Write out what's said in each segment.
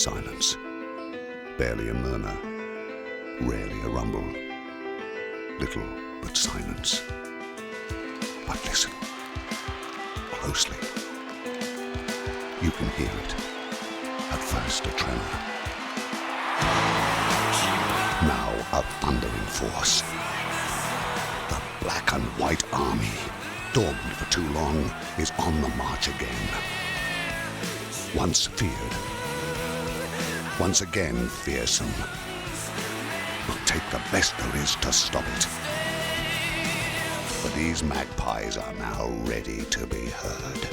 silence. Barely a murmur, rarely a rumble. Little but silence. But listen closely. You can hear it. At first a tremor. Now a thundering force. The black and white army, dormant for too long, is on the march again. Once feared, once again fearsome. Will take the best there is to stop it. For these magpies are now ready to be heard.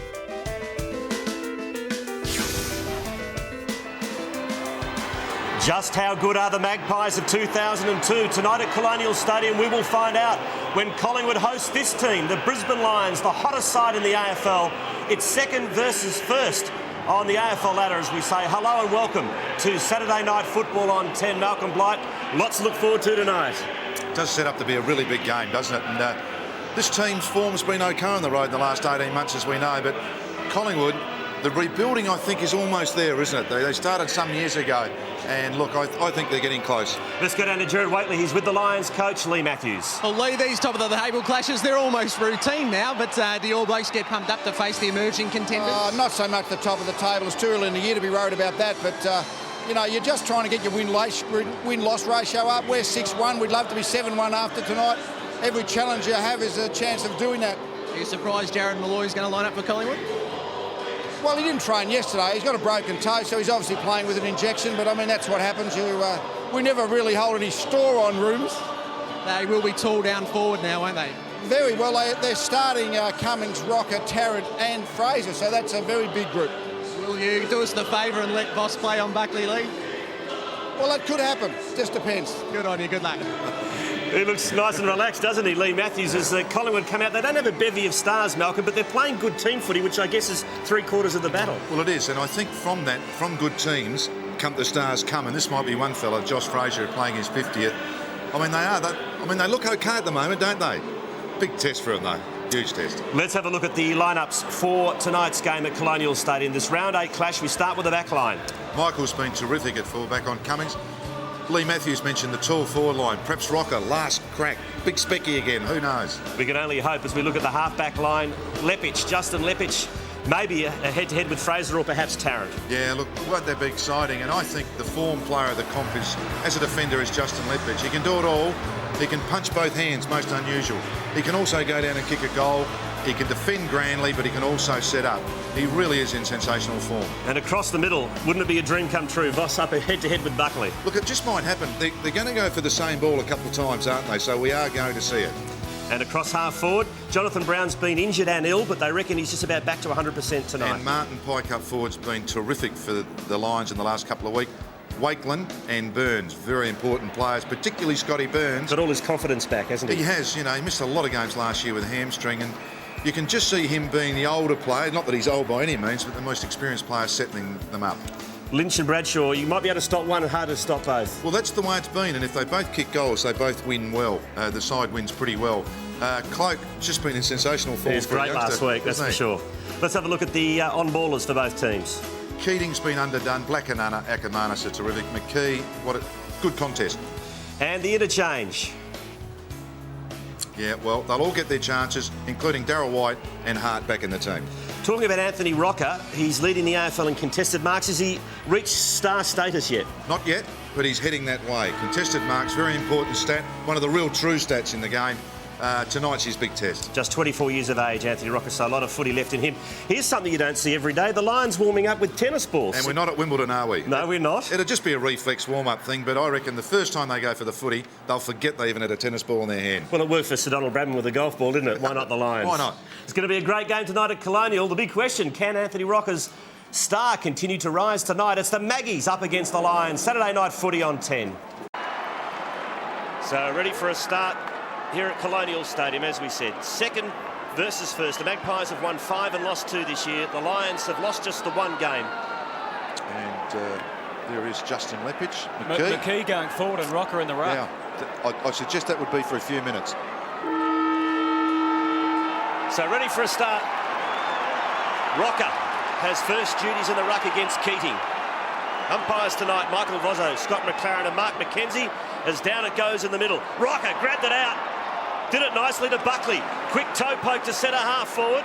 Just how good are the Magpies of 2002? Tonight at Colonial Stadium we will find out when Collingwood hosts this team, the Brisbane Lions, the hottest side in the AFL. It's second versus first on the AFL ladder as we say hello and welcome to Saturday Night Football on 10. Malcolm Blight, lots to look forward to tonight. It does set up to be a really big game, doesn't it? And this team's form's been okay on the road in the last 18 months, as we know, but Collingwood, the rebuilding, I think, is almost there, isn't it? They started some years ago, and look, I think they're getting close. Let's go down to Gerard Whateley. He's with the Lions coach, Lee Matthews. Well, Lee, these top of the table clashes, they're almost routine now, but do your blokes get pumped up to face the emerging contenders? Not so much the top of the table. It's too early in the year to be worried about that, but you know, you're just trying to get your win-loss ratio up. We're 6-1. We'd love to be 7-1 after tonight. Every challenge you have is a chance of doing that. Are you surprised Jared Malloy's going to line up for Collingwood? Well, he didn't train yesterday. He's got a broken toe, so he's obviously playing with an injection. But, I mean, that's what happens. We never really hold any store on rooms. They will be tall down forward now, won't they? Very well. They're starting Cummings, Rocker, Tarrant and Fraser, so that's a very big group. Will you do us the favour and let Voss play on Buckley, Lee? Well, that could happen. Just depends. Good on you. Good luck. He looks nice and relaxed, doesn't he, Lee Matthews, as Collingwood come out. They don't have a bevy of stars, Malcolm, but they're playing good team footy, which I guess is three-quarters of the battle. Well, it is, and I think from good teams, the stars come, and this might be one fella, Josh Fraser, playing his 50th. I mean, they look okay at the moment, don't they? Big test for them, though. Huge test. Let's have a look at the lineups for tonight's game at Colonial Stadium. This round 8 clash, we start with the back line. Michael's been terrific at fullback on Cummings. Lee Matthews mentioned the tall forward line. Perhaps Rocker, last crack. Big Specky again, who knows? We can only hope as we look at the half-back line. Justin Lepich, maybe a head-to-head with Fraser or perhaps Tarrant. Yeah, look, won't that be exciting? And I think the form player of the comp is, as a defender, is Justin Lepich. He can do it all. He can punch both hands, most unusual. He can also go down and kick a goal. He can defend grandly, but he can also set up. He really is in sensational form. And across the middle, wouldn't it be a dream come true? Voss up head-to-head with Buckley. Look, it just might happen. They're going to go for the same ball a couple of times, aren't they? So we are going to see it. And across half forward, Jonathan Brown's been injured and ill, but they reckon he's just about back to 100% tonight. And Martin Pike up forward's been terrific for the Lions in the last couple of weeks. Wakeland and Burns, very important players, particularly Scotty Burns. Got all his confidence back, hasn't he? He has, you know, he missed a lot of games last year with a hamstring, and you can just see him being the older player, not that he's old by any means, but the most experienced player setting them up. Lynch and Bradshaw, you might be able to stop one and harder to stop both. Well, that's the way it's been, and if they both kick goals, they both win well. The side wins pretty well. Cloak's just been in sensational form. He was great last week, that's for sure. Let's have a look at the on-ballers for both teams. Keating's been underdone. Akinmanis are terrific. McKee, what a good contest. And the interchange. Yeah, well, they'll all get their chances, including Darryl White and Hart back in the team. Talking about Anthony Rocker, he's leading the AFL in contested marks. Has he reached star status yet? Not yet, but he's heading that way. Contested marks, very important stat. One of the real true stats in the game. Tonight's his big test. Just 24 years of age, Anthony Rocker, so a lot of footy left in him. Here's something you don't see every day. The Lions warming up with tennis balls. And we're not at Wimbledon, are we? No, we're not. It'll just be a reflex warm-up thing, but I reckon the first time they go for the footy, they'll forget they even had a tennis ball in their hand. Well, it worked for Sir Donald Bradman with a golf ball, didn't it? Why not the Lions? Why not? It's going to be a great game tonight at Colonial. The big question, can Anthony Rocker's star continue to rise tonight? It's the Maggies up against the Lions. Saturday night footy on 10. So ready for a start here at Colonial Stadium, as we said. Second versus first. The Magpies have won 5 and lost 2 this year. The Lions have lost just the 1 game. And there is Justin Lepich. McKee going forward and Rocker in the ruck. Yeah, I suggest that would be for a few minutes. So ready for a start. Rocker has first duties in the ruck against Keating. Umpires tonight, Michael Vozzo, Scott McLaren and Mark McKenzie, as down it goes in the middle. Rocker grabbed it out. Did it nicely to Buckley. Quick toe poke to centre half forward.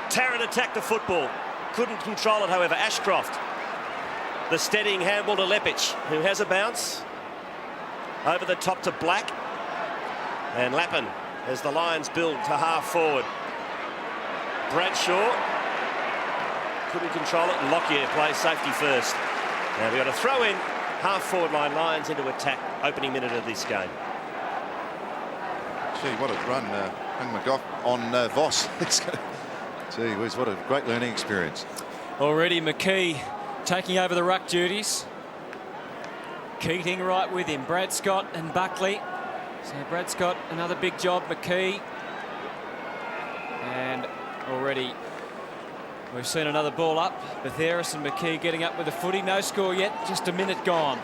Tarrant attacked the football. Couldn't control it, however. Ashcroft. The steadying handball to Lepic, who has a bounce. Over the top to Black. And Lappin as the Lions build to half forward. Bradshaw couldn't control it, and Lockyer plays safety first. Now we've got a throw in, half forward line, Lions into attack, opening minute of this game. Gee, what a run, young McGough on Voss. Gee whiz, what a great learning experience. Already McKee taking over the ruck duties. Keating right with him, Brad Scott and Buckley. So Brad Scott, another big job, McKee. And already we've seen another ball up. Batheris and McKee getting up with the footy. No score yet, just a minute gone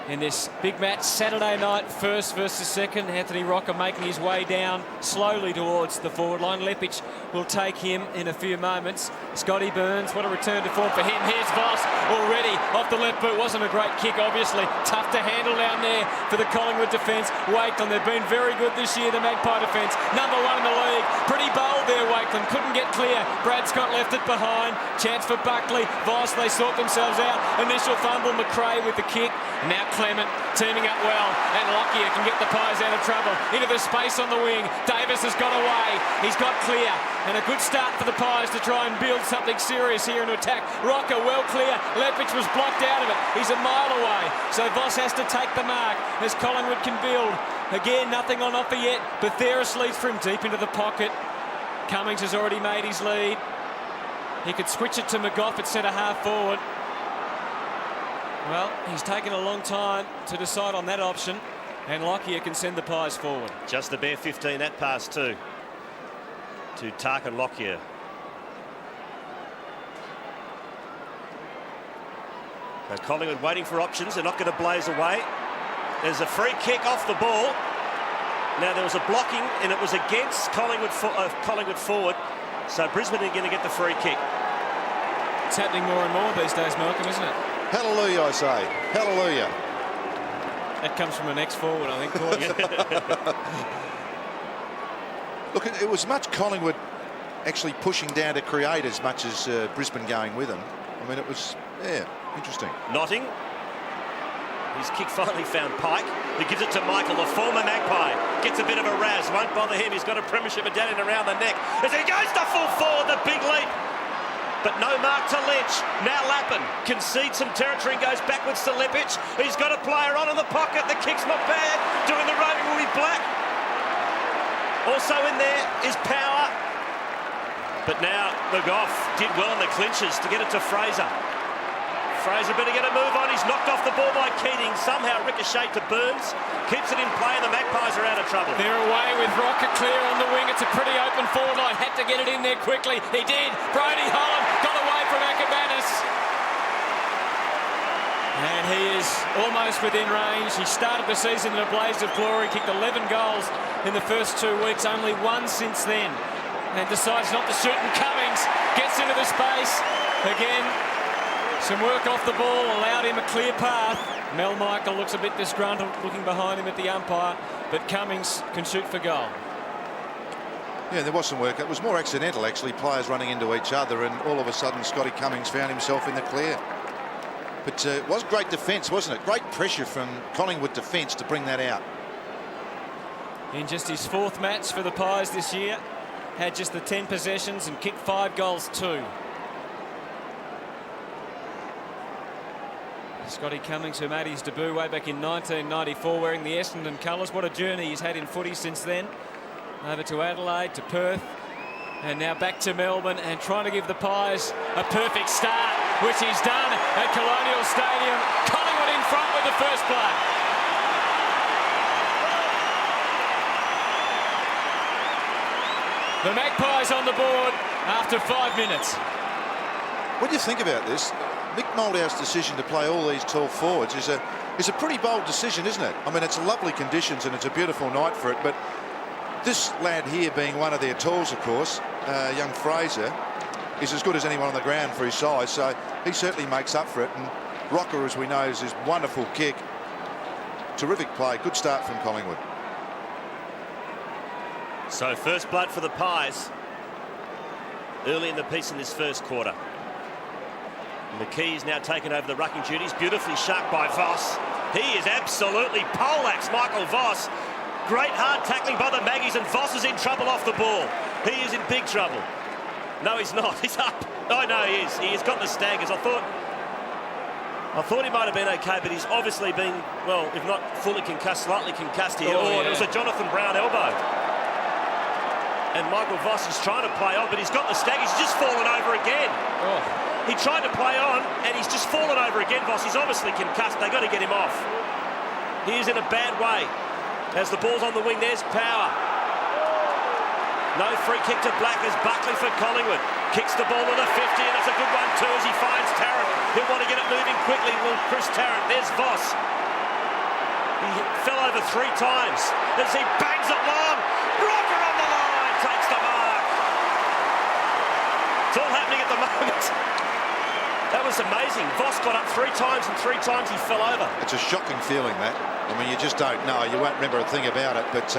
in this big match Saturday night, first versus second. Anthony Rocker making his way down slowly towards the forward line. Lepic will take him in a few moments. Scotty Burns, what a return to form for him. Here's Voss already off the left boot. Wasn't a great kick, obviously. Tough to handle down there for the Collingwood defence. Wakeland, they've been very good this year, the Magpie defence. Number one in the league. Pretty bold there, Wakeland. Couldn't get clear. Brad Scott left it behind. Chance for Buckley. Voss, they sort themselves out. Initial fumble, McRae with the kick. Now Clement teaming up well, and Lockyer can get the Pies out of trouble. Into the space on the wing. Davis has got away. He's got clear, and a good start for the Pies to try and build something serious here in attack. Rocker well clear. Lepic was blocked out of it. He's a mile away, so Voss has to take the mark as Collingwood can build. Again, nothing on offer yet. Batheris leads for him deep into the pocket. Cummings has already made his lead. He could switch it to McGough at centre half forward. Well, he's taken a long time to decide on that option, and Lockyer can send the Pies forward. Just a bare 15 that pass too, to Tarkin Lockyer. So Collingwood waiting for options. They're not going to blaze away. There's a free kick off the ball. Now there was a blocking, and it was against Collingwood forward. So Brisbane are going to get the free kick. It's happening more and more these days, Malcolm, isn't it? Hallelujah, I say. Hallelujah. That comes from an ex-forward, I think, calling it. Look, it was much Collingwood actually pushing down to create as much as Brisbane going with them. I mean, it was, yeah, interesting. Notting. His kick finally found Pike, who gives it to Michael, the former Magpie. Gets a bit of a razz, won't bother him. He's got a premiership medallion around the neck. As he goes to full forward, the big leap. But no mark to Lynch. Now Lappin concedes some territory and goes backwards to Lepic. He's got a player on in the pocket. The kick's not bad. Doing the roving will be Black. Also in there is Power. But now McGough did well in the clinches to get it to Fraser. Fraser better get a move on. He's knocked off the ball by Keating. Somehow ricocheted to Burns. Keeps it in play and the Magpies are out of trouble. They're away with Rocker clear on the wing. It's a pretty open forward line. Had to get it in there quickly. He did. Brody Holland got away from Akabanis. And he is almost within range. He started the season in a blaze of glory. Kicked 11 goals in the first 2 weeks. Only one since then. And decides not to shoot. And Cummings gets into the space. Again, some work off the ball allowed him a clear path. Mel Michael looks a bit disgruntled looking behind him at the umpire, but Cummings can shoot for goal. Yeah, there was some work. It was more accidental, actually, players running into each other, and all of a sudden Scotty Cummings found himself in the clear. But it was great defence, wasn't it? Great pressure from Collingwood defence to bring that out. In just his 4th match for the Pies this year, had just the 10 possessions and kicked 5 goals too. Scotty Cummings, who made his debut way back in 1994 wearing the Essendon colours. What a journey he's had in footy since then. Over to Adelaide, to Perth, and now back to Melbourne, and trying to give the Pies a perfect start, which he's done at Colonial Stadium. Collingwood in front with the first blood. The Magpies on the board after 5 minutes. What do you think about this? Mick Moldau's decision to play all these tall forwards is a pretty bold decision, isn't it? I mean, it's lovely conditions and it's a beautiful night for it, but this lad here, being one of their talls, of course, young Fraser, is as good as anyone on the ground for his size, so he certainly makes up for it. And Rocker, as we know, is his wonderful kick. Terrific play. Good start from Collingwood. So first blood for the Pies early in the piece in this first quarter. McKee's now taken over the rucking duties. Beautifully sharked by Voss. He is absolutely poleaxed Michael Voss. Great hard tackling by the Maggies, and Voss is in trouble off the ball. He is in big trouble. No, he's not. He's up. Oh, no, he is. He has got the staggers. I thought he might have been okay, but he's obviously been, well, if not fully concussed, slightly concussed here. Oh, yeah. It was a Jonathan Brown elbow. And Michael Voss is trying to play on, but he's got the staggers. He's just fallen over again. Oh. He tried to play on, and he's just fallen over again, Voss. He's obviously concussed. They've got to get him off. He is in a bad way. As the ball's on the wing, there's Power. No free kick to Black as Buckley for Collingwood. Kicks the ball to the 50, and it's a good one too as he finds Tarrant. He'll want to get it moving quickly. Will Chris Tarrant. There's Voss. He fell over 3 times as he bangs it long. Rocker on the line, takes the mark. It's all happening at the moment. That was amazing. Voss got up 3 times, and 3 times he fell over. It's a shocking feeling, that. I mean, you just don't know. You won't remember a thing about it, but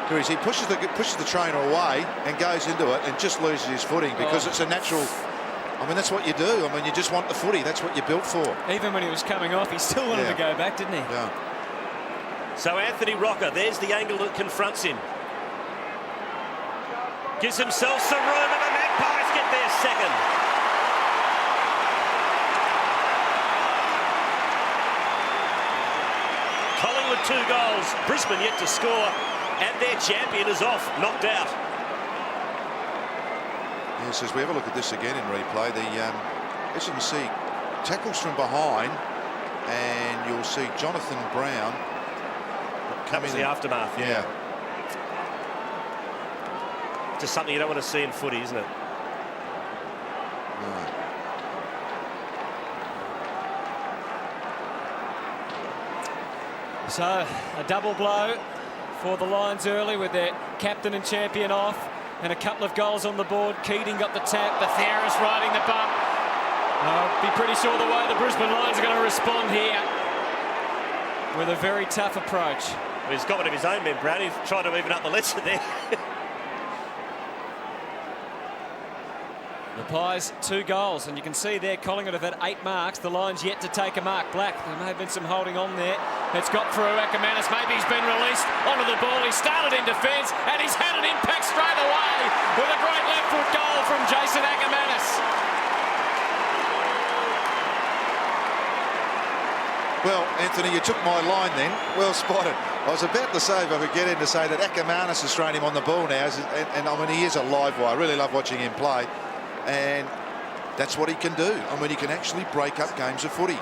here he pushes the trainer away and goes into it and just loses his footing because it's a natural. I mean, that's what you do. I mean, you just want the footy. That's what you're built for. Even when he was coming off, he still wanted to go back, didn't he? Yeah. So Anthony Rocker, there's the angle that confronts him. Gives himself some room, and the Magpies get their second. Collingwood 2 goals, Brisbane yet to score, and their champion is off, knocked out. Yes, as we have a look at this again in replay, as you can see, tackles from behind, and you'll see Jonathan Brown. That was the aftermath, yeah. Just something you don't want to see in footy, isn't it? No. So a double blow for the Lions early with their captain and champion off, and a couple of goals on the board. Keating got the tap, Theris riding the bump. I'll be pretty sure the way the Brisbane Lions are going to respond here with a very tough approach. Well, he's got one of his own men, Brown. He's trying to even up the lesson there. The Pies 2 goals, and you can see there Collingwood have had 8 marks. The Lions yet to take a mark. Black, there may have been some holding on there. It's got through Ackermanis. Maybe he's been released onto the ball. He started in defence, and he's had an impact straight away with a great left foot goal from Jason Ackermanis. Well, Anthony, you took my line then. Well spotted. I was about to say, if I could get in to say that Ackermanis has thrown him on the ball now, and I mean, he is a live wire. I really love watching him play, and that's what he can do. I mean, he can actually break up games of footy.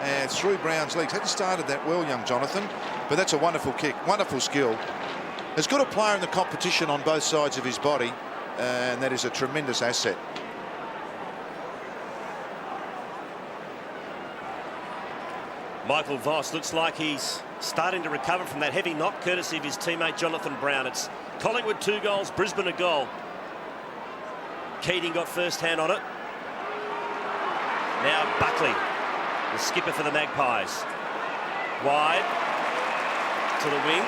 And through Brown's legs. Hadn't started that well, young Jonathan, but that's a wonderful kick, wonderful skill. As good a player in the competition on both sides of his body, and that is a tremendous asset. Michael Voss looks like he's starting to recover from that heavy knock, courtesy of his teammate Jonathan Brown. It's Collingwood 2 goals, Brisbane a goal. Keating got first hand on it. Now Buckley, the skipper for the Magpies. Wide to the wing,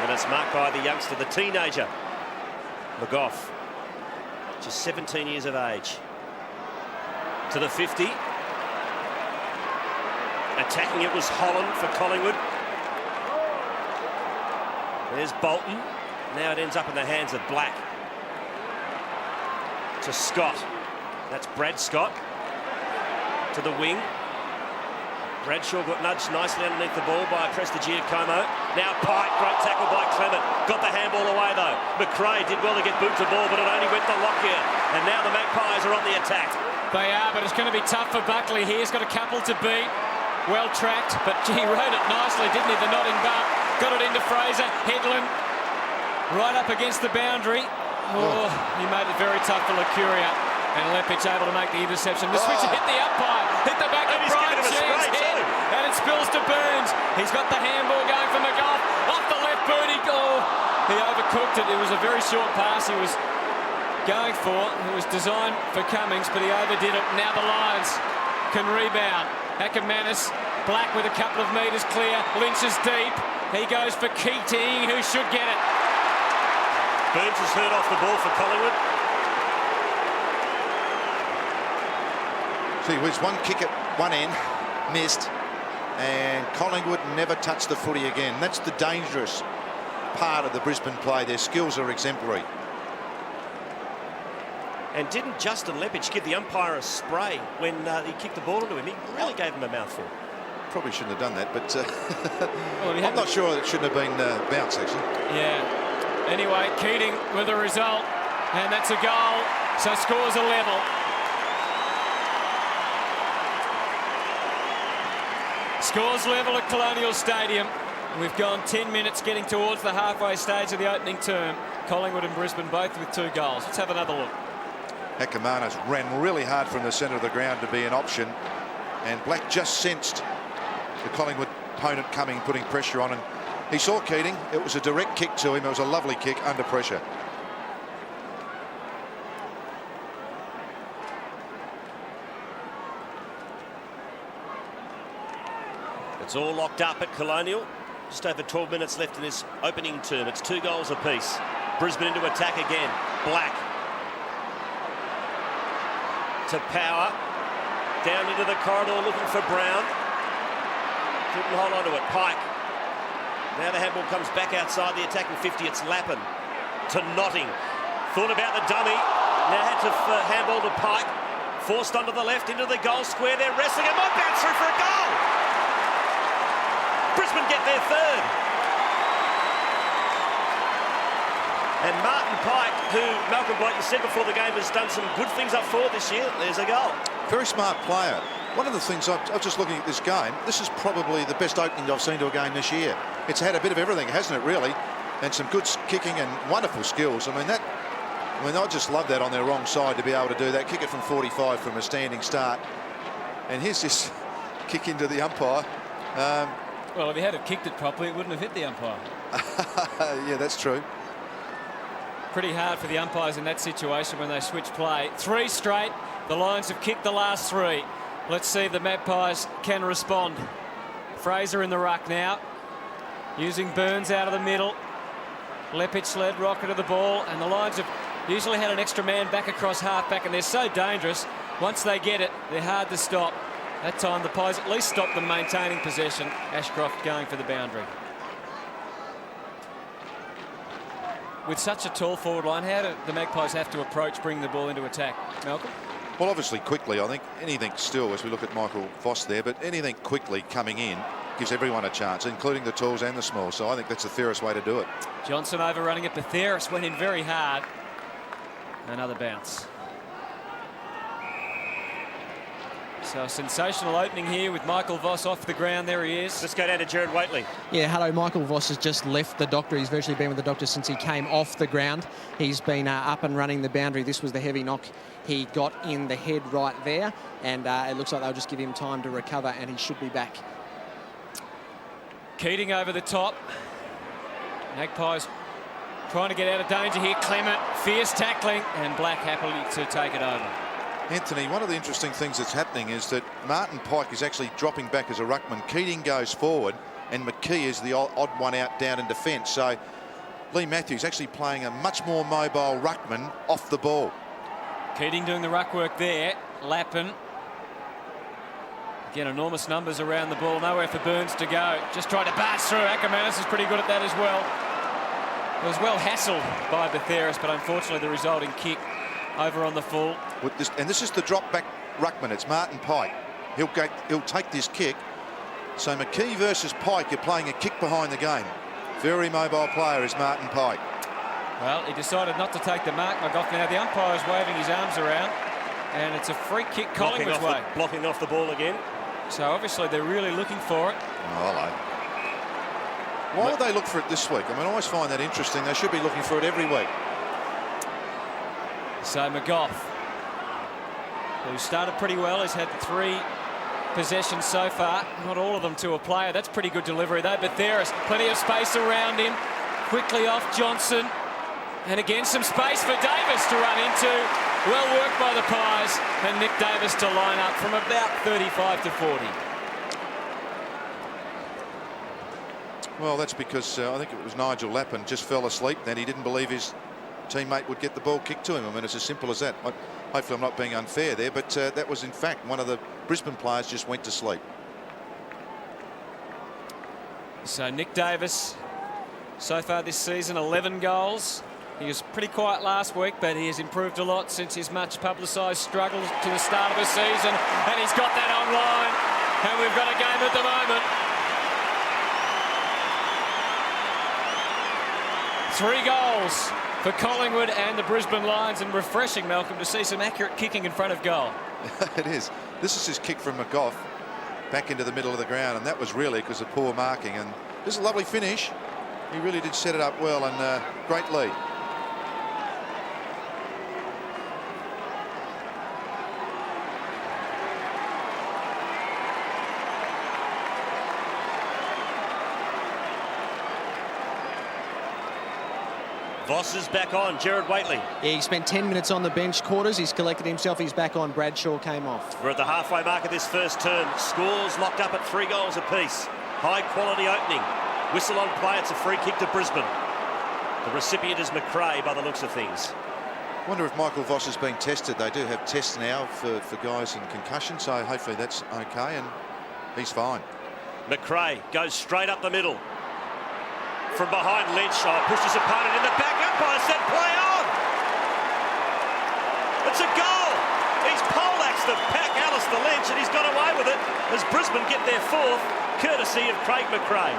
and it's marked by the youngster, the teenager, McGough, just 17 years of age. To the 50. Attacking it was Holland for Collingwood. There's Bolton. Now it ends up in the hands of Black. To Scott. That's Brad Scott. To the wing. Bradshaw got nudged nicely underneath the ball by Prestigiacomo. Now Pike, great tackle by Clement. Got the handball away though. McRae did well to get boot to ball, but it only went to Lockyer. And now the Magpies are on the attack. They are, but it's going to be tough for Buckley here. He's got a couple to beat. Well tracked, but he rode it nicely, didn't he? The nodding bump. Got it into Fraser. Headland right up against the boundary. Oh, he made it very tough for Lucuria. And Lepic able to make the interception. The switch hit the umpire. Hit the back of Brian Sheehan's head. And it spills to Burns. He's got the handball going for McGough. Off the left boot. He overcooked it. It was a very short pass he was going for. It was designed for Cummings, but he overdid it. Now the Lions can rebound. Ackermanis, Black with a couple of metres clear. Lynch is deep. He goes for Keating, who should get it. Burns has hurt off the ball for Collingwood. See, it was one kick at one end, missed, and Collingwood never touched the footy again. That's the dangerous part of the Brisbane play. Their skills are exemplary. And didn't Justin Leppich give the umpire a spray when he kicked the ball into him? He really gave him a mouthful. Probably shouldn't have done that, but Well, I'm not sure it shouldn't have been bounced, actually. Yeah. Anyway, Keating with a result, and that's a goal. So scores a level. Scores level at Colonial Stadium. We've gone 10 minutes getting towards the halfway stage of the opening term. Collingwood and Brisbane both with 2 goals. Let's have another look. Ackermanis ran really hard from the centre of the ground to be an option, and Black just sensed the Collingwood opponent coming, putting pressure on, and he saw Keating. It was a direct kick to him. It was a lovely kick under pressure. It's all locked up at Colonial. Just over 12 minutes left in this opening term. It's 2 goals apiece. Brisbane into attack again. Black to Power. Down into the corridor looking for Brown. Couldn't hold on to it. Pike. Now the handball comes back outside the attacking 50. It's Lappin to Notting. Thought about the dummy. Now had to handball to Pike. Forced onto the left into the goal square. They're wrestling. It might bounce through for a goal. Brisbane get their 3rd. And Martin Pike, who Malcolm Blight, you said before the game, has done some good things up forward this year. There's a goal. Very smart player. One of the things I was just looking at this game, this is probably the best opening I've seen to a game this year. It's had a bit of everything, hasn't it, really? And some good kicking and wonderful skills. I mean, I just love that on their wrong side to be able to do that. Kick it from 45 from a standing start. And here's this kick into the umpire. Well, if he had kicked it properly, it wouldn't have hit the umpire. Yeah, that's true. Pretty hard for the umpires in that situation when they switch play. 3 straight. The Lions have kicked the last 3. Let's see if the Magpies can respond. Fraser in the ruck now. Using Burns out of the middle. Leppich led rocket to the ball, and the Lions have usually had an extra man back across half-back, and they're so dangerous. Once they get it, they're hard to stop. That time the Pies at least stopped them maintaining possession. Ashcroft going for the boundary. With such a tall forward line, how do the Magpies have to approach bringing the ball into attack? Malcolm? Well, obviously quickly. I think anything still, as we look at Michael Voss there, but anything quickly coming in gives everyone a chance, including the talls and the small. So I think that's the fairest way to do it. Johnson overrunning it. Batheris went in very hard. Another bounce. So a sensational opening here with Michael Voss off the ground. There he is. Let's go down to Gerard Whateley. Yeah, hello. Michael Voss has just left the doctor. He's virtually been with the doctor since he came off the ground. He's been up and running the boundary. This was the heavy knock he got in the head right there. And it looks like they'll just give him time to recover, and he should be back. Keating over the top. Magpies trying to get out of danger here. Clement, fierce tackling, and Black happily to take it over. Anthony, one of the interesting things that's happening is that Martin Pike is actually dropping back as a ruckman. Keating goes forward, and McKee is the odd one out down in defence. So Lee Matthews actually playing a much more mobile ruckman off the ball. Keating doing the ruck work there. Lappin. Again, enormous numbers around the ball. Nowhere for Burns to go. Just tried to barge through. Ackermanis is pretty good at that as well. It was well hassled by Batheris, but unfortunately the resulting kick over on the full. This is the drop back ruckman. It's Martin Pike. He'll take this kick. So McKee versus Pike, you're playing a kick behind the game. Very mobile player is Martin Pike. Well, he decided not to take the mark. Now the umpire is waving his arms around, and it's a free kick Collingwood's way. Blocking off the ball again. So obviously they're really looking for it. Oh, hello. Why would they look for it this week? I mean, I always find that interesting. They should be looking for it every week. So McGough, who started pretty well, has had 3 possessions so far. Not all of them to a player. That's pretty good delivery though. Batheris, plenty of space around him. Quickly off Johnson. And again, some space for Davis to run into. Well worked by the Pies, and Nick Davis to line up from about 35 to 40. Well, that's because I think it was Nigel Lappin just fell asleep. Then he didn't believe his teammate would get the ball kicked to him. I mean, it's as simple as that. Hopefully I'm not being unfair there, but that was in fact one of the Brisbane players just went to sleep. So Nick Davis, so far this season, 11 goals. He was pretty quiet last week, but he has improved a lot since his much publicised struggle to the start of the season. And he's got that online. And we've got a game at the moment. 3 goals for Collingwood and the Brisbane Lions. And refreshing, Malcolm, to see some accurate kicking in front of goal. It is. This is his kick from McGough back into the middle of the ground. And that was really because of poor marking. And this is a lovely finish. He really did set it up well, and great lead. Voss is back on. Gerard Whateley. Yeah, he spent 10 minutes on the bench. Quarters, he's collected himself. He's back on. Bradshaw came off. We're at the halfway mark of this first term. Scores locked up at 3 goals apiece. High quality opening. Whistle on play. It's a free kick to Brisbane. The recipient is McRae by the looks of things. I wonder if Michael Voss is being tested. They do have tests now for guys in concussion, so hopefully that's okay, and he's fine. McRae goes straight up the middle. From behind Lynch, pushed his opponent in the back. Umpire said play on. It's a goal. He's poleaxed the pack, Alistair Lynch, and he's got away with it as Brisbane get their 4th, courtesy of Craig McRae.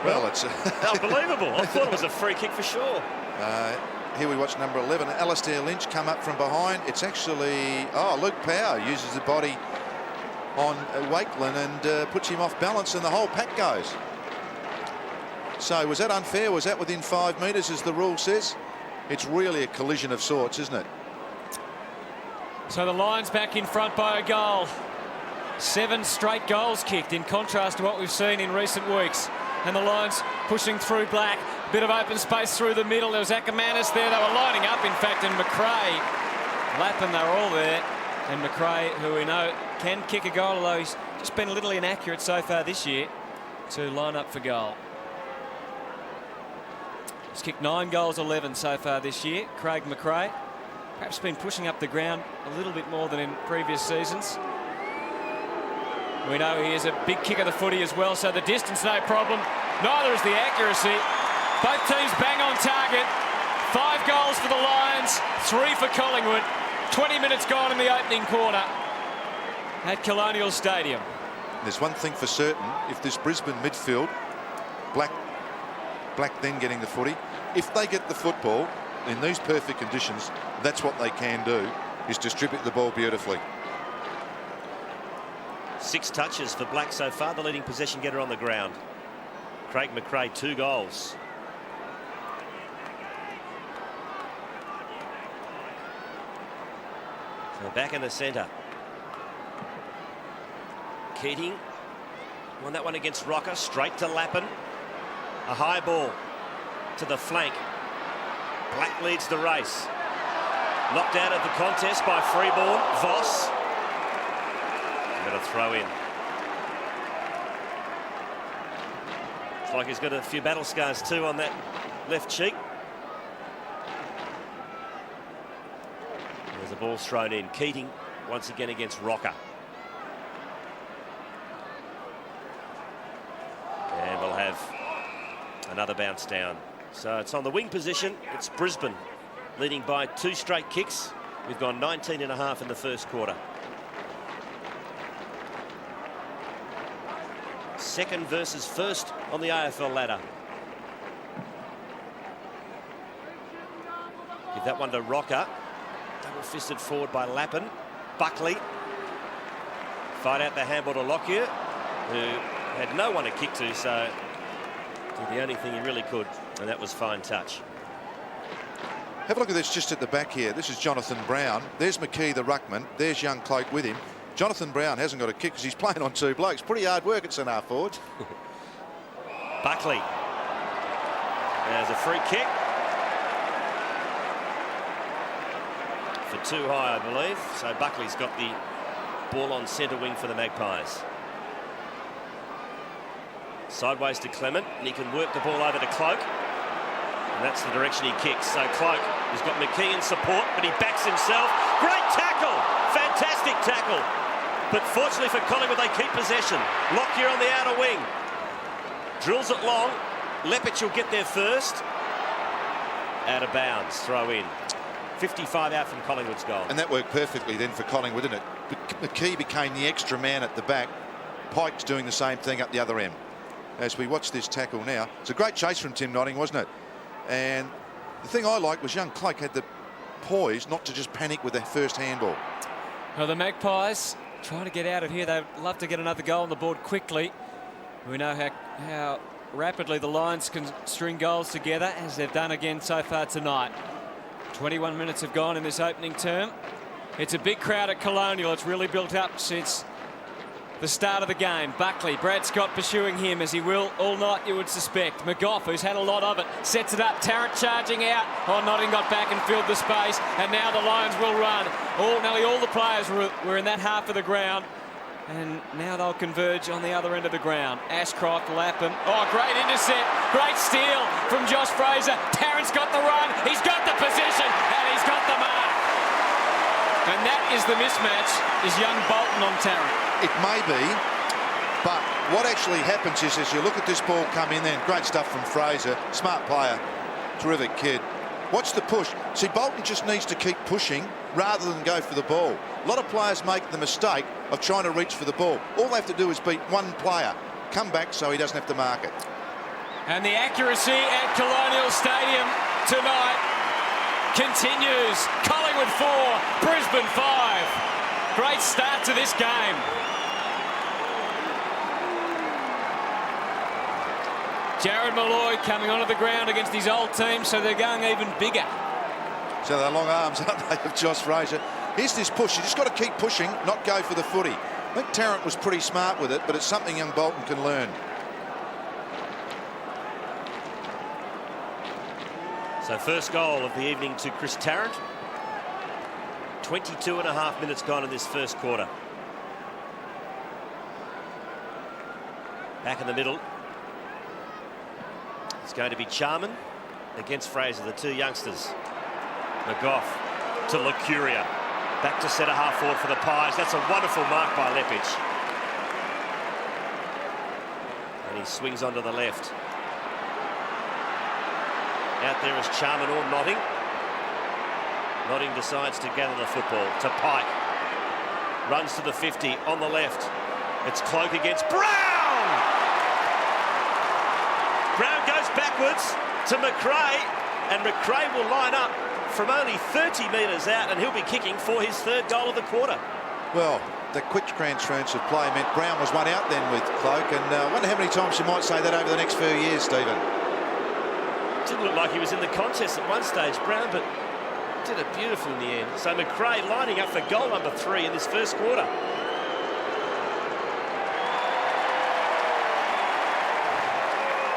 Well, it's unbelievable. I thought it was a free kick for sure. Here we watch number 11, Alistair Lynch, come up from behind. It's actually, Luke Power uses the body on Wakeland and puts him off balance, and the whole pack goes. So was that unfair? Was that within 5 metres, as the rule says? It's really a collision of sorts, isn't it? So the Lions back in front by a goal. 7 straight goals kicked, in contrast to what we've seen in recent weeks. And the Lions pushing through Black. Bit of open space through the middle. There was Ackermanis there. They were lining up, in fact, and McRae, Lappin, they were all there. And McRae, who we know can kick a goal, although he's just been a little inaccurate so far this year, to line up for goal. He's kicked 9 goals, 11 so far this year. Craig McRae, perhaps been pushing up the ground a little bit more than in previous seasons. We know he is a big kick of the footy as well, so the distance no problem. Neither is the accuracy. Both teams bang on target. 5 goals for the Lions, 3 for Collingwood. 20 minutes gone in the opening quarter at Colonial Stadium. There's one thing for certain. If this Brisbane midfield, Black then getting the footy, if they get the football in these perfect conditions, that's what they can do, is distribute the ball beautifully. 6 touches for Black so far, the leading possession getter on the ground. Craig McRae, 2 goals. So back in the centre. Keating won that one against Rocker, straight to Lappin. A high ball to the flank. Black leads the race. Knocked out of the contest by Freeborn. Voss. Got a throw in. Looks like he's got a few battle scars too on that left cheek. There's a ball thrown in. Keating once again against Rocker. And we'll have another bounce down. So it's on the wing position. It's Brisbane leading by 2 straight kicks. We've gone 19.5 in the first quarter. Second versus first on the AFL ladder. Give that one to Rocker. Double fisted forward by Lappin. Buckley. Fight out the handball to Lockyer, who had no one to kick to, so did the only thing he really could, and that was fine touch. Have a look at this just at the back here. This is Jonathan Brown. There's McKee, the ruckman. There's young Cloak with him. Jonathan Brown hasn't got a kick because he's playing on 2 blokes. Pretty hard work at centre forward. Buckley. There's a free kick. For too high, I believe. So Buckley's got the ball on centre wing for the Magpies. Sideways to Clement, and he can work the ball over to Cloak. And that's the direction he kicks. So Cloak has got McKee in support, but he backs himself. Great tackle! Fantastic tackle. But fortunately for Collingwood, they keep possession. Lockyer on the outer wing. Drills it long. Leppich will get there first. Out of bounds, throw in. 55 out from Collingwood's goal. And that worked perfectly then for Collingwood, didn't it? McKee became the extra man at the back. Pike's doing the same thing up the other end. As we watch this tackle now, it's a great chase from Tim Notting, wasn't it? And the thing I liked was young Cloak had the poise not to just panic with the first handball. Well, the Magpies trying to get out of here. They'd love to get another goal on the board quickly. We know how rapidly the Lions can string goals together, as they've done again so far tonight. 21 minutes have gone in this opening term. It's a big crowd at Colonial. It's really built up since the start of the game. Buckley, Brad Scott pursuing him as he will all night, you would suspect. McGough, who's had a lot of it, sets it up. Tarrant charging out. Oh, Notting got back and filled the space, and now the Lions will run. Nearly all the players were in that half of the ground, and now they'll converge on the other end of the ground. Ashcroft, Lapham. Oh, great intercept. Great steal from Josh Fraser. Tarrant's got the run. He's got the position, and he's got the mark. And that is the mismatch, is young Bolton on Tarrant. It may be, but what actually happens is as you look at this ball come in then, great stuff from Fraser, smart player, terrific kid. Watch the push. See, Bolton just needs to keep pushing rather than go for the ball. A lot of players make the mistake of trying to reach for the ball. All they have to do is beat one player, come back so he doesn't have to mark it. And the accuracy at Colonial Stadium tonight continues. Collingwood 4, Brisbane 5. Great start to this game. Jared Malloy coming onto the ground against his old team, so they're going even bigger. So they're long arms, aren't they, of Josh Fraser? Here's this push. You just got to keep pushing, not go for the footy. I think Tarrant was pretty smart with it, but it's something young Bolton can learn. So first goal of the evening to Chris Tarrant. 22.5 minutes gone in this first quarter. Back in the middle. It's going to be Charman against Fraser, the two youngsters. McGough to Lucuria. Back to centre half forward for the Pies. That's a wonderful mark by Leppich. And he swings onto the left. Out there is Charman or Notting. Notting decides to gather the football to Pike. Runs to the 50 on the left. It's Cloak against Brown! Brown goes backwards to McRae, and McRae will line up from only 30 metres out, and he'll be kicking for his third goal of the quarter. Well, the quick transference of play meant Brown was one out then with Cloak, and I wonder how many times you might say that over the next few years, Stephen. Didn't look like he was in the contest at one stage, Brown, but did it beautifully in the end. So McRae lining up for goal number 3 in this first quarter.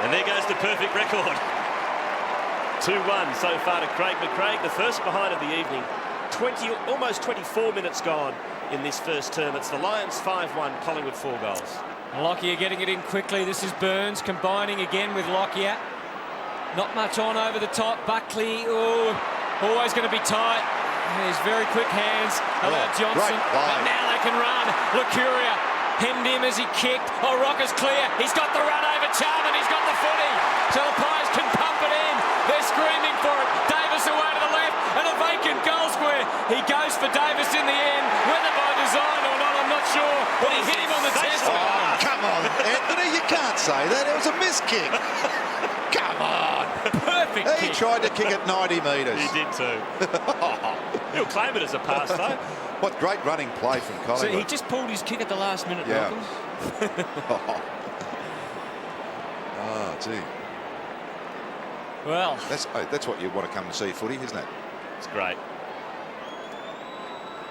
And there goes the perfect record. 2-1 so far to Craig McCraig, the first behind of the evening. Almost 24 minutes gone in this first term. It's the Lions 5-1, Collingwood 4 goals. Lockyer getting it in quickly. This is Burns combining again with Lockyer. Not much on over the top. Buckley, always going to be tight. His very quick hands allowed Johnson. And now they can run. Lucuria hemmed him as he kicked. Oh, Rocker's clear. He's got the run over Charman. He's got the footy. So the Pies can pump it in. They're screaming for it. Davis away to the left and a vacant goal square. He goes for Davis in the end. Whether by design or not, I'm not sure. But he hit him on the test. Oh, come on, Anthony. You can't say that. It was a missed kick. Come on. Perfect He kick. tried to kick it 90 metres. He did too. He'll claim it as a pass, though. What great running play from Collingwood. So he just pulled his kick at the last minute, Yeah. Malcolm. Oh, gee. Well, That's what you want to come and see footy, isn't it? It's great.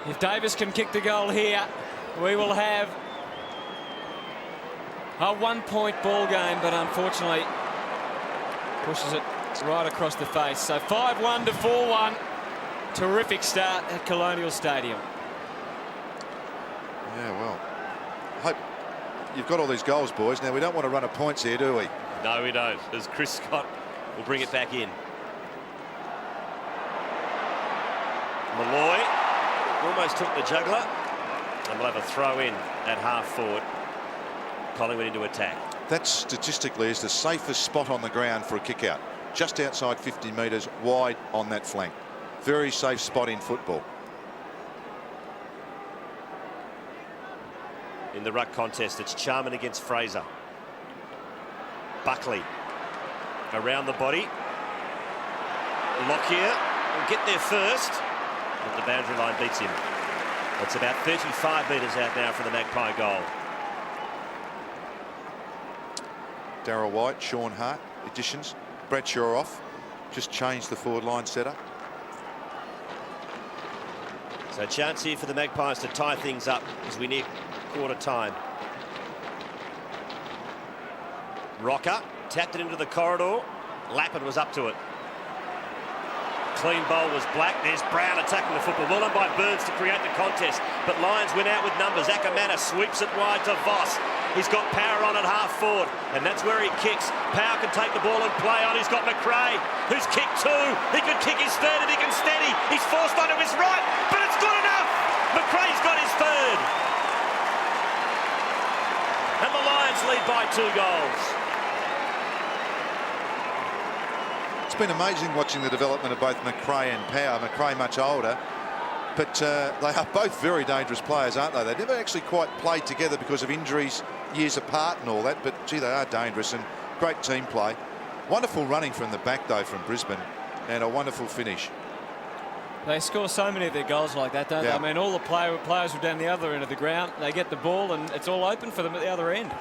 if Davis can kick the goal here, we will have a 1-point ball game, but unfortunately pushes it right across the face. So 5-1 to 4-1. Terrific start at Colonial Stadium. Yeah, well, I hope you've got all these goals, boys. Now, we don't want to run a points here, do we? No, we don't, as Chris Scott will bring it back in. Malloy almost took the juggler, and we'll have a throw in at half forward. Collingwood into attack. That statistically is the safest spot on the ground for a kick out. Just outside 50 metres wide on that flank. Very safe spot in football. In the ruck contest, it's Charman against Fraser. Buckley around the body. Lockyer will get there first, but the boundary line beats him. It's about 35 metres out now for the Magpie goal. Darryl White, Sean Hart, additions. Bradshaw off. Just changed the forward line setup. So chance here for the Magpies to tie things up as we near quarter time. Rocker tapped it into the corridor. Lappin was up to it. Clean bowl was Black. There's Brown attacking the football. Well done by Burns to create the contest. But Lions win out with numbers. Akamana sweeps it wide to Voss. He's got Power on at half forward, and that's where he kicks. Power can take the ball and play on. He's got McRae, who's kicked two. He could kick his third if he can steady. He's forced onto his right, but it's good enough. McRae's got his third. And the Lions lead by 2 goals. It's been amazing watching the development of both McRae and Power. McRae much older, but they are both very dangerous players, aren't they? They never actually quite played together because of injuries, years apart and all that, but gee, they are dangerous and great team play. Wonderful running from the back though from Brisbane, and a wonderful finish. They score so many of their goals like that, don't they? I mean, all the players are down the other end of the ground. They get the ball and it's all open for them at the other end.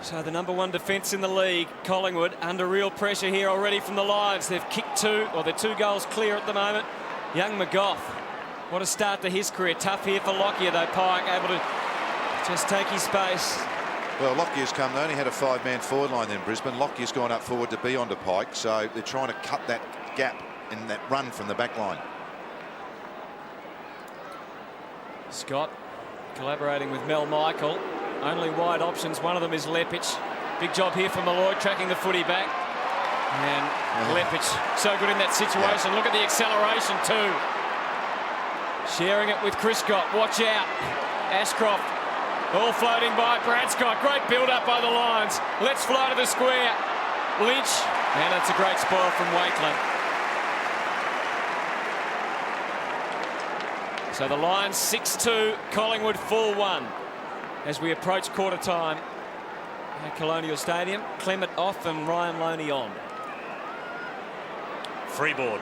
So the #1 defence in the league, Collingwood, under real pressure here already from the Lions. They've kicked 2, or they're 2 goals clear at the moment. Young McGough, what a start to his career. Tough here for Lockyer though. Pike able to just take his space. Well, Lockyer's come, they only had a 5-man forward line then, Brisbane. Lockyer's gone up forward to be onto Pike, so they're trying to cut that gap in that run from the back line. Scott collaborating with Mel Michael. Only wide options. One of them is Leppich. Big job here for Malloy, tracking the footy back. And Leppich, so good in that situation. Look at the acceleration too. Sharing it with Chris Scott. Watch out. Ashcroft. All floating by Brad Scott. Great build-up by the Lions. Let's fly to the square. Lynch. And that's a great spoil from Whateley. So the Lions 6-2, Collingwood 4-1. As we approach quarter time at Colonial Stadium. Clement off and Ryan Loney on. Freeborn.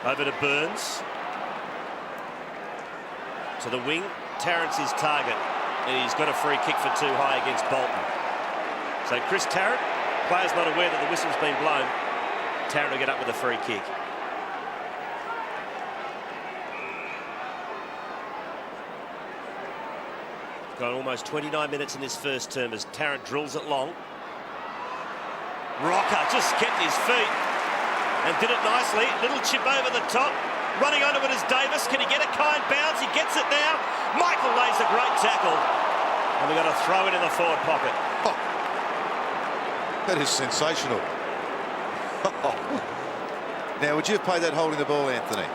Over to Burns. To the wing. Tarrant's his target. And he's got a free kick for 2 high against Bolton. So Chris Tarrant, player's not aware that the whistle's been blown. Tarrant will get up with a free kick. Got almost 29 minutes in this first term as Tarrant drills it long. Rocker just kept his feet and did it nicely. Little chip over the top. Running onto it is Davis. Can he get a kind bounce? He gets it now. Michael lays a great tackle. And we've got a throw in the forward pocket. Oh, that is sensational. Now, would you have played that holding the ball, Anthony?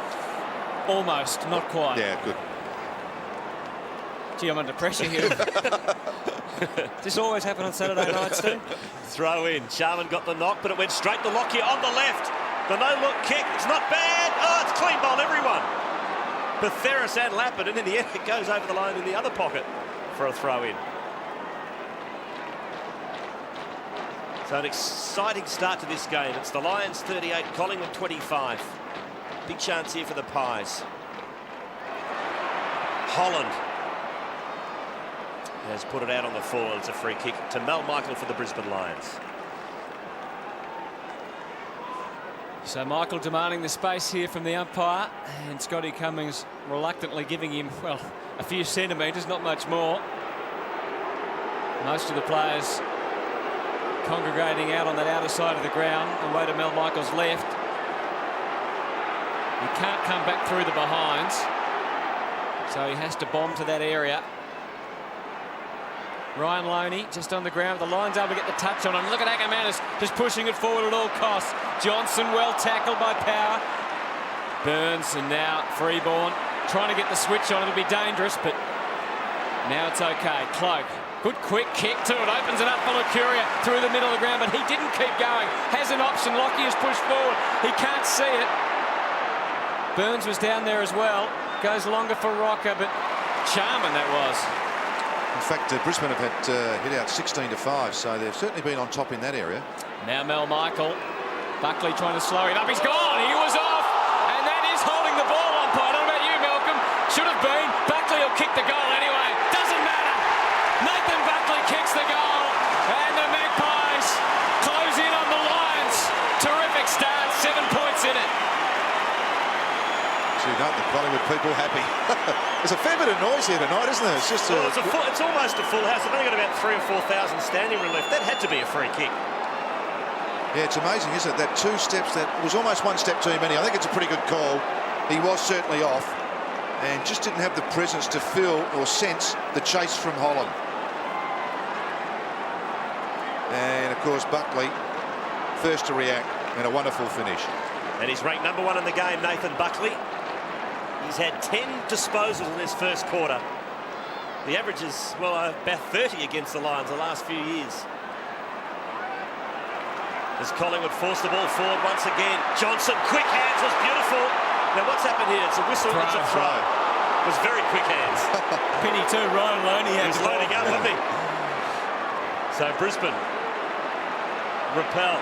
Almost, not quite. Yeah, good. Gee, I'm under pressure here. Does this always happen on Saturday nights, Steve? Throw in. Sharman got the knock, but it went straight to Lockyer on the left. The no-look kick. It's not bad. Oh, it's clean ball, everyone. Betheris and Lappin, and in the end, it goes over the line in the other pocket for a throw in. So an exciting start to this game. It's the Lions 38, Collingwood 25. Big chance here for the Pies. Holland has put it out on the forward. It's a free kick to Mel Michael for the Brisbane Lions. So Michael demanding the space here from the umpire, and Scotty Cummings reluctantly giving him, well, a few centimetres, not much more. Most of the players congregating out on that outer side of the ground, away to Mel Michaels' left. He can't come back through the behinds, so he has to bomb to that area. Ryan Loney just on the ground. The Lions able to get the touch on him. Look at Ackermanis just pushing it forward at all costs. Johnson well tackled by Power. Burns, and now Freeborn trying to get the switch on. It'll be dangerous, but now it's okay. Cloak, good quick kick to it. Opens it up for Lucuria through the middle of the ground, but he didn't keep going. Has an option. Lockie has pushed forward. He can't see it. Burns was down there as well. Goes longer for Rocker, but charming that was. In fact, Brisbane have had hit out 16-5, so they've certainly been on top in that area. Now Mel Michael. Buckley trying to slow him up. He's gone. He was off. And that is holding the ball on. I don't know about you, Malcolm. Should have been. Buckley will kick the goal anyway. Doesn't matter. Nathan Buckley kicks the goal. And the Magpies close in on the Lions. Terrific start. 7 points in it. So you don't the Collingwood people happy. There's a fair bit of noise here tonight, isn't there? It's just it's almost a full house. They've only got about 3,000 or 4,000 standing room left. That had to be a free kick. Yeah, it's amazing, isn't it? That 2 steps, that was almost 1 step too many. I think it's a pretty good call. He was certainly off and just didn't have the presence to feel or sense the chase from Holland. And of course Buckley first to react, and a wonderful finish. And he's ranked #1 in the game, Nathan Buckley. He's had 10 disposals in this first quarter. The average is, well, about 30 against the Lions the last few years. As Collingwood forced the ball forward once again. Johnson, quick hands, was beautiful. Now what's happened here? It's a whistle, it's a throw. It was very quick hands. Penny too, Ryan Loney. He was loading up, wasn't he? So Brisbane repel.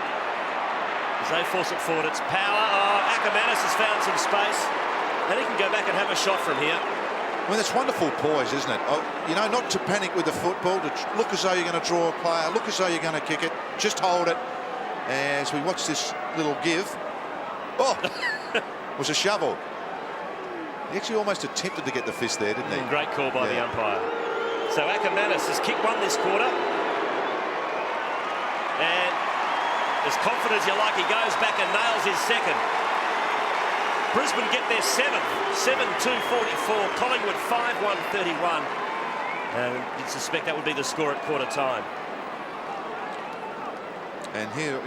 As they force it forward, it's Power. Oh, Ackermanis has found some space. And he can go back and have a shot from here. Well, that's wonderful poise, isn't it? Oh, you know, not to panic with the football, to look as though you're going to draw a player, look as though you're going to kick it, just hold it. As we watch this little give, oh, was a shovel. He actually almost attempted to get the fist there, didn't he? Great call by the umpire. So Ackermanis has kicked 1 this quarter. And as confident as you like, he goes back and nails his second. Brisbane get their 7th, 7-2-44. Collingwood 5-1-31. And you'd suspect that would be the score at quarter time. And here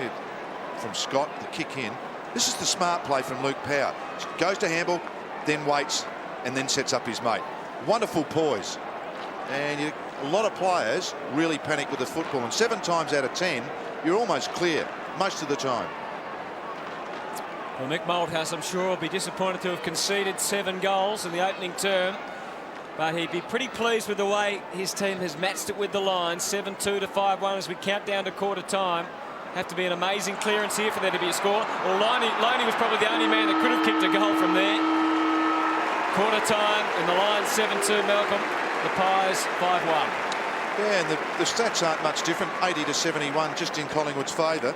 from Scott, the kick in. This is the smart play from Luke Power. Goes to handball, then waits, and then sets up his mate. Wonderful poise. And a lot of players really panic with the football. And 7 times out of 10, you're almost clear most of the time. Well, Mick Malthouse, I'm sure, will be disappointed to have conceded 7 goals in the opening term. But he'd be pretty pleased with the way his team has matched it with the Lions. 7-2 to 5-1 as we count down to quarter time. Have to be an amazing clearance here for there to be a score. Well, Loney was probably the only man that could have kicked a goal from there. Quarter time, and the Lions 7-2, Malcolm. The Pies 5-1. Yeah, and the stats aren't much different. 80 to 71, just in Collingwood's favour.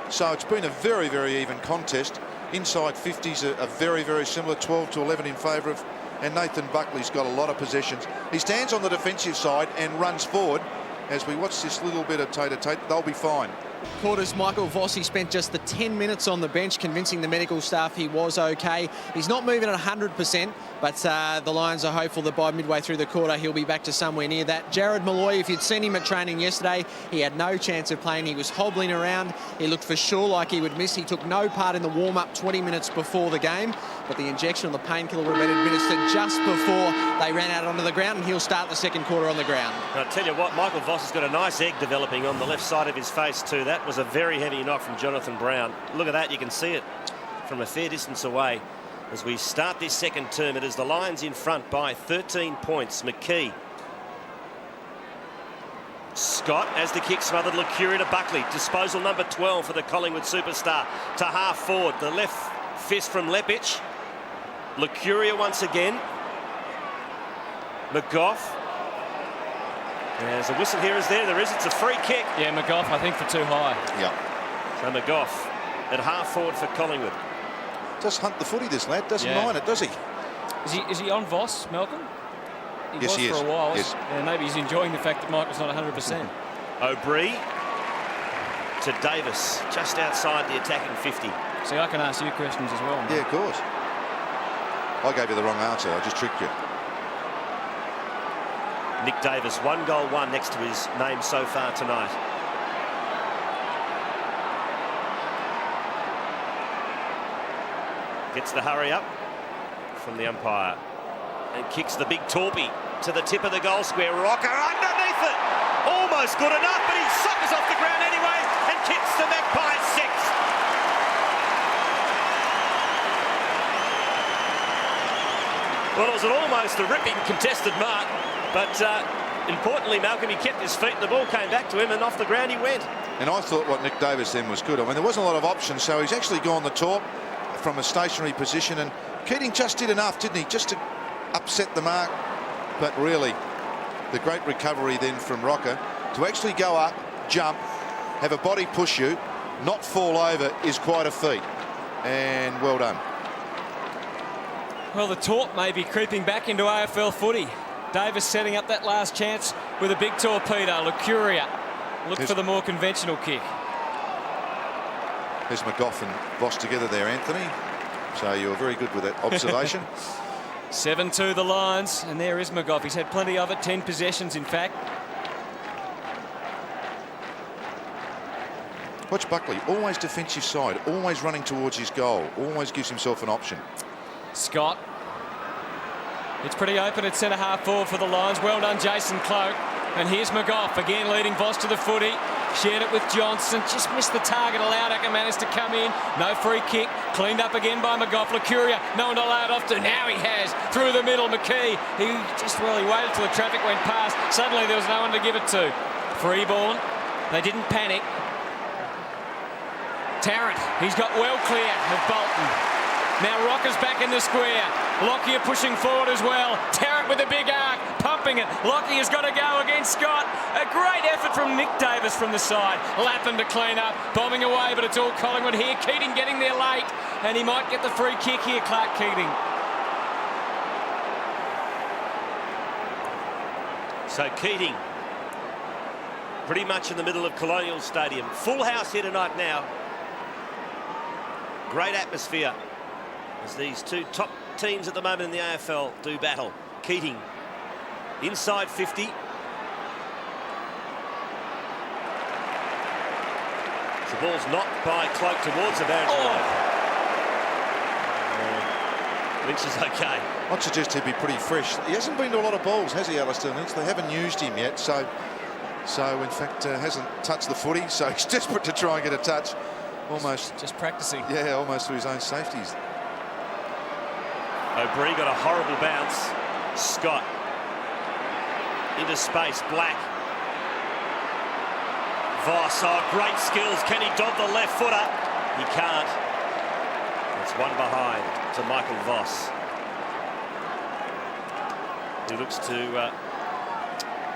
So it's been a very, very even contest. Inside 50s are very, very similar. 12 to 11 in favour of. And Nathan Buckley's got a lot of possessions. He stands on the defensive side and runs forward. As we watch this little bit of tete-a-tete, they'll be fine. Quarters, Michael Voss, he spent just the 10 minutes on the bench convincing the medical staff he was okay. He's not moving at 100%, but the Lions are hopeful that by midway through the quarter he'll be back to somewhere near that. Gerard Malloy, if you'd seen him at training yesterday, he had no chance of playing. He was hobbling around. He looked for sure like he would miss. He took no part in the warm-up 20 minutes before the game, but the injection of the painkiller would have been administered just before they ran out onto the ground, and he'll start the second quarter on the ground. I'll tell you what, Michael Voss has got a nice egg developing on the left side of his face too. That was a very heavy knock from Jonathan Brown. Look at that, you can see it from a fair distance away. As we start this second term, it is the Lions in front by 13 points. McKee. Scott, as the kick smothered, Lucuria to Buckley. Disposal number 12 for the Collingwood superstar to half forward. The left fist from Lepic. Lucuria once again. McGough. There's a whistle here, is there? There is. It's a free kick. Yeah, McGough, I think, for too high. Yeah. So McGough at half forward for Collingwood. Does hunt the footy, this lad. Doesn't mind it, does he? Is he on Voss, Malcolm? Yes, he is. For a while. Yes. Yeah, maybe he's enjoying the fact that Michael's not 100%. O'Brien. to Davis, just outside the attacking 50. See, I can ask you questions as well. Yeah, of course. I gave you the wrong answer. I just tricked you. Nick Davis, 1 goal, 1 next to his name so far tonight. Gets the hurry up from the umpire and kicks the big torpy to the tip of the goal square. Rocker underneath it. Almost good enough, but he suckers off the ground anyway and kicks the Magpies 6. Well, it was almost a ripping contested mark, but importantly, Malcolm, he kept his feet and the ball came back to him and off the ground he went. And I thought what Nick Davis then was good. I mean, there wasn't a lot of options, so he's actually gone the top from a stationary position, and Keating just did enough, didn't he, just to upset the mark. But really, the great recovery then from Rocker to actually go up, jump, have a body push you, not fall over is quite a feat, and well done. Well, the taunt may be creeping back into AFL footy. Davis setting up that last chance with a big torpedo. Lucuria look for the more conventional kick. There's McGough and Voss together there, Anthony. So you were very good with that observation. 7-2 the Lions, and there is McGough. He's had plenty of it, 10 possessions in fact. Watch Buckley, always defensive side, always running towards his goal, always gives himself an option. Scott. It's pretty open at centre half forward for the Lions. Well done, Jason Cloak. And here's McGough again leading Voss to the footy. Shared it with Johnson. Just missed the target. Allowed Ackermanis to come in. No free kick. Cleaned up again by McGough. Lucuria, no one to allow it off to. Now he has. Through the middle, McKee. He waited till the traffic went past. Suddenly there was no one to give it to. Free ball. They didn't panic. Tarrant, he's got well clear of Bolton. Now Rocker's back in the square. Lockyer pushing forward as well. Tarrant with a big arc, pumping it. Lockyer's got to go against Scott. A great effort from Nick Davis from the side. Lappin to clean up, bombing away, but it's all Collingwood here. Keating getting there late, and he might get the free kick here, Clark Keating. So Keating, pretty much in the middle of Colonial Stadium. Full house here tonight now. Great atmosphere as these two top teams at the moment in the AFL do battle. Keating inside 50. The ball's knocked by Cloak towards the boundary line. Lynch is okay. I'd suggest he'd be pretty fresh. He hasn't been to a lot of balls, has he, Alistair Lynch? They haven't used him yet, so in fact hasn't touched the footy, so he's desperate to try and get a touch. Almost just practicing. Yeah, almost to his own safeties. O'Brien got a horrible bounce. Scott into space. Black. Voss, great skills. Can he dob the left footer? He can't. It's one behind to Michael Voss, who looks to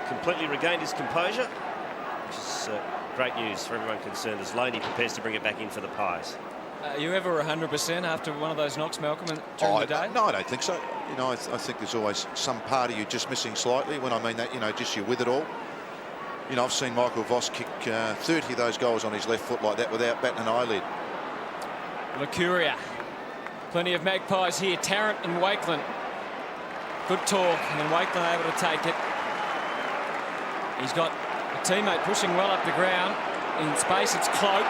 completely regain his composure, which is great news for everyone concerned as Loney prepares to bring it back in for the Pies. Are you ever 100% after one of those knocks, Malcolm, during the day? No, I don't think so. You know, I think there's always some part of you just missing slightly. When I mean that, you know, just you're with it all. You know, I've seen Michael Voss kick 30 of those goals on his left foot like that without batting an eyelid. Lucuria. Plenty of Magpies here. Tarrant and Wakeland. Good talk, and Wakeland able to take it. He's got a teammate pushing well up the ground. In space, it's Cloak.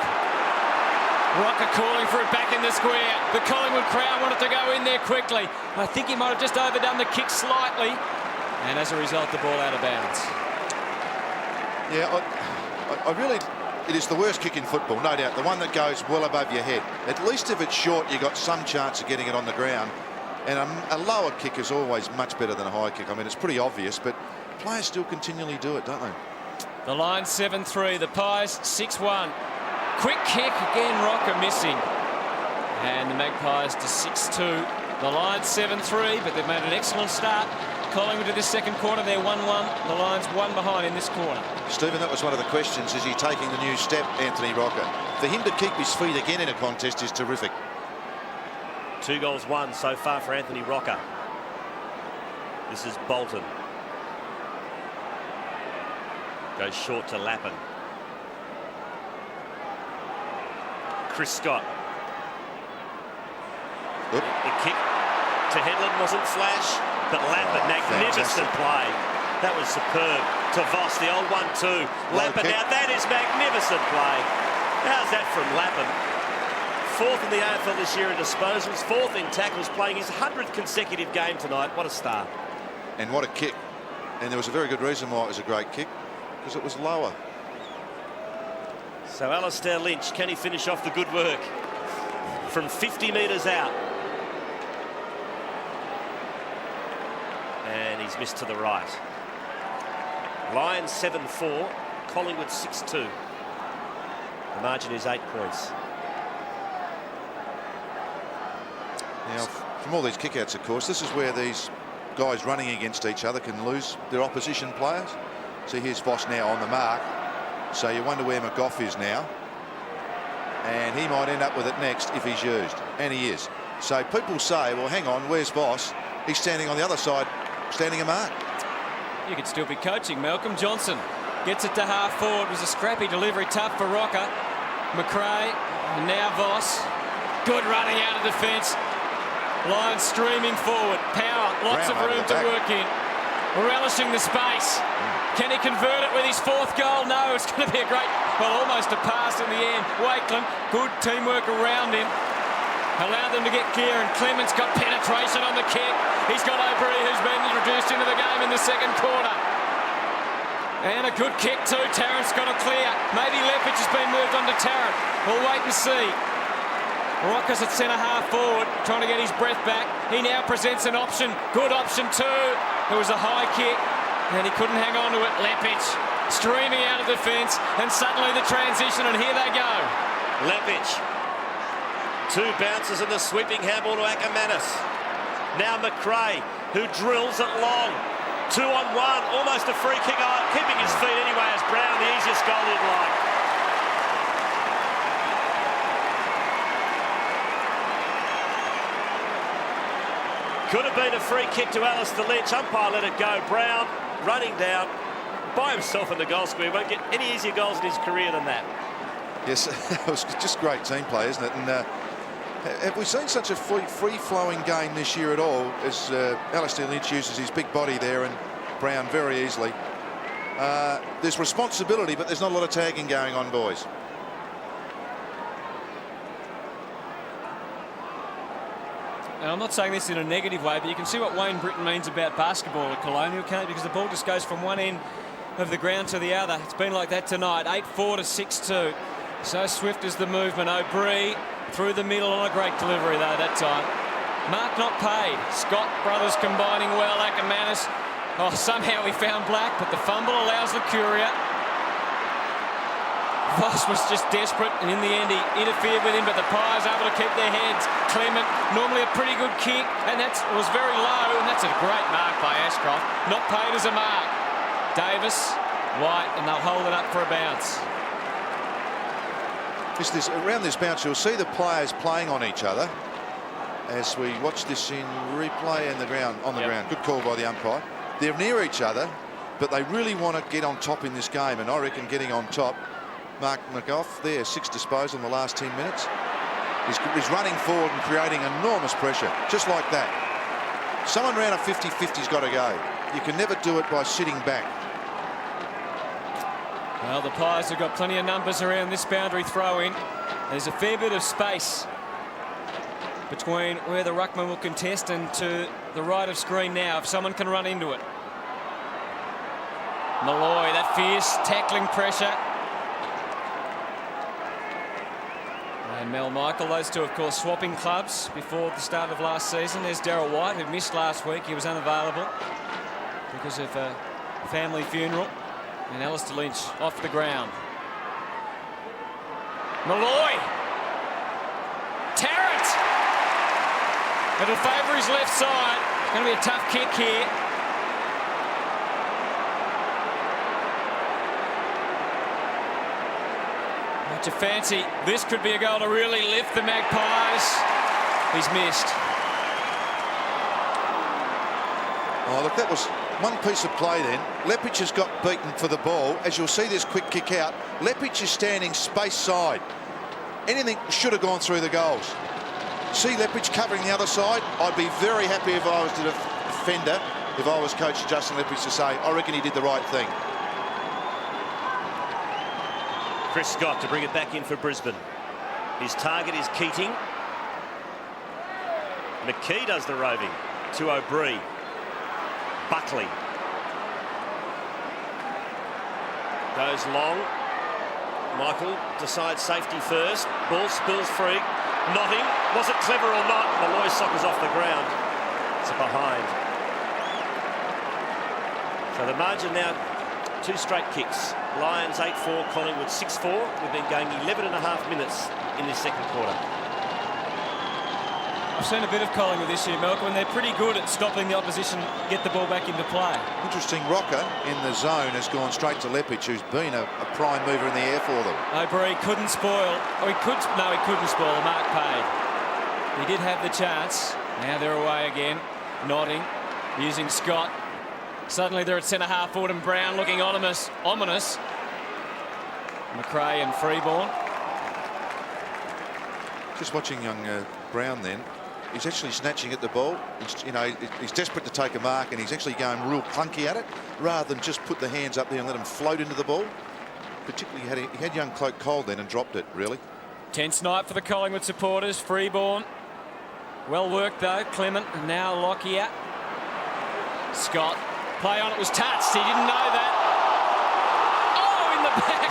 Rocker calling for it back in the square. The Collingwood crowd wanted to go in there quickly. I think he might have just overdone the kick slightly. And as a result, the ball out of bounds. Yeah, I really... It is the worst kick in football, no doubt. The one that goes well above your head. At least if it's short, you've got some chance of getting it on the ground. And a lower kick is always much better than a high kick. I mean, it's pretty obvious, but players still continually do it, don't they? The Lions 7-3, the Pies 6-1. Quick kick again, Rocker missing. And the Magpies to 6-2. The Lions 7-3, but they've made an excellent start. Collingwood to this second quarter, they're 1-1. The Lions one behind in this quarter. Stephen, that was one of the questions. Is he taking the new step, Anthony Rocker? For him to keep his feet again in a contest is terrific. 2 goals, 1 so far for Anthony Rocker. This is Bolton. Goes short to Lappin. Chris Scott. Oop. The kick to Headland wasn't flash, but Lappin, magnificent play. That was superb. To Voss, the old 1-2. Lappin, now that is magnificent play. How's that from Lappin? 4th in the AFL this year in disposals, 4th in tackles, playing his 100th consecutive game tonight. What a start. And what a kick. And there was a very good reason why it was a great kick, because it was lower. So Alistair Lynch, can he finish off the good work from 50 metres out? And he's missed to the right. Lions 7-4, Collingwood 6-2. The margin is 8 points. Now, from all these kickouts, of course, this is where these guys running against each other can lose their opposition players. See, here's Voss now on the mark. So you wonder where McGough is now. And he might end up with it next if he's used. And he is. So people say, well, hang on, where's Voss? He's standing on the other side, standing a mark. You could still be coaching. Malcolm Johnson gets it to half forward. It was a scrappy delivery, tough for Rocker. McRae, and now Voss. Good running out of defence. Lions streaming forward. Power, lots of room to work in. Relishing the space. Can he convert it with his 4th goal? No, it's going to be a great, well, almost a pass in the end. Whateley, good teamwork around him. Allowed them to get clear, and Clement's got penetration on the kick. He's got O'Brien, who's been introduced into the game in the 2nd quarter. And a good kick too. Tarrant's got a clear. Maybe Lepage has been moved on to Tarrant. We'll wait and see. Rockers at centre half forward, trying to get his breath back. He now presents an option. Good option too. It was a high kick, and he couldn't hang on to it. Lepage streaming out of defence, and suddenly the transition, and here they go. Lepage. 2 bounces and the sweeping handball to Ackermanis. Now McRae, who drills it long. 2 on 1, almost a free kick. Oh, keeping his feet anyway as Brown, the easiest goal he'd like. Could have been a free kick to Alistair Lynch. Umpire let it go. Brown running down by himself in the goal square. Won't get any easier goals in his career than that. Yes, it was just great team play, isn't it? And have we seen such a free-flowing game this year at all as Alistair Lynch uses his big body there and Brown very easily? There's responsibility, but there's not a lot of tagging going on, boys. Now, I'm not saying this in a negative way, but you can see what Wayne Britton means about basketball at Colonial, can't you? Because the ball just goes from one end of the ground to the other. It's been like that tonight. 8-4 to 6-2. So swift is the movement. O'Brien through the middle on a great delivery, though, that time. Mark not paid. Scott brothers combining well. Ackermanis. Oh, somehow he found Black, but the fumble allows the Curia. Voss was just desperate, and in the end he interfered with him, but the Pies able to keep their heads. Clement, normally a pretty good kick, and that was very low, and that's a great mark by Ashcroft. Not paid as a mark. Davis, White, and they'll hold it up for a bounce. Around this bounce, you'll see the players playing on each other as we watch this in replay on the ground. Good call by the umpire. They're near each other, but they really want to get on top in this game, and I reckon getting on top. Mark McGough there, 6 disposal in the last 10 minutes. He's running forward and creating enormous pressure, just like that. Someone around a 50-50's got to go. You can never do it by sitting back. Well, the Pies have got plenty of numbers around this boundary throw-in. There's a fair bit of space between where the ruckman will contest and to the right of screen now, if someone can run into it. Malloy, that fierce tackling pressure. And Mel Michael, those two, of course, swapping clubs before the start of last season. There's Darryl White, who missed last week. He was unavailable because of a family funeral. And Alistair Lynch off the ground. Malloy. Tarrant. It'll favour his left side. Going to be a tough kick here. What you fancy? This could be a goal to really lift the Magpies. He's missed. Oh, look, that was one piece of play then. Lepage has got beaten for the ball. As you'll see this quick kick out, Lepage is standing space side. anything should have gone through the goals. See Lepage covering the other side. I'd be very happy if I was the defender, if I was coach Justin Lepage, to say, I reckon he did the right thing. Chris Scott to bring it back in for Brisbane. His target is Keating. McKee does the roving to O'Brien. Buckley goes long. Michael decides safety first. Ball spills free. Notting. Was it clever or not? Malloy soccers off the ground. It's a behind. So the margin now, 2 straight kicks. Lions 8-4, Collingwood 6-4. We've been going 11 and a half minutes in this second quarter. I've seen a bit of Collingwood this year, Malcolm, and they're pretty good at stopping the opposition get the ball back into play. Interesting, Rocker in the zone has gone straight to Lepage, who's been a prime mover in the air for them. O'Brien couldn't spoil, or he couldn't spoil the mark paid. He did have the chance. Now they're away again. Nodding, using Scott. Suddenly they're at centre-half forward, and Brown looking ominous. McRae and Freeborn. Just watching young Brown then. He's actually snatching at the ball. He's desperate to take a mark, and he's actually going real clunky at it, rather than just put the hands up there and let him float into the ball. Particularly, he had young Cloak Cole then and dropped it, really. Tense night for the Collingwood supporters. Freeborn. Well worked, though. Clement, and now Lockyer. Scott. Play on, it was touched. He didn't know that. Oh, in the back.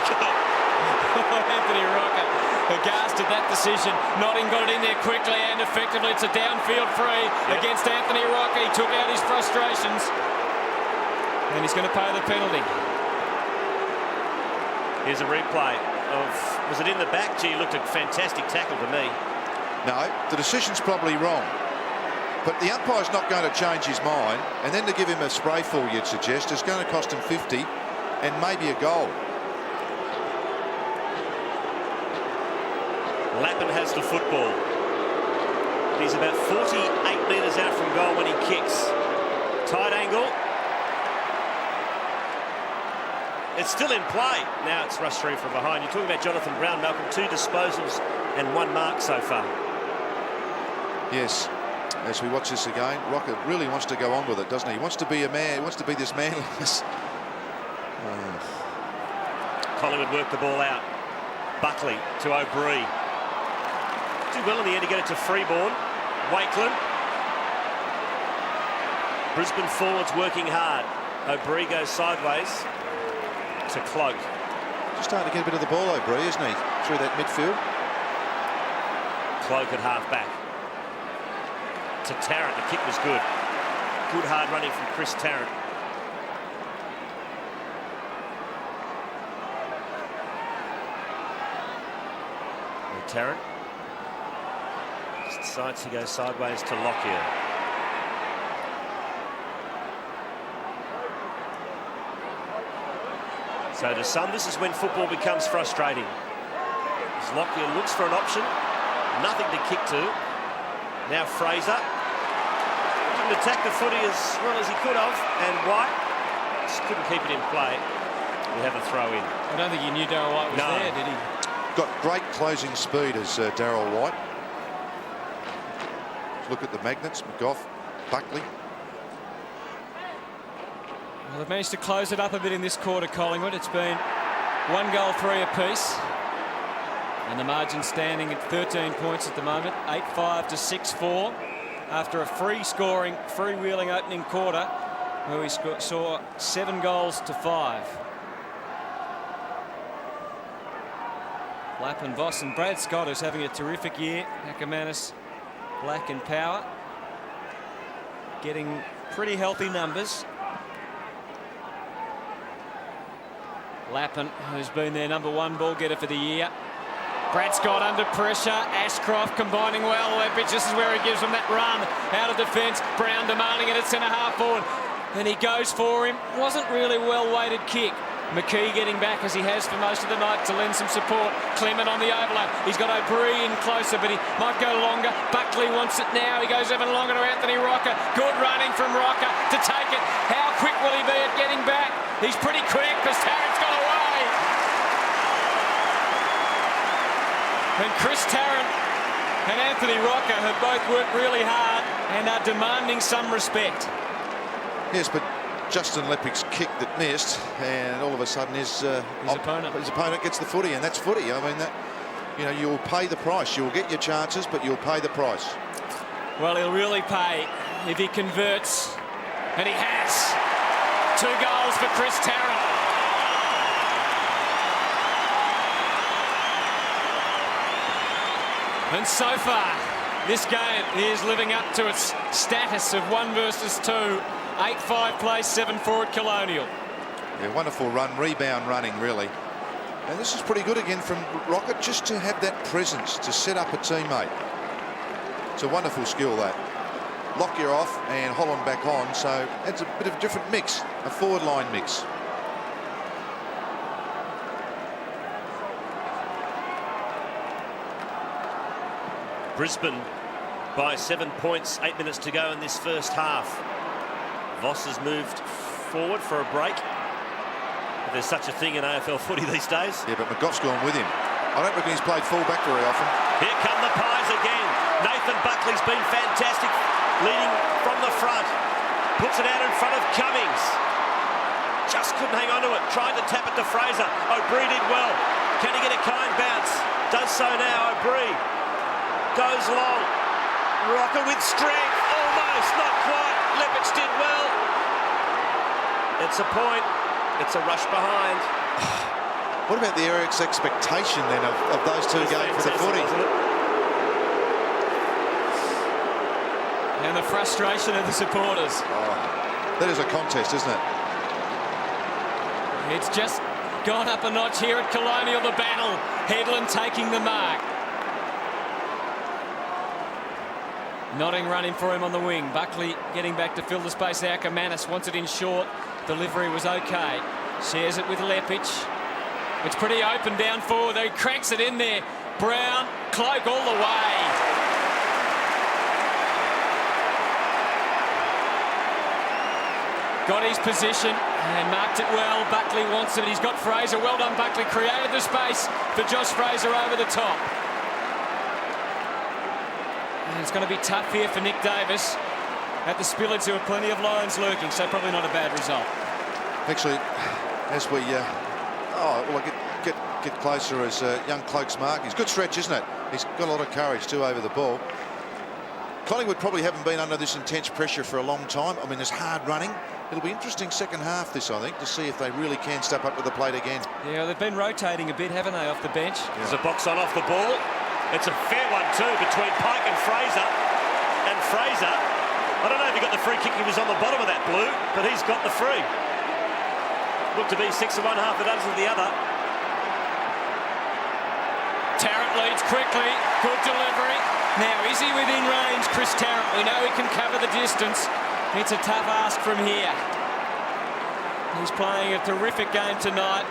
Anthony Rocker aghast at that decision. Notting got it in there quickly and effectively. It's a downfield free against Anthony Rocker. He took out his frustrations. And he's going to pay the penalty. Here's a replay of, was it in the back? Gee, it looked a fantastic tackle to me. No, the decision's probably wrong. But the umpire's not going to change his mind. And then to give him a spray fall, you'd suggest, is going to cost him 50 and maybe a goal. Lappin has the football. He's about 48 metres out from goal when he kicks. Tight angle. It's still in play. Now it's rushed through from behind. You're talking about Jonathan Brown, Malcolm. 2 disposals and 1 mark so far. Yes. As we watch this again, Rocker really wants to go on with it, doesn't he? He wants to be a man. He wants to be this manliness. Collingwood work the ball out. Buckley to O'Brien. Did well in the end to get it to Freeborn. Wakeland. Brisbane forwards working hard. O'Brien goes sideways to Cloak. Just starting to get a bit of the ball, O'Brien, isn't he? Through that midfield. Cloak at half back. To Tarrant. The kick was good. Good hard running from Chris Tarrant. And Tarrant decides to go sideways to Lockyer. So to some, this is when football becomes frustrating. As Lockyer looks for an option, nothing to kick to. Now Fraser didn't attack the footy as well as he could have, and White just couldn't keep it in play. We have a throw in. I don't think he knew Darryl White was there, did he? Got great closing speed as Darryl White. Look at the magnets, McGough, Buckley. Well, they've managed to close it up a bit in this quarter, Collingwood. It's been 1 goal, 3 apiece. And the margin standing at 13 points at the moment, 8-5 to 6-4. After a free-wheeling opening quarter, where we saw 7 goals to 5. Lappin, Voss and Brad Scott, who's having a terrific year. Ackermanis, Black and Power, getting pretty healthy numbers. Lappin, who's been their #1 ball getter for the year. Brad Scott under pressure. Ashcroft combining well. Lepage, this is where he gives them that run out of defence. Brown demanding it at centre-half forward. And he goes for him. Wasn't really well-weighted kick. McKee getting back as he has for most of the night to lend some support. Clement on the overlap. He's got O'Brien closer, but he might go longer. Buckley wants it now. He goes even longer to Anthony Rocker. Good running from Rocker to take it. How quick will he be at getting back? He's pretty quick because Tarrant's got away. And Chris Tarrant and Anthony Rocker have both worked really hard and are demanding some respect. Yes, but Justin Leppich's kick that missed, and all of a sudden his opponent gets the footy, and that's footy. I mean, that, you know, you'll pay the price. You'll get your chances, but you'll pay the price. Well, he'll really pay if he converts, and he has. 2 goals for Chris Tarrant. And so far, this game is living up to its status of 1 versus 2. 8-5 play, 7-4 at Colonial. Yeah, wonderful run, rebound running, really. And this is pretty good again from Rocket, just to have that presence to set up a teammate. It's a wonderful skill, that. Lockyer off and Holland back on, so it's a bit of a different mix, a forward line mix. Brisbane by 7 points, 8 minutes to go in this first half. Voss has moved forward for a break. If there's such a thing in AFL footy these days. Yeah, but McGough's gone with him. I don't reckon he's played full-back very often. Here come the Pies again. Nathan Buckley's been fantastic, leading from the front. Puts it out in front of Cummings. Just couldn't hang on to it. Tried to tap it to Fraser. O'Brien did well. Can he get a kind bounce? Does so now, O'Brien. Goes long. Rocker with strength. Almost, not quite. Lepich did well. It's a point. It's a rush behind. What about the Eric's expectation then of those two going for the footy? And the frustration of the supporters. Oh, that is a contest, isn't it? It's just gone up a notch here at Colonial, the battle. Headland taking the mark. Nodding running for him on the wing. Buckley getting back to fill the space. Ackermanis wants it in short. Delivery was okay. Shares it with Lepich. It's pretty open down forward. He cracks it in there. Brown, Cloak all the way. Got his position and marked it well. Buckley wants it. He's got Fraser. Well done, Buckley. Created the space for Josh Fraser over the top. And it's going to be tough here for Nick Davis. At the Spillage, there were plenty of Lions lurking, so probably not a bad result. Actually, as we get closer as young Cloak's mark. He's good stretch, isn't it? He's got a lot of courage too over the ball. Collingwood probably haven't been under this intense pressure for a long time. I mean, there's hard running. It'll be interesting second half this, I think, to see if they really can step up to the plate again. Yeah, they've been rotating a bit, haven't they, off the bench? Yeah. There's a box on off the ball. It's a fair one too between Pike and Fraser. And Fraser, I don't know if he got the free kick. He was on the bottom of that blue, but he's got the free. Looked to be 6 of one, half a dozen of the other. Tarrant leads quickly. Good delivery. Now, is he within range, Chris Tarrant? We know he can cover the distance. It's a tough ask from here. He's playing a terrific game tonight.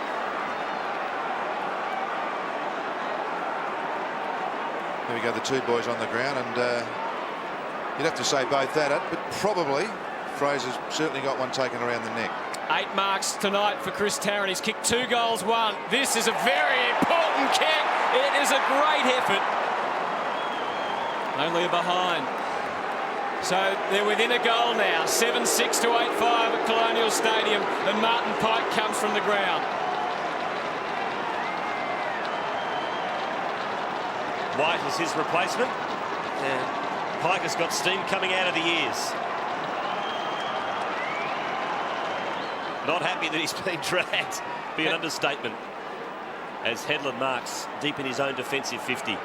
There we go, the two boys on the ground, and you'd have to say both at it, but probably Fraser's certainly got one taken around the neck. 8 marks tonight for Chris Tarrant. He's kicked 2 goals, 1. This is a very important kick. It is a great effort. Only a behind. So they're within a goal now. 7-6 to 8-5 at Colonial Stadium, and Martin Pike comes from the ground. White is his replacement, and Pike has got steam coming out of the ears. Not happy that he's been dragged. Be an understatement. As Headland marks deep in his own defensive 50.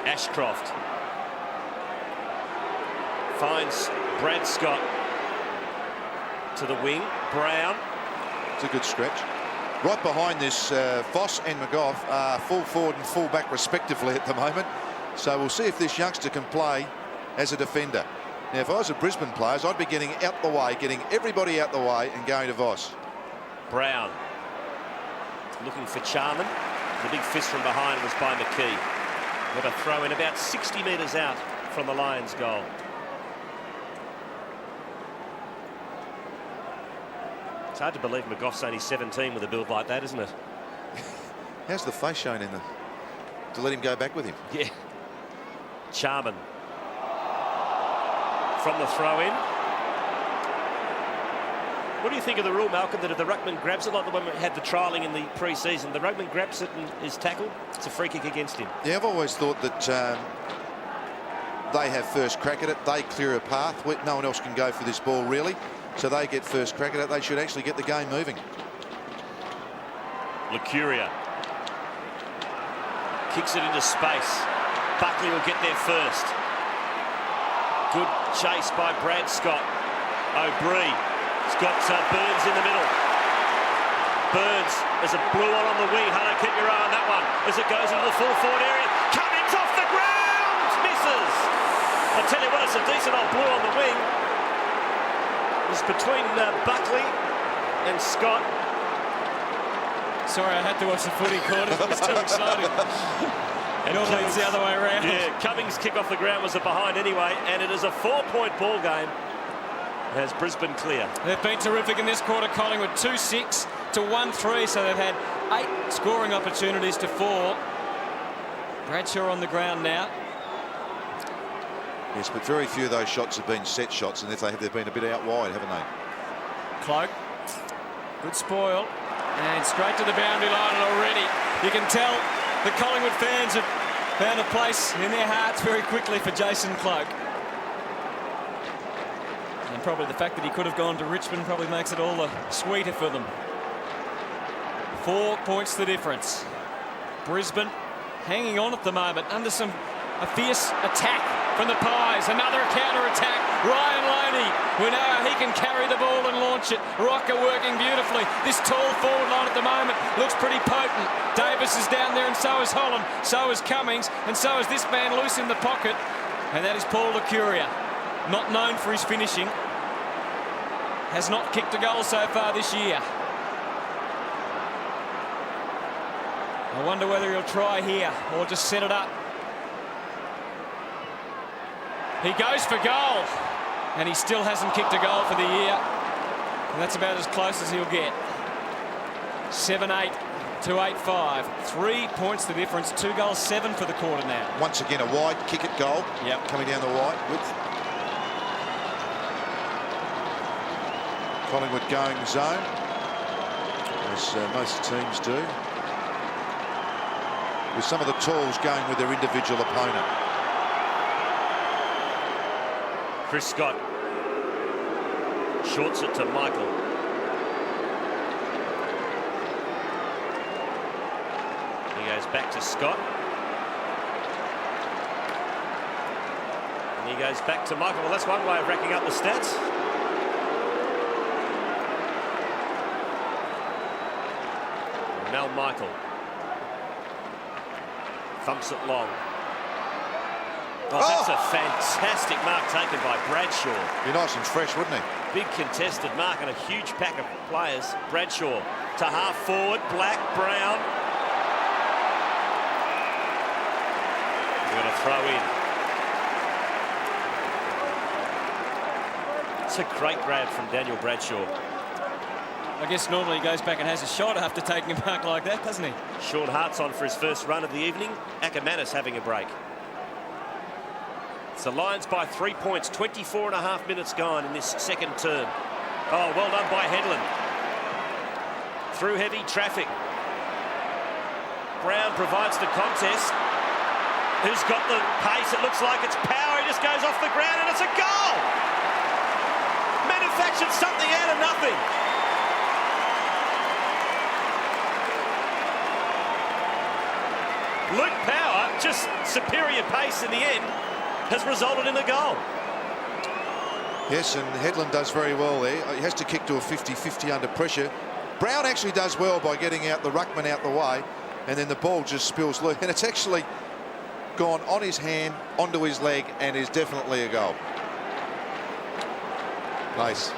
Ashcroft finds Brad Scott to the wing. Brown. It's a good stretch. Right behind this, Voss and McGough are full forward and full back respectively at the moment. So we'll see if this youngster can play as a defender. Now, if I was a Brisbane players, I'd be getting out the way, getting everybody out the way and going to Voss. Brown looking for Charman. The big fist from behind was by McKee. Got a throw in about 60 metres out from the Lions' goal. It's hard to believe McGough's only 17 with a build like that, isn't it? How's the face showing in the to let him go back with him? Yeah. Charman from the throw-in. What do you think of the rule, Malcolm, that if the ruckman grabs it, like the one we had the trialling in the pre-season, the ruckman grabs it and is tackled, it's a free kick against him? Yeah, I've always thought that they have first crack at it. They clear a path. No one else can go for this ball, really. So they get first crack at it. They should actually get the game moving. Lucuria kicks it into space. Buckley will get there first. Good chase by Brad Scott. O'Brien. He's got Burns in the middle. Burns, there's a blue on the wing. Hutto, keep your eye on that one as it goes into the full forward area. Cummings off the ground, misses. I tell you what, it's a decent old blue on the wing. It's between Buckley and Scott. Sorry, I had to watch the footy quarters. It was too exciting. And normally it's the other way around. Yeah, Cummings' kick off the ground was a behind anyway, and it is a 4-point ball game. Has Brisbane clear. They've been terrific in this quarter, Collingwood. 2-6 to 1-3, so they've had 8 scoring opportunities to 4. Bradshaw on the ground now. Yes, but very few of those shots have been set shots, and if they have, they've been a bit out wide, haven't they? Cloak. Good spoil. And straight to the boundary line, and already you can tell the Collingwood fans have found a place in their hearts very quickly for Jason Cloak. And probably the fact that he could have gone to Richmond probably makes it all the sweeter for them. 4 points the difference. Brisbane hanging on at the moment under a fierce attack from the Pies. Another counter-attack. Ryan Loney, we know he can carry the ball and launch it. Rocker working beautifully. This tall forward line at the moment looks pretty potent. Davis is down there, and so is Holland, so is Cummings, and so is this man loose in the pocket. And that is Paul Lucuria. Not known for his finishing. Has not kicked a goal so far this year. I wonder whether he'll try here or just set it up. He goes for goal, and he still hasn't kicked a goal for the year. And that's about as close as he'll get. 7-8 to 8-5. 3 points the difference. 2 goals, 7 for the quarter now. Once again, a wide kick at goal. Yep. Coming down the wide width. Collingwood going zone, as most teams do, with some of the talls going with their individual opponent. Chris Scott shorts it to Michael. He goes back to Scott. And he goes back to Michael. Well, that's one way of racking up the stats. Mel Michael thumps it long. Oh, that's a fantastic mark taken by Bradshaw. Be nice and fresh, wouldn't he? Big contested mark and a huge pack of players. Bradshaw to half forward. Black, Brown. We're going to throw in. It's a great grab from Daniel Bradshaw. I guess normally he goes back and has a shot after taking a mark like that, doesn't he? Sean Hart's on for his first run of the evening. Ackermanis having a break. It's the Lions by 3 points. 24.5 minutes gone in this second term. Oh, well done by Headland. Through heavy traffic. Brown provides the contest. Who's got the pace? It looks like it's Power. He just goes off the ground and it's a goal. Manufactured something out of nothing. Luke Power, just superior pace in the end, has resulted in a goal. Yes, and Headland does very well there. He has to kick to a 50-50 under pressure. Brown actually does well by getting out the ruckman out the way, and then the ball just spills loose. And it's actually gone on his hand, onto his leg, and is definitely a goal. Nice.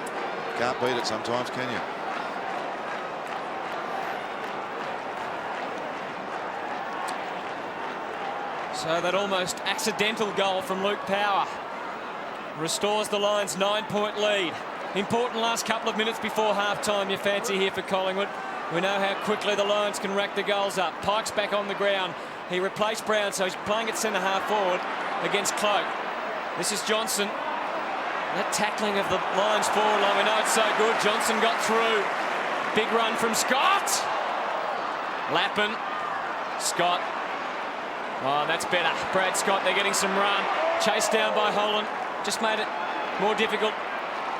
Can't beat it sometimes, can you? So that almost accidental goal from Luke Power restores the Lions' 9-point lead. Important last couple of minutes before half-time, you fancy here for Collingwood. We know how quickly the Lions can rack the goals up. Pike's back on the ground. He replaced Brown, so he's playing at centre half forward against Cloak. This is Johnson. That tackling of the Lions forward line, we know it's so good. Johnson got through. Big run from Scott. Lappin. Scott. Oh, that's better. Brad Scott, they're getting some run. Chased down by Holland. Just made it more difficult.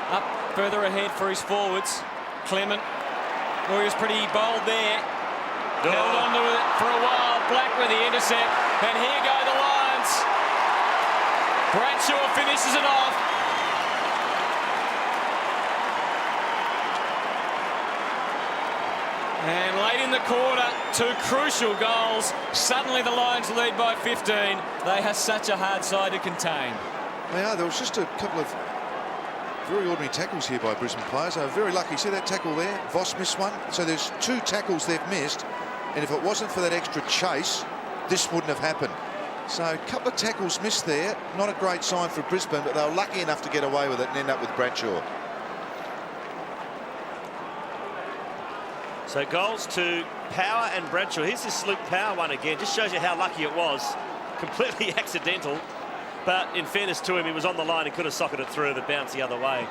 Up further ahead for his forwards. Clement. Oh, he was pretty bold there. Held on to it for a while. Black with the intercept. And here go the Lions. Bradshaw finishes it off. And late in the quarter, 2 crucial goals. Suddenly the Lions lead by 15. They have such a hard side to contain. They are. There was just a couple of very ordinary tackles here by Brisbane players. They were very lucky. See that tackle there? Voss missed one. So there's 2 tackles they've missed. And if it wasn't for that extra chase, this wouldn't have happened. So a couple of tackles missed there. Not a great sign for Brisbane, but they were lucky enough to get away with it and end up with Bradshaw. So goals to Power and Bradshaw. Here's this Luke Power one again. Just shows you how lucky it was. Completely accidental. But in fairness to him, he was on the line and could have socketed it through, but bounced the other way.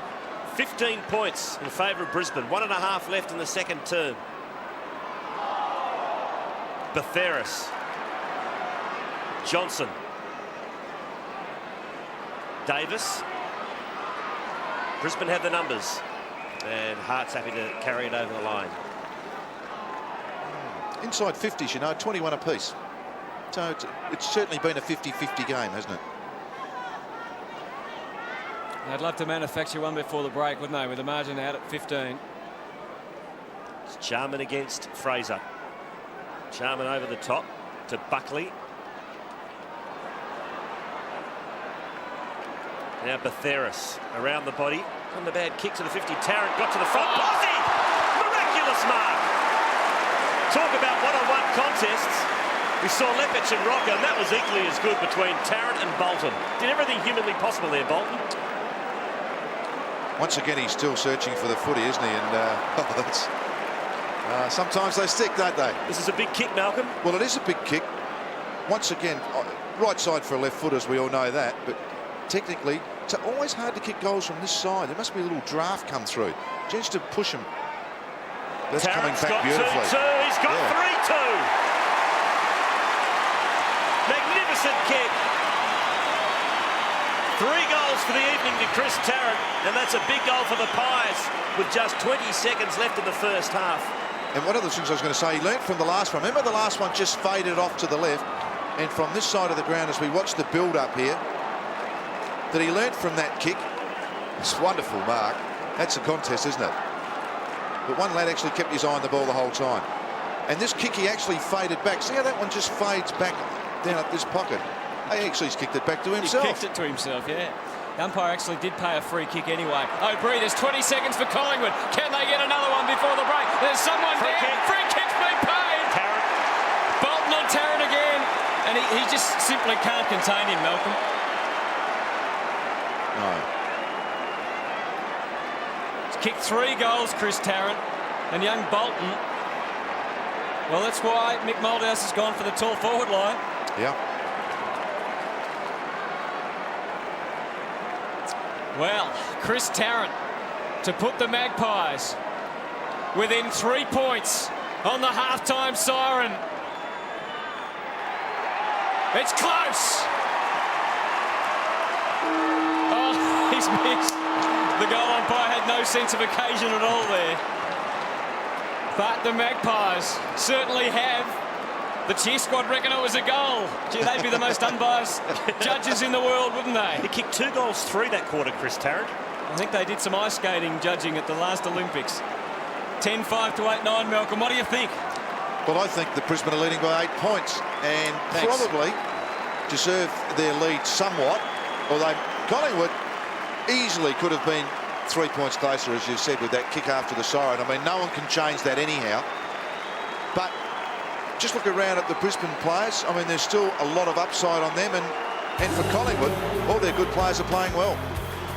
15 points in favour of Brisbane. 1.5 left in the second term. Batheris. Johnson. Davis. Brisbane have the numbers. And Hart's happy to carry it over the line. Inside 50s, you know, 21 apiece. So it's certainly been a 50-50 game, hasn't it? I'd love to manufacture one before the break, wouldn't they, with the margin out at 15. It's Charman against Fraser. Charman over the top to Buckley. Now Batheris around the body. On the bad kick to the 50. Tarrant got to the front. Bossy! Miraculous mark! Talk about one-on-one contests. We saw Lepic and Rocco, and that was equally as good between Tarrant and Bolton. Did everything humanly possible there, Bolton. Once again, he's still searching for the footy, isn't he? And sometimes they stick, don't they? This is a big kick, Malcolm. Well, it is a big kick. Once again, right side for a left foot, as we all know that. But technically, it's always hard to kick goals from this side. There must be a little draft come through. Just to push him. That's Tarrant's coming back got beautifully. 2-2. He's got 3-2. Magnificent kick. 3 goals for the evening to Chris Tarrant, and that's a big goal for the Pies with just 20 seconds left in the first half. And one of the things I was going to say, he learnt from the last one. Remember the last one just faded off to the left, and from this side of the ground, as we watch the build-up here, that he learnt from that kick. It's a wonderful mark. That's a contest, isn't it? But one lad actually kept his eye on the ball the whole time. And this kick, he actually faded back. See how that one just fades back down at this pocket? He actually kicked it back to himself. He kicked it to himself, yeah. The umpire actually did pay a free kick anyway. Oh, Bree, there's 20 seconds for Collingwood. Can they get another one before the break? There's someone Free there. kick. Free kick's been paid. Tarrant. Bolton on Tarrant again. And he just simply can't contain him, Malcolm. No. He's kicked 3 goals, Chris Tarrant. And young Bolton. Well, that's why Mick Moldhouse has gone for the tall forward line. Yeah. Well, Chris Tarrant to put the Magpies within 3 points on the halftime siren. It's close. Oh, he's missed. The goal umpire had no sense of occasion at all there. But the Magpies certainly have. The cheer squad reckon it was a goal. Gee, they'd be the most unbiased judges in the world, wouldn't they? He kicked 2 goals, 3 that quarter, Chris Tarrant. I think they did some ice skating judging at the last Olympics. 10-5 to 8-9, Malcolm. What do you think? Well, I think the Brisbane are leading by 8 points and probably deserve their lead somewhat. Although Collingwood easily could have been 3 points closer, as you said, with that kick after the siren. I mean, no one can change that anyhow. But just look around at the Brisbane players. I mean, there's still a lot of upside on them. And for Collingwood, all their good players are playing well.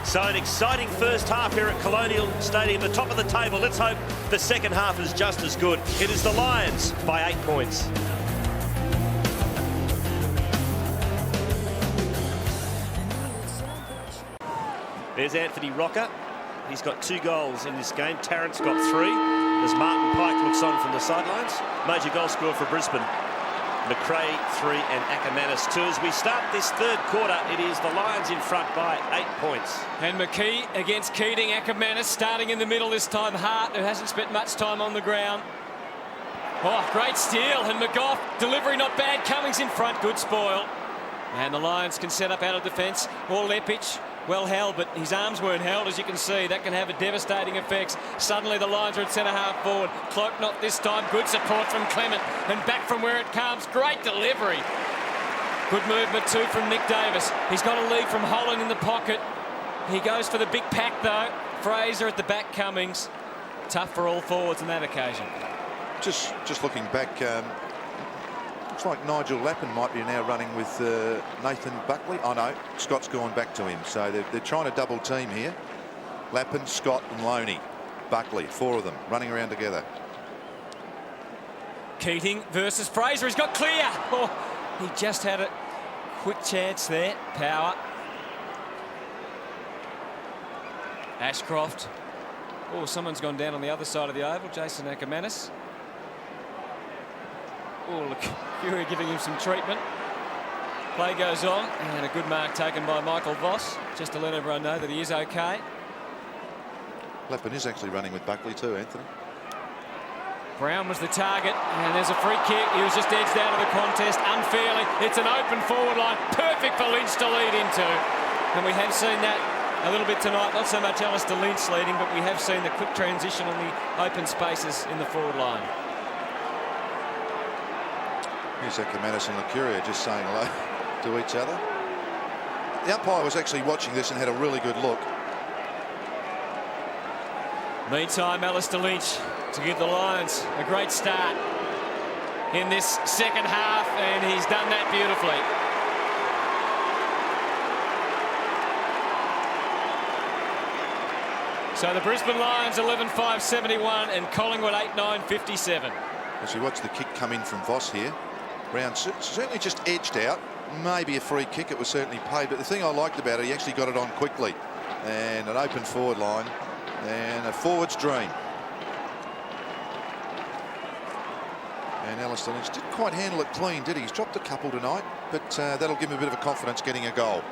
So an exciting first half here at Colonial Stadium, the top of the table. Let's hope the second half is just as good. It is the Lions by 8 points. There's Anthony Rocker. He's got 2 goals in this game. Tarrant's got 3. As Martin Pike looks on from the sidelines. Major goal scorer for Brisbane. McRae 3 and Ackermanis 2. As we start this third quarter, it is the Lions in front by 8 points. And McKee against Keating. Ackermanis starting in the middle this time. Hart, who hasn't spent much time on the ground. Oh, great steal. And McGough, delivery not bad. Cummings in front, good spoil. And the Lions can set up out of defence. Or Lepich, well held, but his arms weren't held, as you can see. That can have a devastating effect. Suddenly the Lions are at centre-half forward. Cloak not this time. Good support from Clement. And back from where it comes. Great delivery. Good movement too from Nick Davis. He's got a lead from Holland in the pocket. He goes for the big pack though. Fraser at the back, Cummings. Tough for all forwards on that occasion. Just looking back, looks like Nigel Lappin might be now running with Nathan Buckley. Oh no, Scott's gone back to him. So they're trying to double team here. Lappin, Scott and Loney. Buckley, 4 of them running around together. Keating versus Fraser. He's got clear. Oh, he just had a quick chance there. Power. Ashcroft. Oh, someone's gone down on the other side of the oval. Jason Ackermanis. Oh, look, Fury giving him some treatment. Play goes on, and a good mark taken by Michael Voss, just to let everyone know that he is okay. Lappin is actually running with Buckley too, Anthony. Brown was the target, and there's a free kick. He was just edged out of the contest unfairly. It's an open forward line, perfect for Lynch to lead into. And we have seen that a little bit tonight. Not so much Alistair Lynch leading, but we have seen the quick transition on the open spaces in the forward line. Here's Ackermanis and Lucuria just saying hello to each other. The umpire was actually watching this and had a really good look. Meantime, Alistair Lynch to give the Lions a great start in this second half, and he's done that beautifully. So the Brisbane Lions 11-5-71 and Collingwood 8-9-57. As we watch the kick come in from Voss here. Brown certainly just edged out. Maybe a free kick, it was certainly paid, but the thing I liked about it, he actually got it on quickly. And an open forward line and a forward's dream. And Alistair Lynch didn't quite handle it clean, did he? He's dropped a couple tonight, but that'll give him a bit of a confidence getting a goal.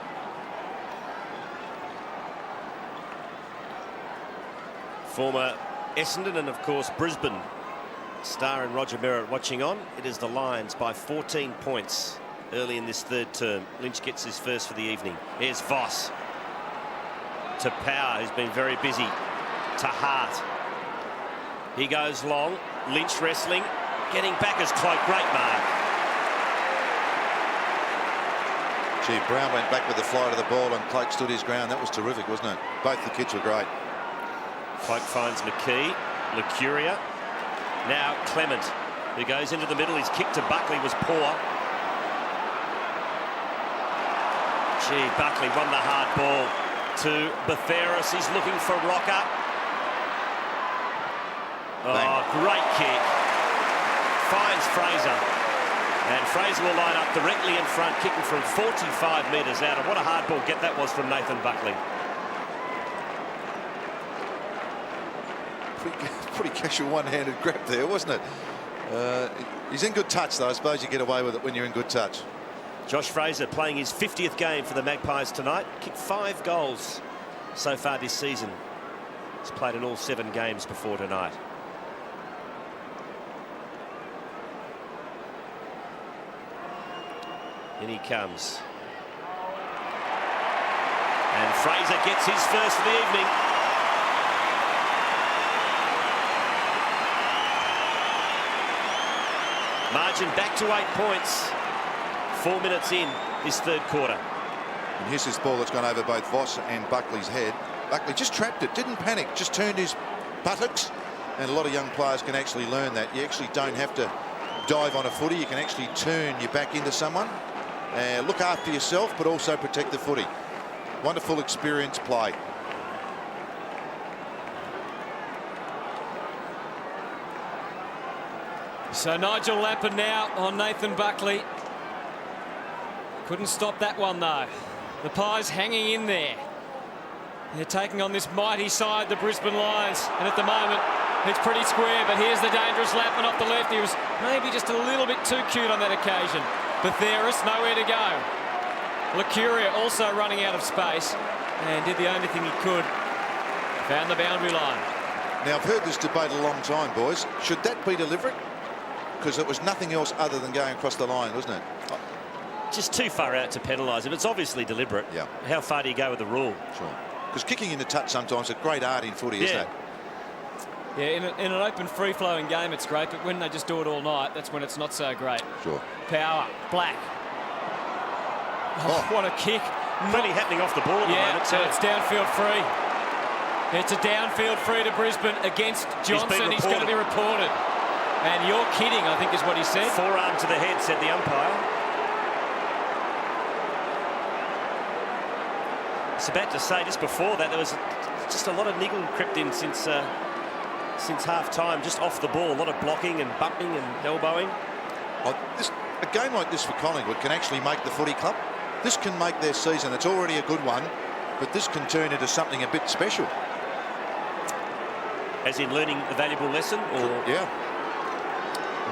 Former Essendon and of course Brisbane star and Roger Merritt watching on. It is the Lions by 14 points early in this third term. Lynch gets his first for the evening. Here's Voss to Power, who's been very busy, to Hart. He goes long. Lynch wrestling, getting back as Cloak. Great mark. Gee, Brown went back with the fly to the ball and Cloak stood his ground. That was terrific, wasn't it? Both the kids were great. Cloak finds McKee. Lucuria. Now Clement, who goes into the middle. His kick to Buckley was poor. Gee, Buckley won the hard ball to Batheris. He's looking for Rocker. Oh, great kick. Finds Fraser. And Fraser will line up directly in front, kicking from 45 metres out. And what a hard ball get that was from Nathan Buckley. Pretty casual one-handed grab there, wasn't it? He's in good touch, though. I suppose you get away with it when you're in good touch. Josh Fraser playing his 50th game for the Magpies tonight. Kicked 5 goals so far this season. He's played in all 7 games before tonight. In he comes. And Fraser gets his first for the evening. Margin back to 8 points. 4 minutes in this third quarter. And here's this ball that's gone over both Voss and Buckley's head. Buckley just trapped it, didn't panic, just turned his buttocks. And a lot of young players can actually learn that. You actually don't have to dive on a footy. You can actually turn your back into someone. Look after yourself, but also protect the footy. Wonderful experience play. So Nigel Lappin now on Nathan Buckley. Couldn't stop that one though. The Pies hanging in there. They're taking on this mighty side, the Brisbane Lions, and at the moment it's pretty square, but here's the dangerous Lappin off the left. He was maybe just a little bit too cute on that occasion. Batheris nowhere to go. Lacuria also running out of space and did the only thing he could. Found the boundary line. Now, I've heard this debate a long time, boys. Should that be deliberate? Because it was nothing else other than going across the line, wasn't it? Just too far out to penalise him. It's obviously deliberate. Yeah. How far do you go with the rule? Sure. Because kicking in the touch sometimes is a great art in footy, isn't it? Yeah, in an open, free-flowing game, it's great, but when they just do it all night, that's when it's not so great. Sure. Power, Black. Oh, what a kick. Plenty happening off the ball at the moment. So it's downfield free. It's a downfield free to Brisbane against Johnson. He's going to be reported. And you're kidding, I think is what he said. Forearm to the head, said the umpire. I was about to say, just before that, there was just a lot of niggle crept in since half-time, just off the ball. A lot of blocking and bumping and elbowing. A game like this for Collingwood can actually make the footy club. This can make their season. It's already a good one, but this can turn into something a bit special. As in learning a valuable lesson? Or yeah.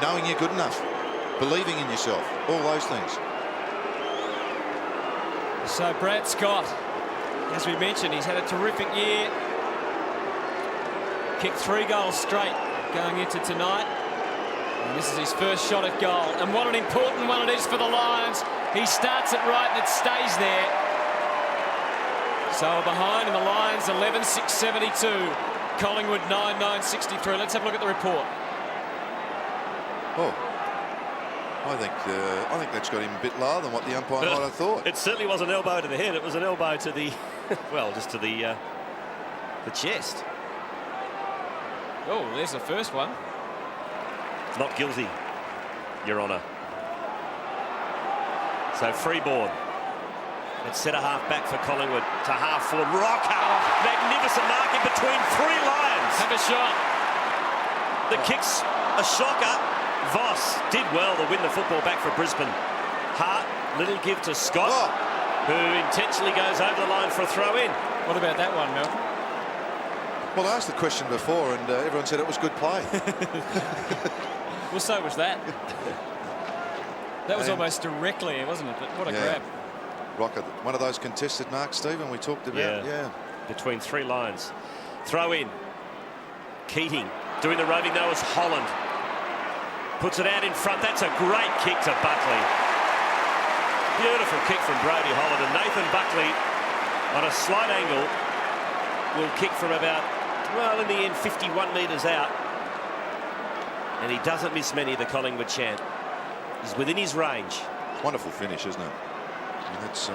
Knowing you're good enough. Believing in yourself. All those things. So Brad Scott, as we mentioned, he's had a terrific year. Kicked 3 goals straight going into tonight. And this is his first shot at goal. And what an important one it is for the Lions. He starts it right and it stays there. So behind in the Lions, 11-6-72. Collingwood 9-9-63. Let's have a look at the report. Oh, I think that's got him a bit lower than what the umpire might have thought. It certainly was an elbow to the head. It was an elbow to the, well, just to the chest. Oh, there's the first one. Not guilty, Your Honour. So Freeborn. It's centre half back for Collingwood to half forward. Rocker. Magnificent mark in between 3 Lions. Have a shot. The kick's a shocker. Voss did well to win the football back for Brisbane. Hart, little give to Scott, who intentionally goes over the line for a throw in. What about that one, Mel? Well, I asked the question before and everyone said it was good play. Well, so was that. That was almost directly, wasn't it? But what a grab. Rocker, one of those contested marks, Stephen, we talked about. Yeah. Between 3 Lions. Throw in. Keating doing the roving though is Holland. Puts it out in front. That's a great kick to Buckley. Beautiful kick from Brodie Holland. And Nathan Buckley, on a slight angle, will kick from about, well, in the end, 51 metres out. And he doesn't miss many, the Collingwood chant. He's within his range. Wonderful finish, isn't it? I mean, that's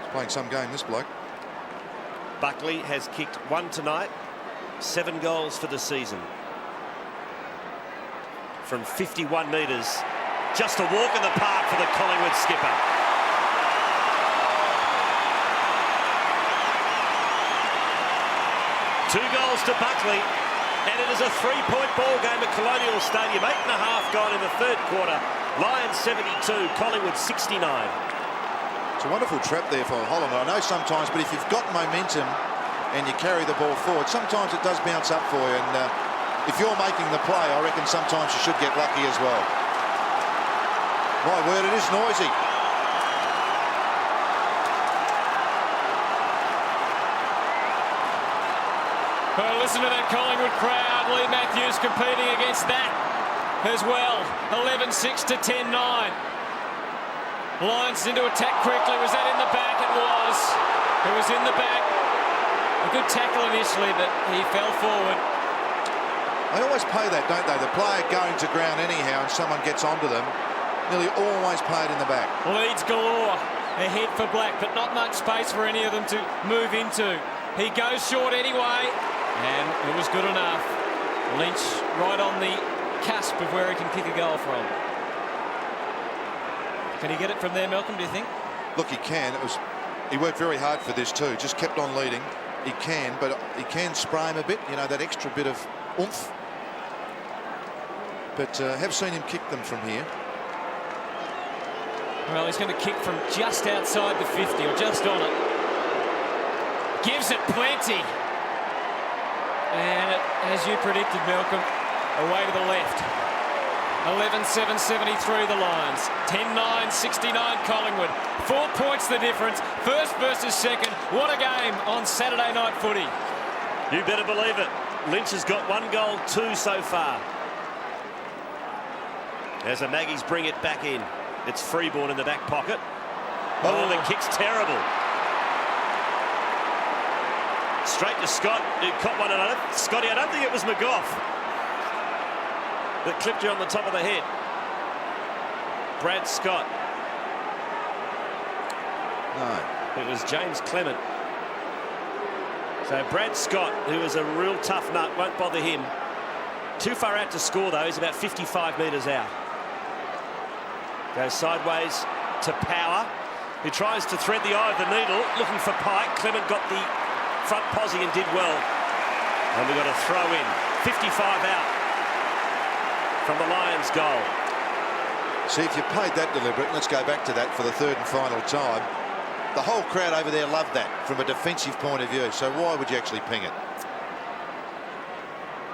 he's playing some game, this bloke. Buckley has kicked 1 tonight. 7 goals for the season. From 51 metres. Just a walk in the park for the Collingwood skipper. Two goals to Buckley. And it is a 3-point ball game at Colonial Stadium. 8.5 gone in the 3rd quarter. Lions 72, Collingwood 69. It's a wonderful trap there for Holland. I know sometimes, but if you've got momentum and you carry the ball forward, sometimes it does bounce up for you. And if you're making the play, I reckon sometimes you should get lucky as well. My word, it is noisy. Well, listen to that Collingwood crowd. Lee Matthews competing against that as well. 11-6 to 10-9. Lions into attack quickly. Was that in the back? It was. It was in the back. A good tackle initially, but he fell forward. They always play that, don't they? The player going to ground anyhow and someone gets onto them. Nearly always played in the back. Leads galore. Ahead for Black, but not much space for any of them to move into. He goes short anyway, and it was good enough. Lynch right on the cusp of where he can kick a goal from. Can he get it from there, Malcolm, do you think? Look, he can. He worked very hard for this too. Just kept on leading. He can, but he can spray him a bit. You know, that extra bit of oomph. But have seen him kick them from here. Well, he's going to kick from just outside the 50 or just on it. Gives it plenty. And it, as you predicted, Malcolm, away to the left. 11-7-73 the Lions. 10-9-69 Collingwood. 4 points the difference. First versus second. What a game on Saturday night footy. You better believe it. Lynch has got 1 goal, 2 so far. As the Maggies bring it back in. It's Freeborn in the back pocket. Oh, the kick's terrible. Straight to Scott, who caught one another. Scotty, I don't think it was McGough that clipped you on the top of the head. Brad Scott. No. It was James Clement. So Brad Scott, who is a real tough nut, won't bother him. Too far out to score, though. He's about 55 metres out. Goes sideways to Power, who tries to thread the eye of the needle, looking for Pike. Clement got the front posse and did well. And we've got a throw in. 55 out from the Lions' goal. See, if you played that deliberate, let's go back to that for the third and final time. The whole crowd over there loved that from a defensive point of view. So why would you actually ping it?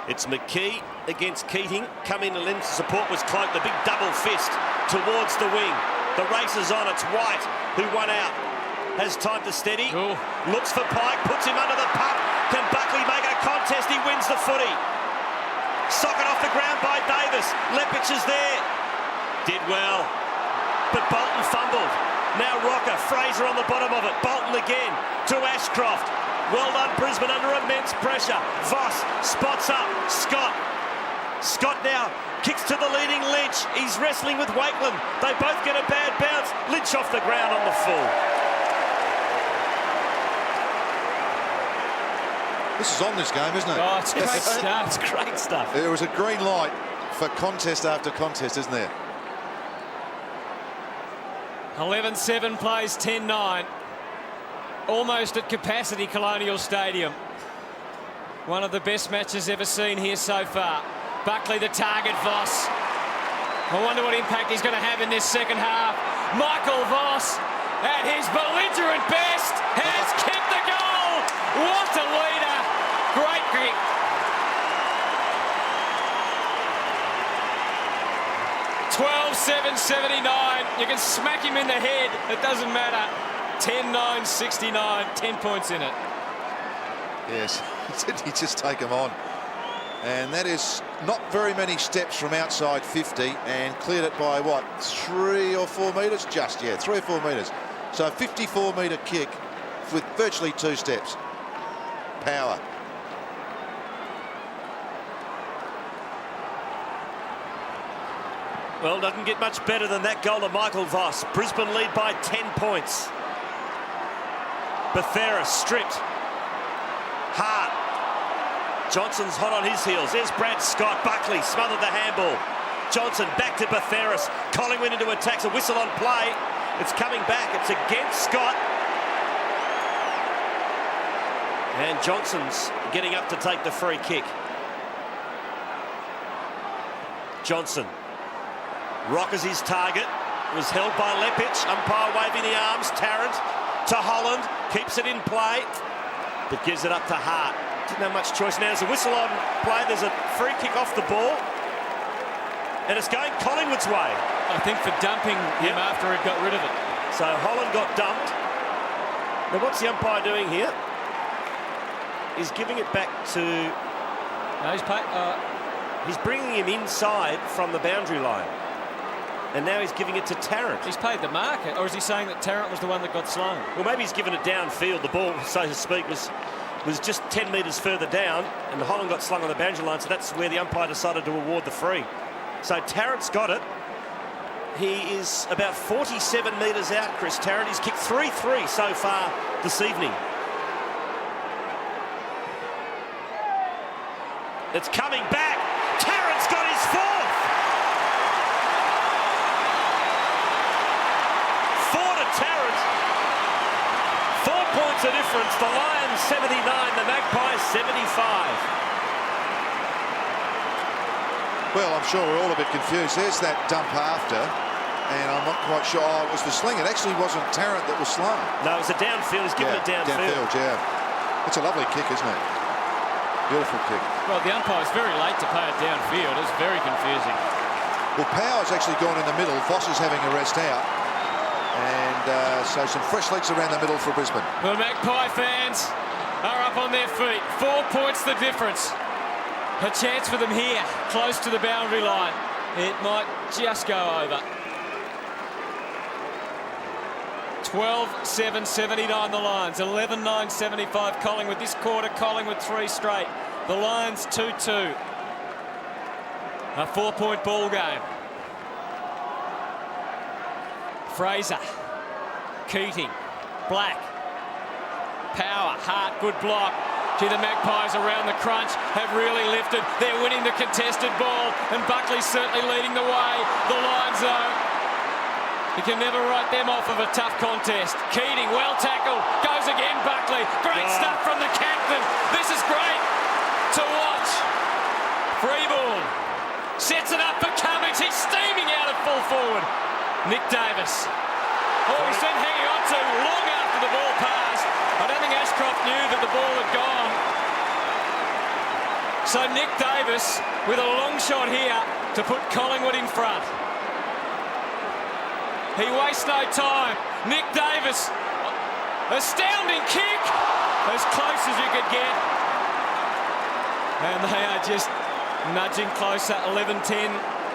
It's McKee against Keating. Come in to lend support was Cloak. The big double fist towards the wing. The race is on. It's White who won out. Has time to steady. Ooh. Looks for Pike. Puts him under the pump. Can Buckley make a contest? He wins the footy. Socket off the ground by Davis. Lepich is there. Did well. But Bolton fumbled. Now Rocker. Fraser on the bottom of it. Bolton again to Ashcroft. Well done, Brisbane, under immense pressure. Voss spots up Scott. Scott now kicks to the leading Lynch. He's wrestling with Wakeland. They both get a bad bounce. Lynch off the ground on the full. This is on this game, isn't it? Oh, it's great stuff. It's great stuff. There was a green light for contest after contest, isn't there? 11-7 plays 10-9. Almost at capacity, Colonial Stadium. One of the best matches ever seen here so far. Buckley the target, Voss. I wonder what impact he's going to have in this second half. Michael Voss, at his belligerent best, has kicked the goal. What a leader. Great kick. $12-7-79. You can smack him in the head. It doesn't matter. 10-9-69. 10 points in it. Yes, he just take him on. And that is not very many steps from outside 50 and cleared it by, what, 3 or 4 metres? Just, yeah, 3 or 4 metres. So a 54-metre kick with virtually 2 steps. Power. Well, doesn't get much better than that goal of Michael Voss. Brisbane lead by 10 points. Bethera stripped. Hart. Johnson's hot on his heels. There's Brad Scott. Buckley smothered the handball. Johnson back to Betheris. Collingwood into attacks. A whistle on play. It's coming back. It's against Scott. And Johnson's getting up to take the free kick. Johnson. Rockers his target. Was held by Lepich. Umpire waving the arms. Tarrant to Holland. Keeps it in play. But gives it up to Hart. Didn't have much choice now. There's a whistle on play. There's a free kick off the ball. And it's going Collingwood's way. I think for dumping him after it got rid of it. So Holland got dumped. Now what's the umpire doing here? He's giving it back to... No, he's bringing him inside from the boundary line. And now he's giving it to Tarrant. He's paid the mark, or is he saying that Tarrant was the one that got slung? Well, maybe he's given it downfield. The ball, so to speak, was just 10 metres further down, and Holland got slung on the boundary line, so that's where the umpire decided to award the free. So Tarrant's got it. He is about 47 metres out, Chris Tarrant. He's kicked 3-3 so far this evening. It's coming back. Tarrant's got his 4th. points of difference. The Lions 79, the Magpies 75. Well, I'm sure we're all a bit confused. There's that dump after, and I'm not quite sure. Oh, it was the sling. It actually wasn't Tarrant that was slow. No, it was a downfield. He's given it downfield. Yeah. It's a lovely kick, isn't it? Beautiful kick. Well, the umpire's very late to play it downfield. It's very confusing. Well, Power's actually gone in the middle. Voss is having a rest out. And so some fresh legs around the middle for Brisbane. The Magpie fans are up on their feet. 4 points the difference. A chance for them here, close to the boundary line. It might just go over. 12-7, 79 the Lions. 11-9, 75 Collingwood. This quarter, Collingwood 3 straight. The Lions 2-2. A 4-point ball game. Fraser, Keating, Black, Power, Hart, good block. Gee, the Magpies around the crunch have really lifted. They're winning the contested ball, and Buckley's certainly leading the way. The Lions, though, you can never write them off of a tough contest. Keating, well tackled, goes again, Buckley. Great stuff from the captain. This is great to watch. Free ball, sets it up for Cummings. He's steaming out of full forward. Nick Davis. Oh, he's been hanging on to long after the ball passed. I don't think Ashcroft knew that the ball had gone. So Nick Davis with a long shot here to put Collingwood in front. He wastes no time. Nick Davis, astounding kick, as close as you could get. And they are just nudging closer. 11-10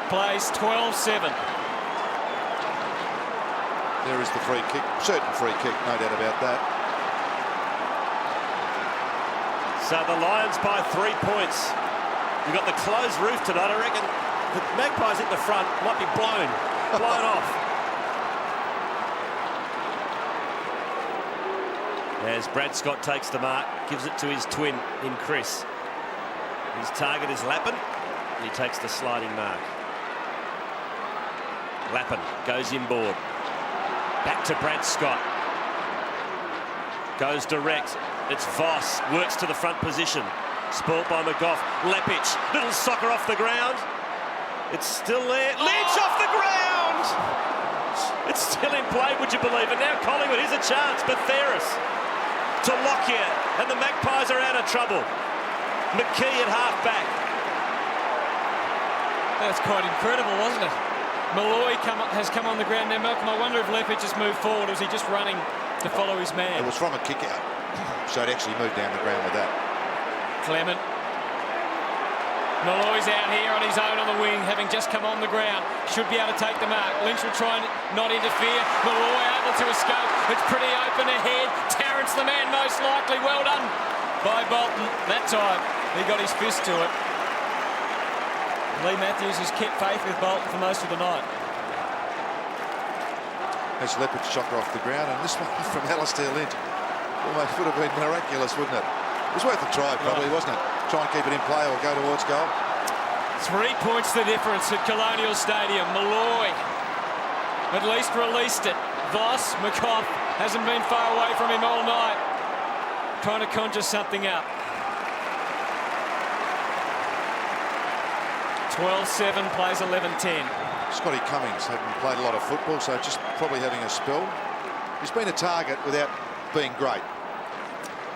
plays 12-7. There is the free kick. Certain free kick, no doubt about that. So the Lions by 3 points. We've got the closed roof tonight. I reckon the Magpies at the front might be blown off. As Brad Scott takes the mark, gives it to his twin in Chris. His target is Lappin, and he takes the sliding mark. Lappin goes inboard. Back to Brad Scott. Goes direct. It's Voss. Works to the front position. Spoilt by McGough. Lepic. Little soccer off the ground. It's still there. Lynch off the ground! It's still in play, would you believe it? Now Collingwood, here's a chance. Batheris to Lockyer. And the Magpies are out of trouble. McKee at half-back. That's quite incredible, wasn't it? Malloy has come on the ground now. Malcolm, I wonder if Lepic just moved forward, or was he just running to follow his man? It was from a kick out, so it actually moved down the ground with that. Clement. Malloy's out here on his own on the wing, having just come on the ground. Should be able to take the mark. Lynch will try and not interfere. Malloy able to escape. It's pretty open ahead. Tarrant's the man most likely. Well done by Bolton. That time he got his fist to it. Lee Matthews has kept faith with Bolton for most of the night. As Leopard shot her off the ground, and this one from Alistair Lynch almost would have been miraculous, wouldn't it? It was worth a try, probably, wasn't it? Try and keep it in play or go towards goal. 3 points the difference at Colonial Stadium. Malloy at least released it. Voss, McCough hasn't been far away from him all night, trying to conjure something up. 12-7 plays 11-10. Scotty Cummings hadn't played a lot of football, so just probably having a spell. He's been a target without being great.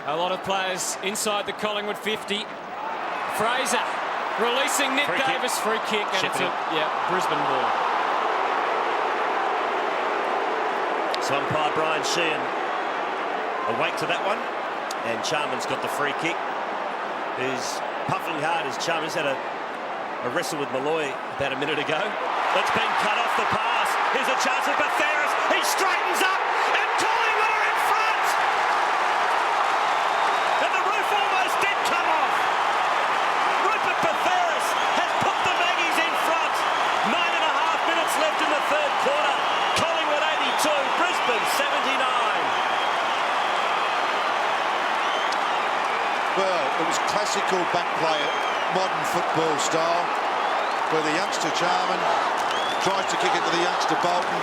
A lot of players inside the Collingwood 50. Fraser releasing Nick Davis. Free kick. And it's a Brisbane ball. So umpire Brian Sheehan awake to that one. And Charman's got the free kick. He's puffing hard as Charman's had a wrestle with Malloy about a minute ago. That's been cut off the pass. Here's a chance for Batheris. He straightens up, and Collingwood are in front. And the roof almost did come off. Rupert Batheris has put the Maggies in front. 9.5 minutes left in the third quarter. Collingwood 82, Brisbane 79. Well, it was classical back play, modern football style, where the youngster Charman tries to kick it to the youngster Bolton.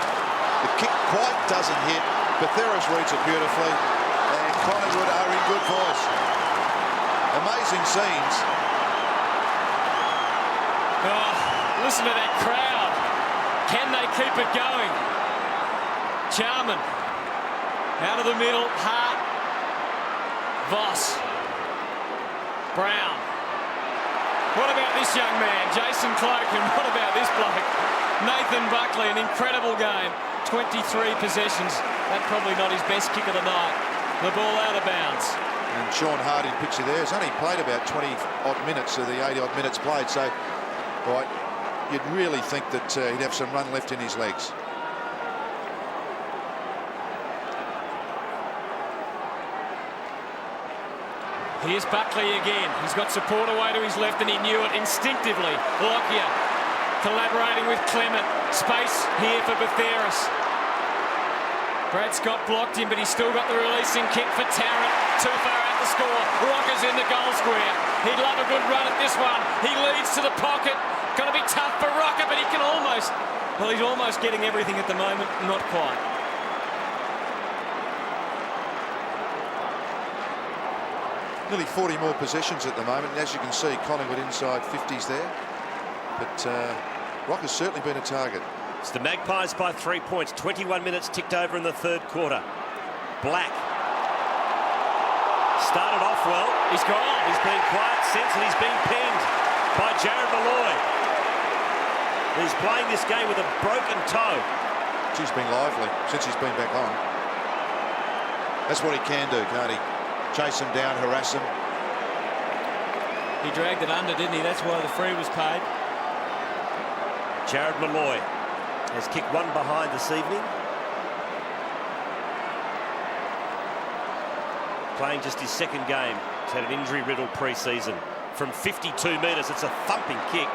The kick quite doesn't hit. Batheris reads it beautifully, and Voss. Amazing scenes. Oh, listen to that crowd. Can they keep it going? Jarman out of the middle. Hart. Voss. Brown. What about this young man, Jason Cloak, and what about this bloke, Nathan Buckley? An incredible game. 23 possessions. That's probably not his best kick of the night. The ball out of bounds. And Sean Hart in picture there has only played about 20-odd minutes of the 80-odd minutes played. So, right, you'd really think that he'd have some run left in his legs. Here's Buckley again. He's got support away to his left and he knew it instinctively. Lockyer collaborating with Clement. Space here for Batheris. Brad Scott blocked him, but he's still got the releasing kick for Tarrant. Too far out the score. Rocker's in the goal square. He'd love a good run at this one. He leads to the pocket. Going to be tough for Rocker, but he can almost... Well, he's almost getting everything at the moment. Not quite. Nearly 40 more possessions at the moment. And as you can see, Collingwood inside 50s there. But Rocker's certainly been a target. It's the Magpies by 3 points. 21 minutes ticked over in the third quarter. Black started off well. He's gone. He's been quiet since, and he's been pinned by Jared Malloy. He's playing this game with a broken toe. He's been lively since he's been back on. That's what he can do, can't he? Chase him down, harass him. He dragged it under, didn't he? That's why the free was paid. Jared Malloy has kicked one behind this evening. Playing just his second game. He's had an injury-riddled pre-season. From 52 metres, it's a thumping kick,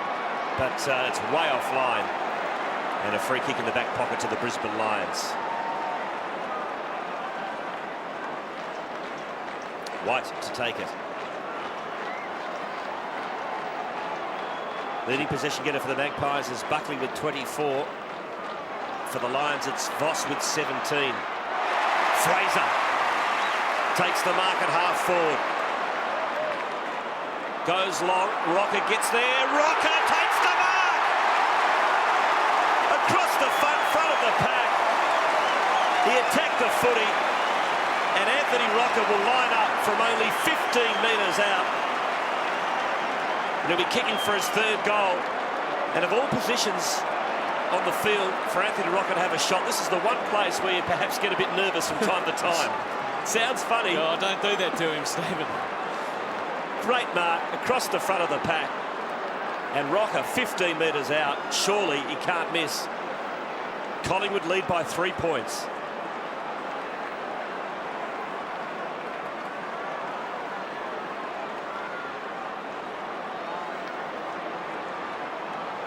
but it's way offline. And a free kick in the back pocket to the Brisbane Lions. White to take it. Leading possession getter for the Magpies is Buckley with 24. For the Lions, it's Voss with 17. Fraser takes the mark at half forward. Goes long. Rocker gets there. Rocker takes the mark! Across the front of the pack. He attacked the footy. And Anthony Rocker will line up from only 15 metres out. And he'll be kicking for his third goal. And of all positions on the field for Anthony Rocker to have a shot, this is the one place where you perhaps get a bit nervous from time to time. Sounds funny. Oh, don't do that to him, Stephen. Great mark across the front of the pack. And Rocker 15 metres out. Surely he can't miss. Collingwood lead by 3 points.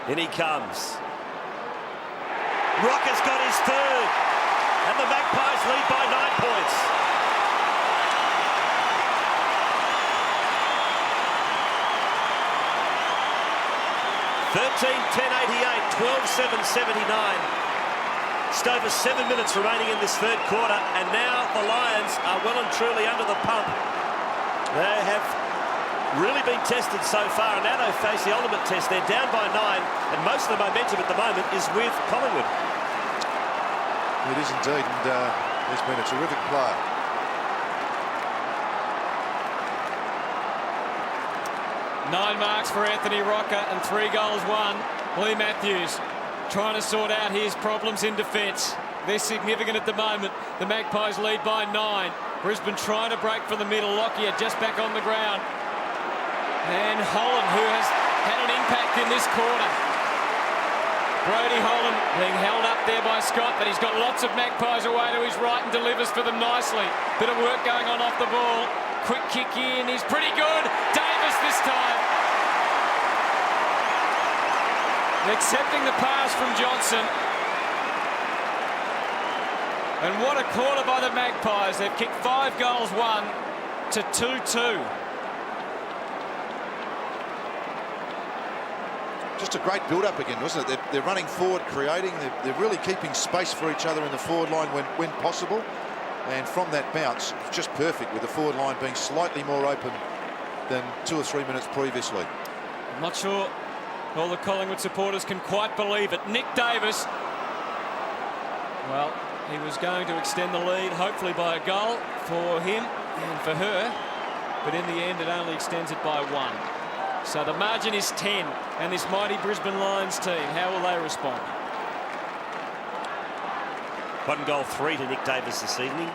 In he comes. Rocker's got his third. And the Magpies lead by 9 points. (13-10-88), 12-7-79. Just over 7 minutes remaining in this third quarter, and now the Lions are well and truly under the pump. They have really been tested so far, and now they face the ultimate test. They're down by 9, and most of the momentum at the moment is with Collingwood. It is indeed, and he's been a terrific player. Nine marks for Anthony Rocker and 3 goals won. Lee Matthews trying to sort out his problems in defence. They're significant at the moment. The Magpies lead by 9. Brisbane trying to break from the middle. Lockyer just back on the ground. And Holland, who has had an impact in this quarter. Brodie Holland being held up there by Scott, but he's got lots of Magpies away to his right and delivers for them nicely. Bit of work going on off the ball. Quick kick in, he's pretty good. Davis this time. Accepting the pass from Johnson. And what a quarter by the Magpies. They've kicked 5 goals, 1 to 2-2. Just a great build-up again, wasn't it? They're running forward, creating. They're really keeping space for each other in the forward line when possible. And from that bounce, just perfect with the forward line being slightly more open than 2 or 3 minutes previously. I'm not sure all the Collingwood supporters can quite believe it. Nick Davis, well, he was going to extend the lead, hopefully by a goal for him and for her, but in the end it only extends it by 1. So the margin is 10, and this mighty Brisbane Lions team, how will they respond? 1 goal 3 to Nick Davis this evening.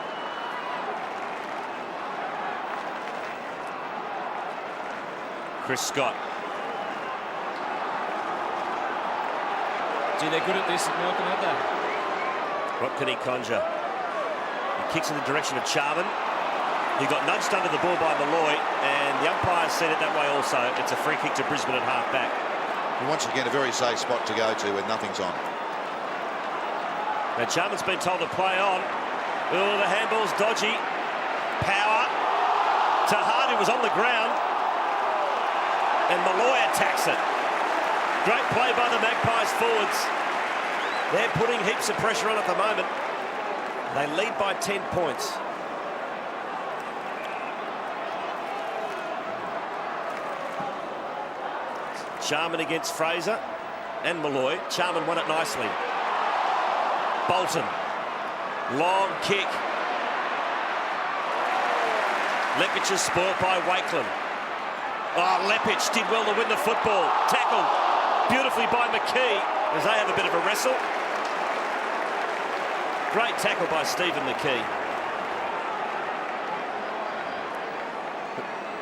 Chris Scott. Gee, they're good at this at Malcolm, aren't they? What can he conjure? He kicks in the direction of Charman. He got nudged under the ball by Malloy, and the umpire said it that way also. It's a free kick to Brisbane at half-back. And once again, a very safe spot to go to when nothing's on. Now, Charman's been told to play on. Oh, the handball's dodgy. Power. Tahart, who was on the ground. And Malloy attacks it. Great play by the Magpies forwards. They're putting heaps of pressure on at the moment. They lead by 10 points. Charman against Fraser and Malloy. Charman won it nicely. Bolton. Long kick. Lepic is spoilt by Wakeland. Oh, Lepic did well to win the football. Tackled beautifully by McKee as they have a bit of a wrestle. Great tackle by Stephen McKee.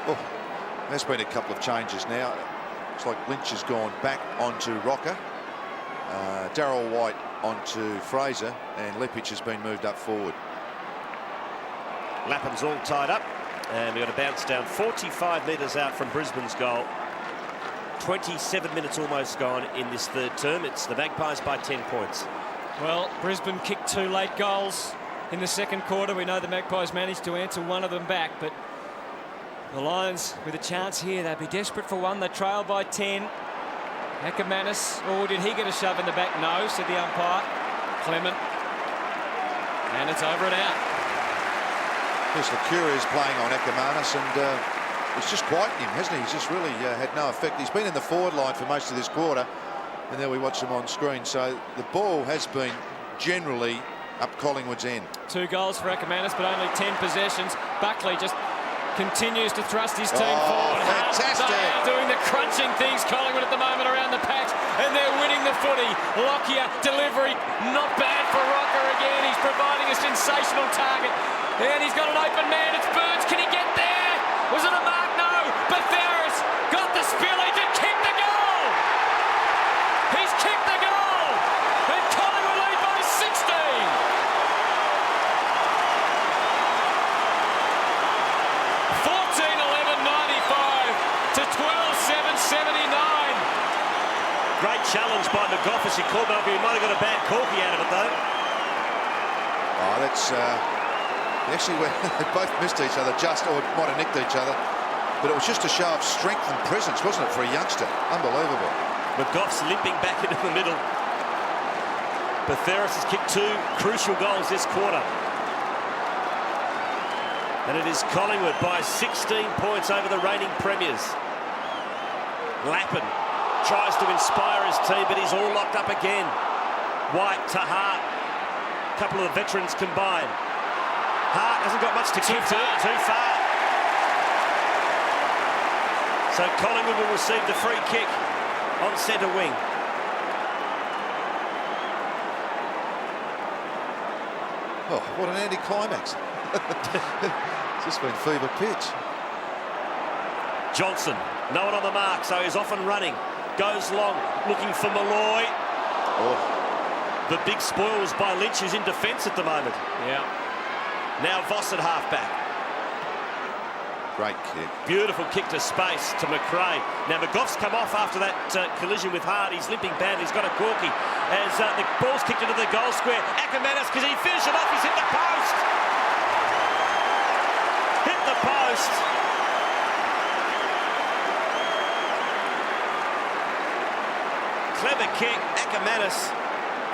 Oh, there's been a couple of changes now. Looks like Lynch has gone back onto Rocker. Darryl White onto Fraser, and Lepic has been moved up forward. Lapham's all tied up, and we've got a bounce down 45 metres out from Brisbane's goal. 27 minutes almost gone in this third term. It's the Magpies by 10 points. Well, Brisbane kicked 2 late goals in the second quarter. We know the Magpies managed to answer one of them back, but the Lions with a chance here. They'd be desperate for one. They trail by 10. Ackermanis, or did he get a shove in the back? No, said the umpire. Clement. And it's over and out. Yes, Lacura is playing on Ackermanis, and it's just quieted him, hasn't he? He's just really had no effect. He's been in the forward line for most of this quarter, and there we watch him on screen. So the ball has been generally up Collingwood's end. 2 goals for Ackermanis, but only 10 possessions. Buckley just continues to thrust his team forward. Fantastic. They are doing the crunching things, Collingwood, at the moment around the patch, and they're winning the footy. Lockyer delivery, not bad for Rocker again. He's providing a sensational target, and he's got an open man. It's Burns. Can he get there? Was it a mark? No. But Ferris got the spillage and kicked the goal. He's kicked the goal, and Collingwood lead by 16. 12-7-79. Great challenge by McGough as he called up. He might have got a bad corky out of it, though. Oh, that's they actually went, they both missed each other, just or might have nicked each other, but it was just a show of strength and presence, wasn't it, for a youngster? Unbelievable. McGough's limping back into the middle. Betheris has kicked 2 crucial goals this quarter. And it is Collingwood by 16 points over the reigning premiers. Lappin tries to inspire his team, but he's all locked up again. White to Hart. A couple of the veterans combined. Hart hasn't got much to kick to. Too far. So Collingwood will receive the free kick on centre wing. Oh, what an anticlimax. It's just been fever pitch. Johnson, no one on the mark, so he's off and running. Goes long, looking for Malloy. Oh. The big spoils by Lynch, who's in defence at the moment. Yeah. Now Voss at half-back. Great kick. Beautiful kick to space to McRae. Now McGough's come off after that collision with Hart. He's limping badly. He's got a corky. As the ball's kicked into the goal square. Ackermanis, because he finished it off. He's hit the post. Hit the post. Clever kick. Ackermanis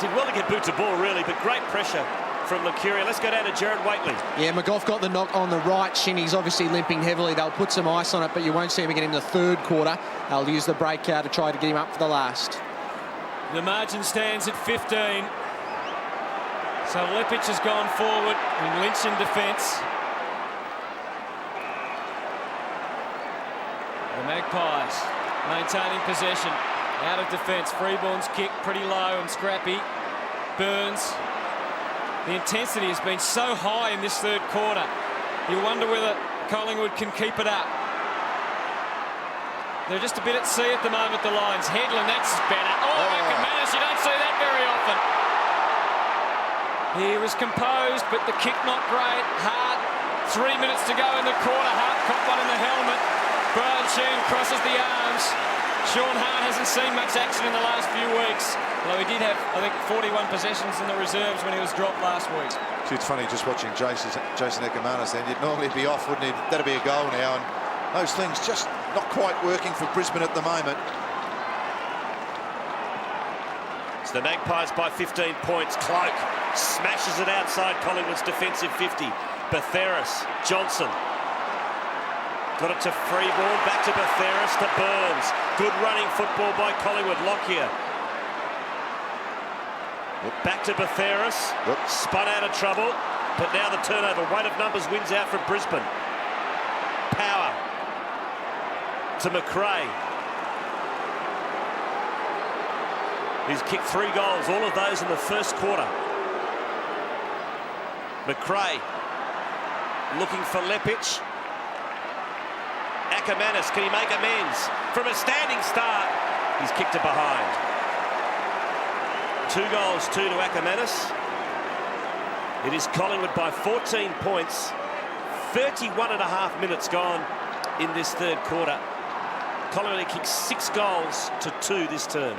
did well to get boot to ball, really, but great pressure from Mercuria. Let's go down to Gerard Whateley. Yeah, McGough got the knock on the right shin. He's obviously limping heavily. They'll put some ice on it, but you won't see him again in the third quarter. They'll use the break to try to get him up for the last. The margin stands at 15. So Lepic has gone forward and Lynch in defence. The Magpies maintaining possession. Out of defence. Freeborn's kick pretty low and scrappy. Burns. The intensity has been so high in this third quarter. You wonder whether Collingwood can keep it up. They're just a bit at sea at the moment, the Lions. Headland, that's better. Oh, Ackermanis, you don't see that very often. He was composed, but the kick not great. Hart, 3 minutes to go in the quarter. Hart caught one in the helmet. Brian Sheen crosses the arms. Sean Hart hasn't seen much action in the last few weeks. Although he did have, I think, 41 possessions in the reserves when he was dropped last week. It's funny just watching Jason Ackermanis then. You'd normally be off, wouldn't he? That'd be a goal now. And those things just not quite working for Brisbane at the moment. It's the Magpies by 15 points. Cloak smashes it outside Collingwood's defensive 50. Batheris, Johnson. Got it to Freeborn, back to Batheris, to Burns. Good running football by Collingwood. Lockyer. Back to Batheris. Spun out of trouble, but now the turnover. Weight of numbers wins out for Brisbane. Power to McRae. He's kicked 3 goals, all of those in the first quarter. McRae looking for Lepic. Ackermanis, can he make amends? From a standing start, he's kicked it behind. 2 goals, 2 to Ackermanis. It is Collingwood by 14 points. 31.5 minutes gone in this third quarter. Collingwood kicked 6 goals to 2 this term.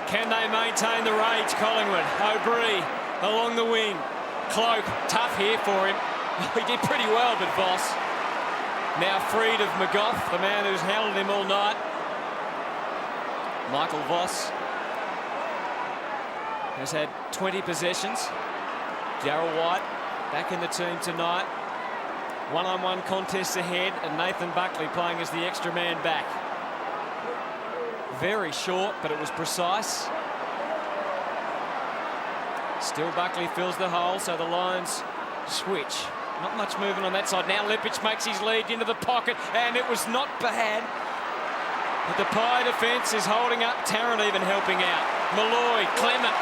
Can they maintain the rage, Collingwood? O'Brien along the wing. Cloak, tough here for him. He did pretty well, but Voss now freed of McGough, the man who's handled him all night. Michael Voss has had 20 possessions. Darryl White back in the team tonight. One-on-one contests ahead, and Nathan Buckley playing as the extra man back. Very short, but it was precise. Still Buckley fills the hole, so the Lions switch. Not much movement on that side. Now Lepic makes his lead into the pocket, and it was not bad. But the Pie defence is holding up. Tarrant even helping out. Malloy, Clement,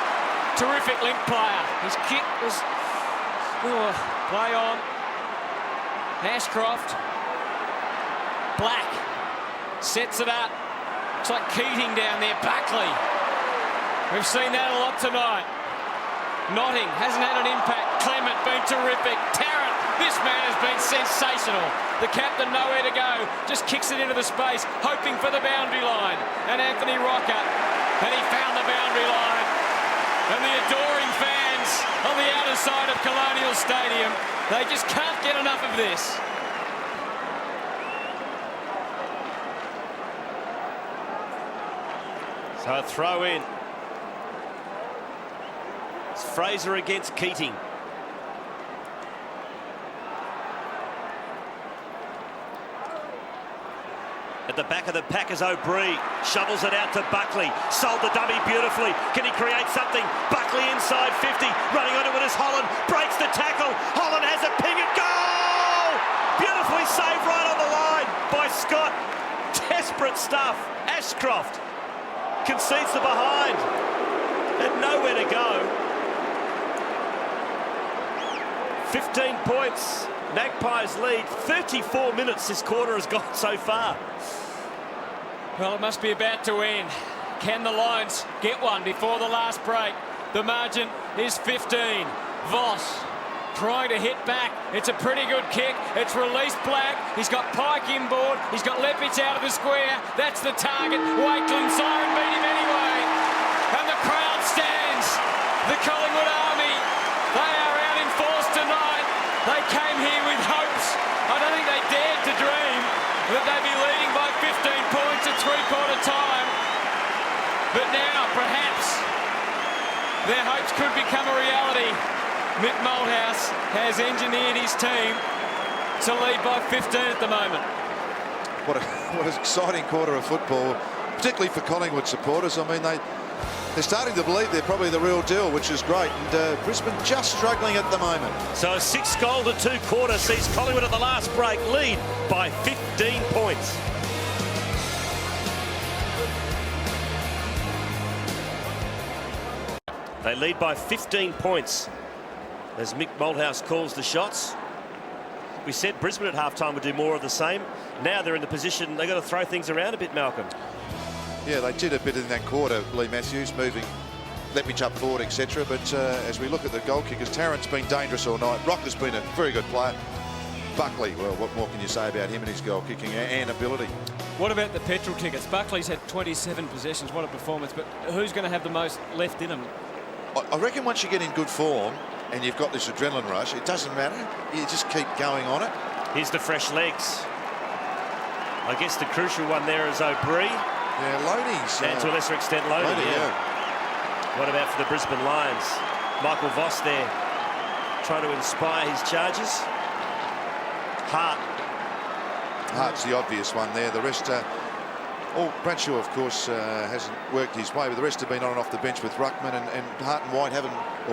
terrific link player. His kick was play on. Ashcroft, Black sets it up. It's like Keating down there. Buckley. We've seen that a lot tonight. Notting hasn't had an impact. Clement been terrific. Tarrant, this man has been sensational. The captain nowhere to go. Just kicks it into the space, hoping for the boundary line. And Anthony Rocker, and he found the boundary line. And the adoring fans on the outer side of Colonial Stadium, they just can't get enough of this. So a throw in. It's Fraser against Keating. At the back of the pack is O'Brien. Shovels it out to Buckley. Sold the dummy beautifully. Can he create something? Buckley inside 50. Running onto it is Holland. Breaks the tackle. Holland has a ping at goal! Beautifully saved right on the line by Scott. Desperate stuff. Ashcroft concedes the behind. And nowhere to go. 15 points. Magpies lead. 34 minutes this quarter has gone so far. Well, it must be about to end. Can the Lions get one before the last break? The margin is 15. Voss trying to hit back. It's a pretty good kick. It's released Black. He's got Pike inboard. He's got Lepic out of the square. That's the target. Wakeland siren beat him anyway. And the crowd stands. The Collingwood Army. They are out in force tonight. They came here with hopes. I don't think they dared to dream that they'd be leading by 15 points at three-quarter time. But now, perhaps, their hopes could become a reality. Mick Malthouse has engineered his team to lead by 15 at the moment. What an exciting quarter of football, particularly for Collingwood supporters. I mean, they're starting to believe they're probably the real deal, which is great. And Brisbane just struggling at the moment. So a 6-goal-to-2 quarter sees Collingwood at the last break lead by 15 points. They lead by 15 points as Mick Malthouse calls the shots. We said Brisbane at halftime would do more of the same. Now they're in the position they've got to throw things around a bit, Malcolm. Yeah, they did a bit in that quarter, Lee Matthews, moving Lepage up forward, etc. But as we look at the goal kickers, Tarrant's been dangerous all night. Rocker's been a very good player. Buckley, well, what more can you say about him and his goal kicking and ability? What about the petrol tickets? Buckley's had 27 possessions. What a performance. But who's going to have the most left in him? I reckon once you get in good form and you've got this adrenaline rush, it doesn't matter. You just keep going on it. Here's the fresh legs. I guess the crucial one there is O'Brien. Yeah, Loney's. And to a lesser extent, Loney. Yeah. What about for the Brisbane Lions? Michael Voss there, trying to inspire his charges. Hart's the obvious one there. The rest, Bradshaw, of course, hasn't worked his way, but the rest have been on and off the bench with Ruckman, and Hart and White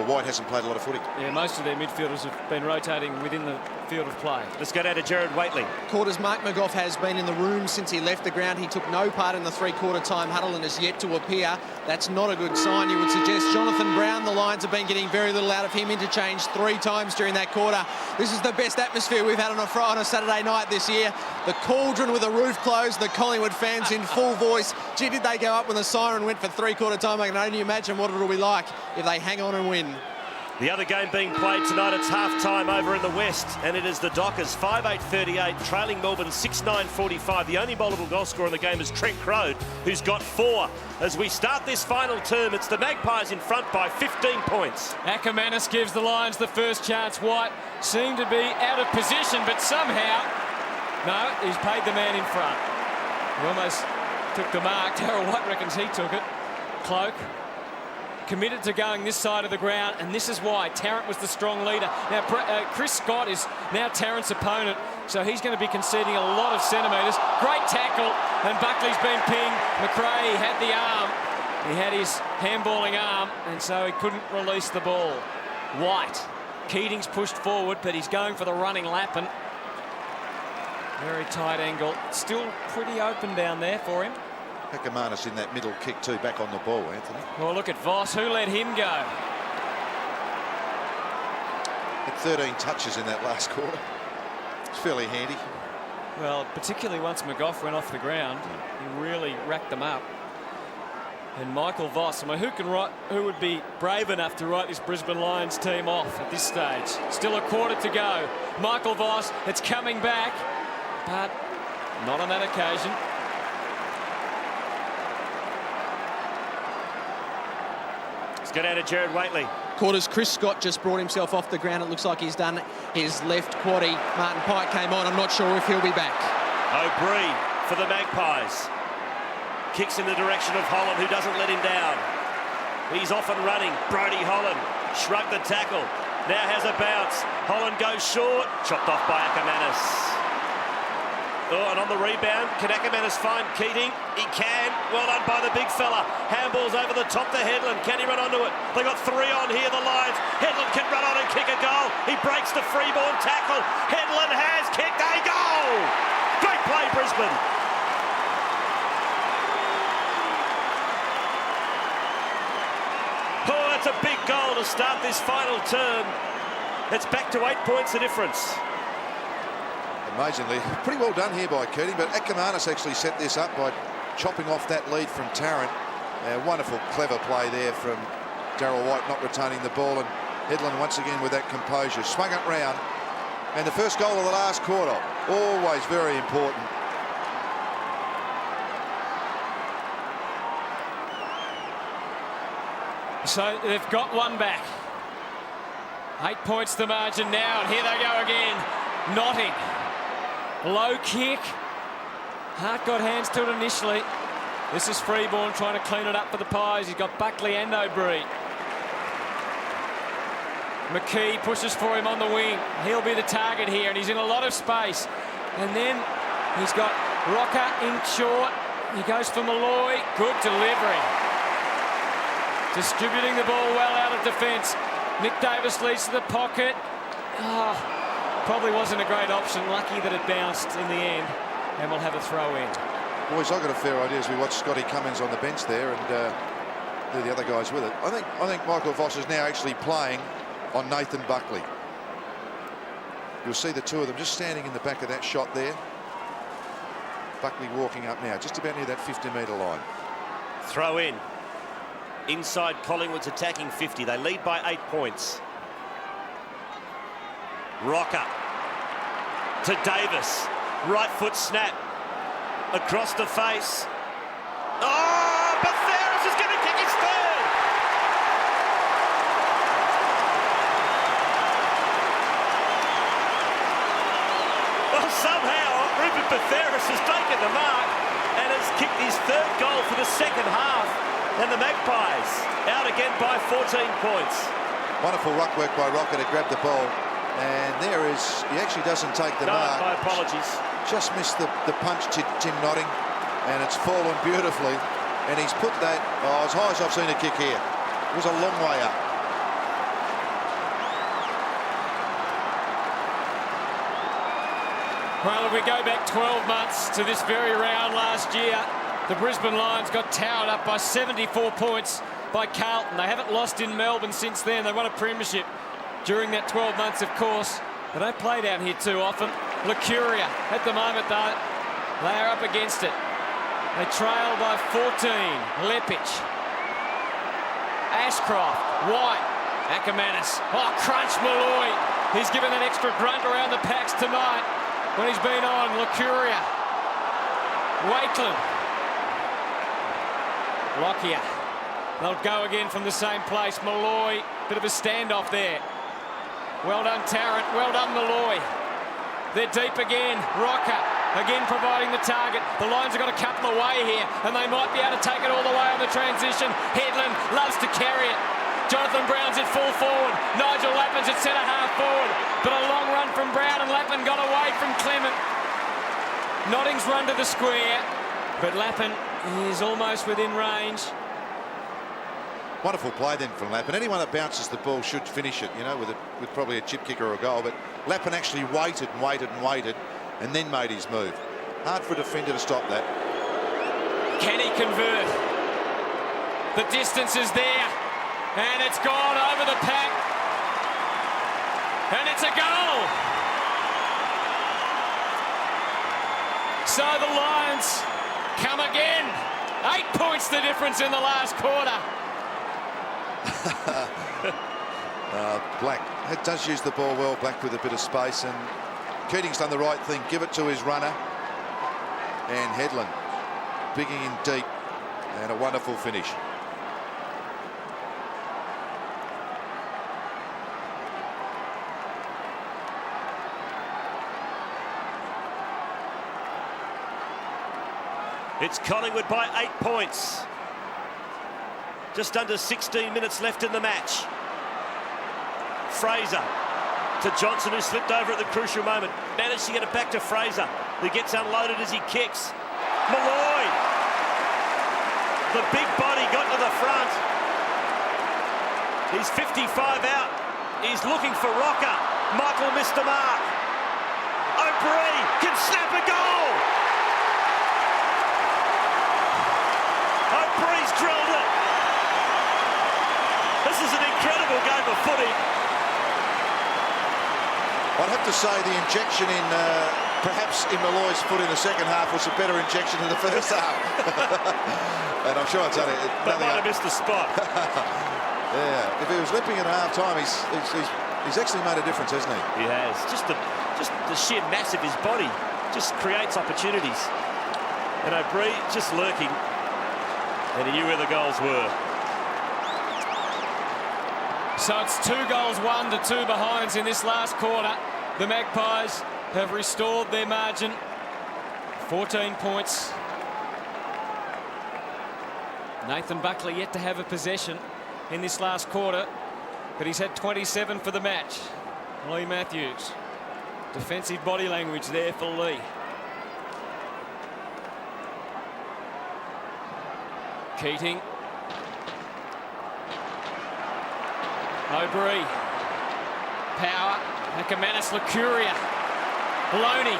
White hasn't played a lot of footy. Yeah, most of their midfielders have been rotating within the field of play. Let's go down to Gerard Whateley. Quarters, Mark McGough has been in the room since he left the ground. He took no part in the three-quarter time huddle and has yet to appear. That's not a good sign, you would suggest. Jonathan Brown, the Lions have been getting very little out of him, interchanged 3 times during that quarter. This is the best atmosphere we've had on a Saturday night this year. The cauldron with the roof closed, the Collingwood fans in full voice. Gee, did they go up when the siren went for three-quarter time? I can only imagine what it'll be like if they hang on and win. The other game being played tonight, it's half-time over in the West, and it is the Dockers, 5-8-38, trailing Melbourne 6-9-45. The only bowlable goal scorer in the game is Trent Crode, who's got 4. As we start this final term, it's the Magpies in front by 15 points. Ackermanis gives the Lions the first chance. White seemed to be out of position, but somehow, no, he's paid the man in front. He almost took the mark. Darryl White reckons he took it. Cloak committed to going this side of the ground, and this is why Tarrant was the strong leader. Now, Chris Scott is now Tarrant's opponent, so he's going to be conceding a lot of centimetres. Great tackle, and Buckley's been pinged. McRae had the arm. He had his handballing arm, and so he couldn't release the ball. White. Keating's pushed forward, but he's going for the running Lappin. Very tight angle. Still pretty open down there for him. Ackermanis in that middle kick too, back on the ball, Anthony. Well, look at Voss. Who let him go? Had 13 touches in that last quarter. It's fairly handy. Well, particularly once McGough went off the ground, he really racked them up. And Michael Voss, I mean, who would be brave enough to write this Brisbane Lions team off at this stage? Still a quarter to go. Michael Voss, it's coming back, but not on that occasion. Go down to Gerard Whateley. Quarters, Chris Scott just brought himself off the ground. It looks like he's done his left quaddie. Martin Pike came on. I'm not sure if he'll be back. O'Brien for the Magpies. Kicks in the direction of Holland, who doesn't let him down. He's off and running. Brodie Holland shrugged the tackle. Now has a bounce. Holland goes short. Chopped off by Ackermanis. Oh, and on the rebound, can Ackermanis find Keating? He can. Well done by the big fella. Handballs over the top to Headland. Can he run onto it? They got 3 on here, the Lions. Headland can run on and kick a goal. He breaks the freeborn tackle. Headland has kicked a goal. Great play, Brisbane. Oh, that's a big goal to start this final term. It's back to 8 points of difference. Amazingly, pretty well done here by Keating, but Ackermanis actually set this up by chopping off that lead from Tarrant. Wonderful, clever play there from Darryl White, not retaining the ball, and Headland once again with that composure. Swung it round, and the first goal of the last quarter, always very important. So they've got one back. 8 points the margin now, and here they go again. Knotting. Low kick. Hart got hands to it initially. This is Freeborn trying to clean it up for the Pies. He's got Buckley and O'Brien. McKee pushes for him on the wing. He'll be the target here, and he's in a lot of space. And then he's got Rocker in short. He goes for Malloy. Good delivery. Distributing the ball well out of defence. Nick Davis leads to the pocket. Probably wasn't a great option. Lucky that it bounced in the end, and we'll have a throw in. Boys, I've got a fair idea as we watch Scotty Cummins on the bench there, and the other guys with it. I think Michael Voss is now actually playing on Nathan Buckley. You'll see the two of them just standing in the back of that shot there. Buckley walking up now, just about near that 50-metre line. Throw in. Inside Collingwood's attacking 50. They lead by 8 points. Rocker to Davis. Right foot snap. Across the face. Oh, but Ferris is going to kick his third. Well, somehow Rupert Batharis has taken the mark and has kicked his third goal for the second half. And the Magpies out again by 14 points. Wonderful ruck work by Rocker to grab the ball. And there is, he actually doesn't take the mark. My apologies. Just missed the punch to Tim Notting, and it's fallen beautifully. And he's put that as high as I've seen a kick here. It was a long way up. Well, if we go back 12 months to this very round last year, the Brisbane Lions got towered up by 74 points by Carlton. They haven't lost in Melbourne since then. They won a premiership during that 12 months, of course. They don't play down here too often. Lucuria, at the moment, though, they are up against it. They trail by 14. Lepic, Ashcroft, White, Ackermanis. Oh, crunch Malloy. He's given an extra grunt around the packs tonight when he's been on. Lucuria, Whateley, Lockyer. They'll go again from the same place. Malloy, bit of a standoff there. Well done, Tarrant. Well done, Malloy. They're deep again. Rocker again providing the target. The Lions have got a couple away here, and they might be able to take it all the way on the transition. Headland loves to carry it. Jonathan Brown's at full forward. Nigel Lappin's at centre half forward. But a long run from Brown, and Lappin got away from Clement. Notting's run to the square, but Lappin is almost within range. Wonderful play then from Lappin. Anyone that bounces the ball should finish it, you know, with probably a chip kick or a goal. But Lappin actually waited and waited and waited, and then made his move. Hard for a defender to stop that. Can he convert? The distance is there, and it's gone over the pack, and it's a goal. So the Lions come again. 8 points the difference in the last quarter. Black does use the ball well, Black with a bit of space, and Keating's done the right thing. Give it to his runner, and Headland bigging in deep, and a wonderful finish. It's Collingwood by 8 points. Just under 16 minutes left in the match. Fraser to Johnson, who slipped over at the crucial moment. Managed to get it back to Fraser, who gets unloaded as he kicks. Malloy. The big body got to the front. He's 55 out. He's looking for Rocker. Michael missed the mark. O'Brien can snap a goal. O'Brien's drilled it. This is an incredible game of footy. I'd have to say the injection in, perhaps in Malloy's foot in the second half was a better injection than the first half. And I'm sure it's only... But might have missed the spot. Yeah, if he was limping at half-time, he's actually made a difference, hasn't he? He has. Just the sheer mass of his body just creates opportunities. And O'Brien just lurking. And he knew where the goals were. So it's 2 goals won to 2 behinds in this last quarter. The Magpies have restored their margin. 14 points. Nathan Buckley yet to have a possession in this last quarter. but he's had 27 for the match. Lee Matthews. Defensive body language there for Lee. Keating. O'Brien. Power. Akamanis Lucuria. Loney.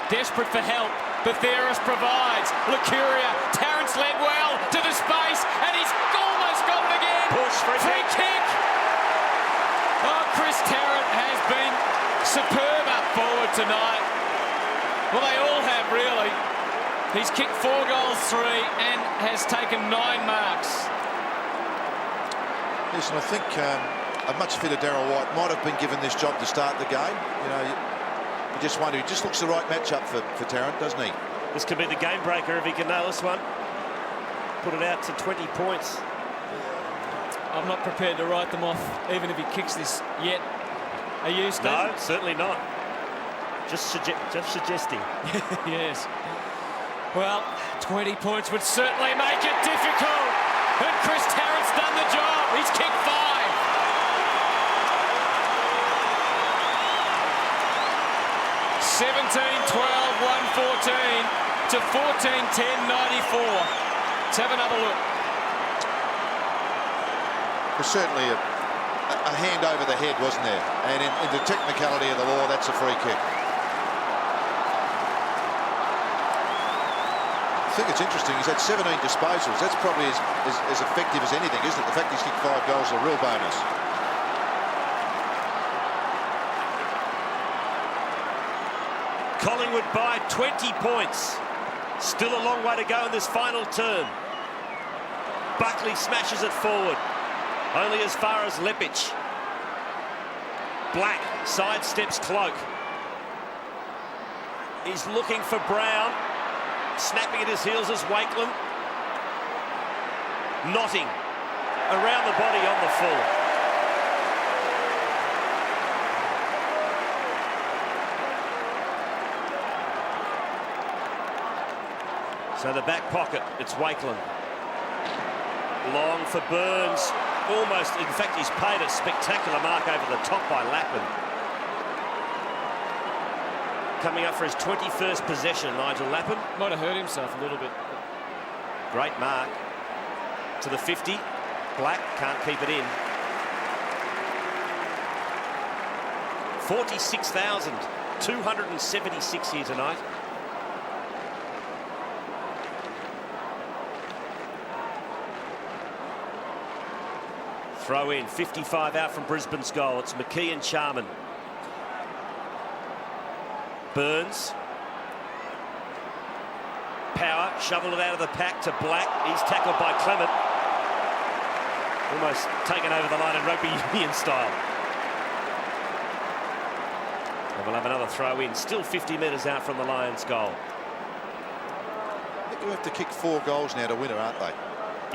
Desperate for help. Batheris provides. Lucuria. Terrence led well to the space, and he's almost got it again. Push, free kick. Oh, Chris Tarrant has been superb up forward tonight. Well, they all have, really. He's kicked 4 goals, 3, and has taken 9 marks. Listen, I think a much fitter Darryl White might have been given this job to start the game. You know, you just wonder. He just looks the right matchup for Tarrant, doesn't he? This could be the game breaker if he can nail this one. Put it out to 20 points. I'm not prepared to write them off, even if he kicks this yet. Are you, Steve? No, certainly not. Just suggesting. Yes. Well, 20 points would certainly make it difficult. And Chris Tarrant's done the job. He's kicked 5. (17-12, 114 to 14-10, 94. Let's have another look. There's certainly a hand over the head, wasn't there? And in the technicality of the law, that's a free kick. I think it's interesting. He's had 17 disposals. That's probably as effective as anything, isn't it? The fact he's kicked 5 goals is a real bonus. Collingwood by 20 points. Still a long way to go in this final term. Buckley smashes it forward. Only as far as Leppich. Black sidesteps Cloak. He's looking for Brown. Snapping at his heels is Wakeland. Knotting around the body on the full. So the back pocket, it's Wakeland. Long for Burns. Almost, in fact, he's paid a spectacular mark over the top by Lappin. Coming up for his 21st possession, Nigel Lappin. Might have hurt himself a little bit. Great mark. To the 50. Black can't keep it in. 46,276 here tonight. Throw in, 55 out from Brisbane's goal. It's McKee and Charman. Burns. Power, shoveled it out of the pack to Black. He's tackled by Clement. Almost taken over the line in rugby union style. And we'll have another throw in. Still 50 metres out from the Lions' goal. I think you have to kick 4 goals now to win it, aren't they?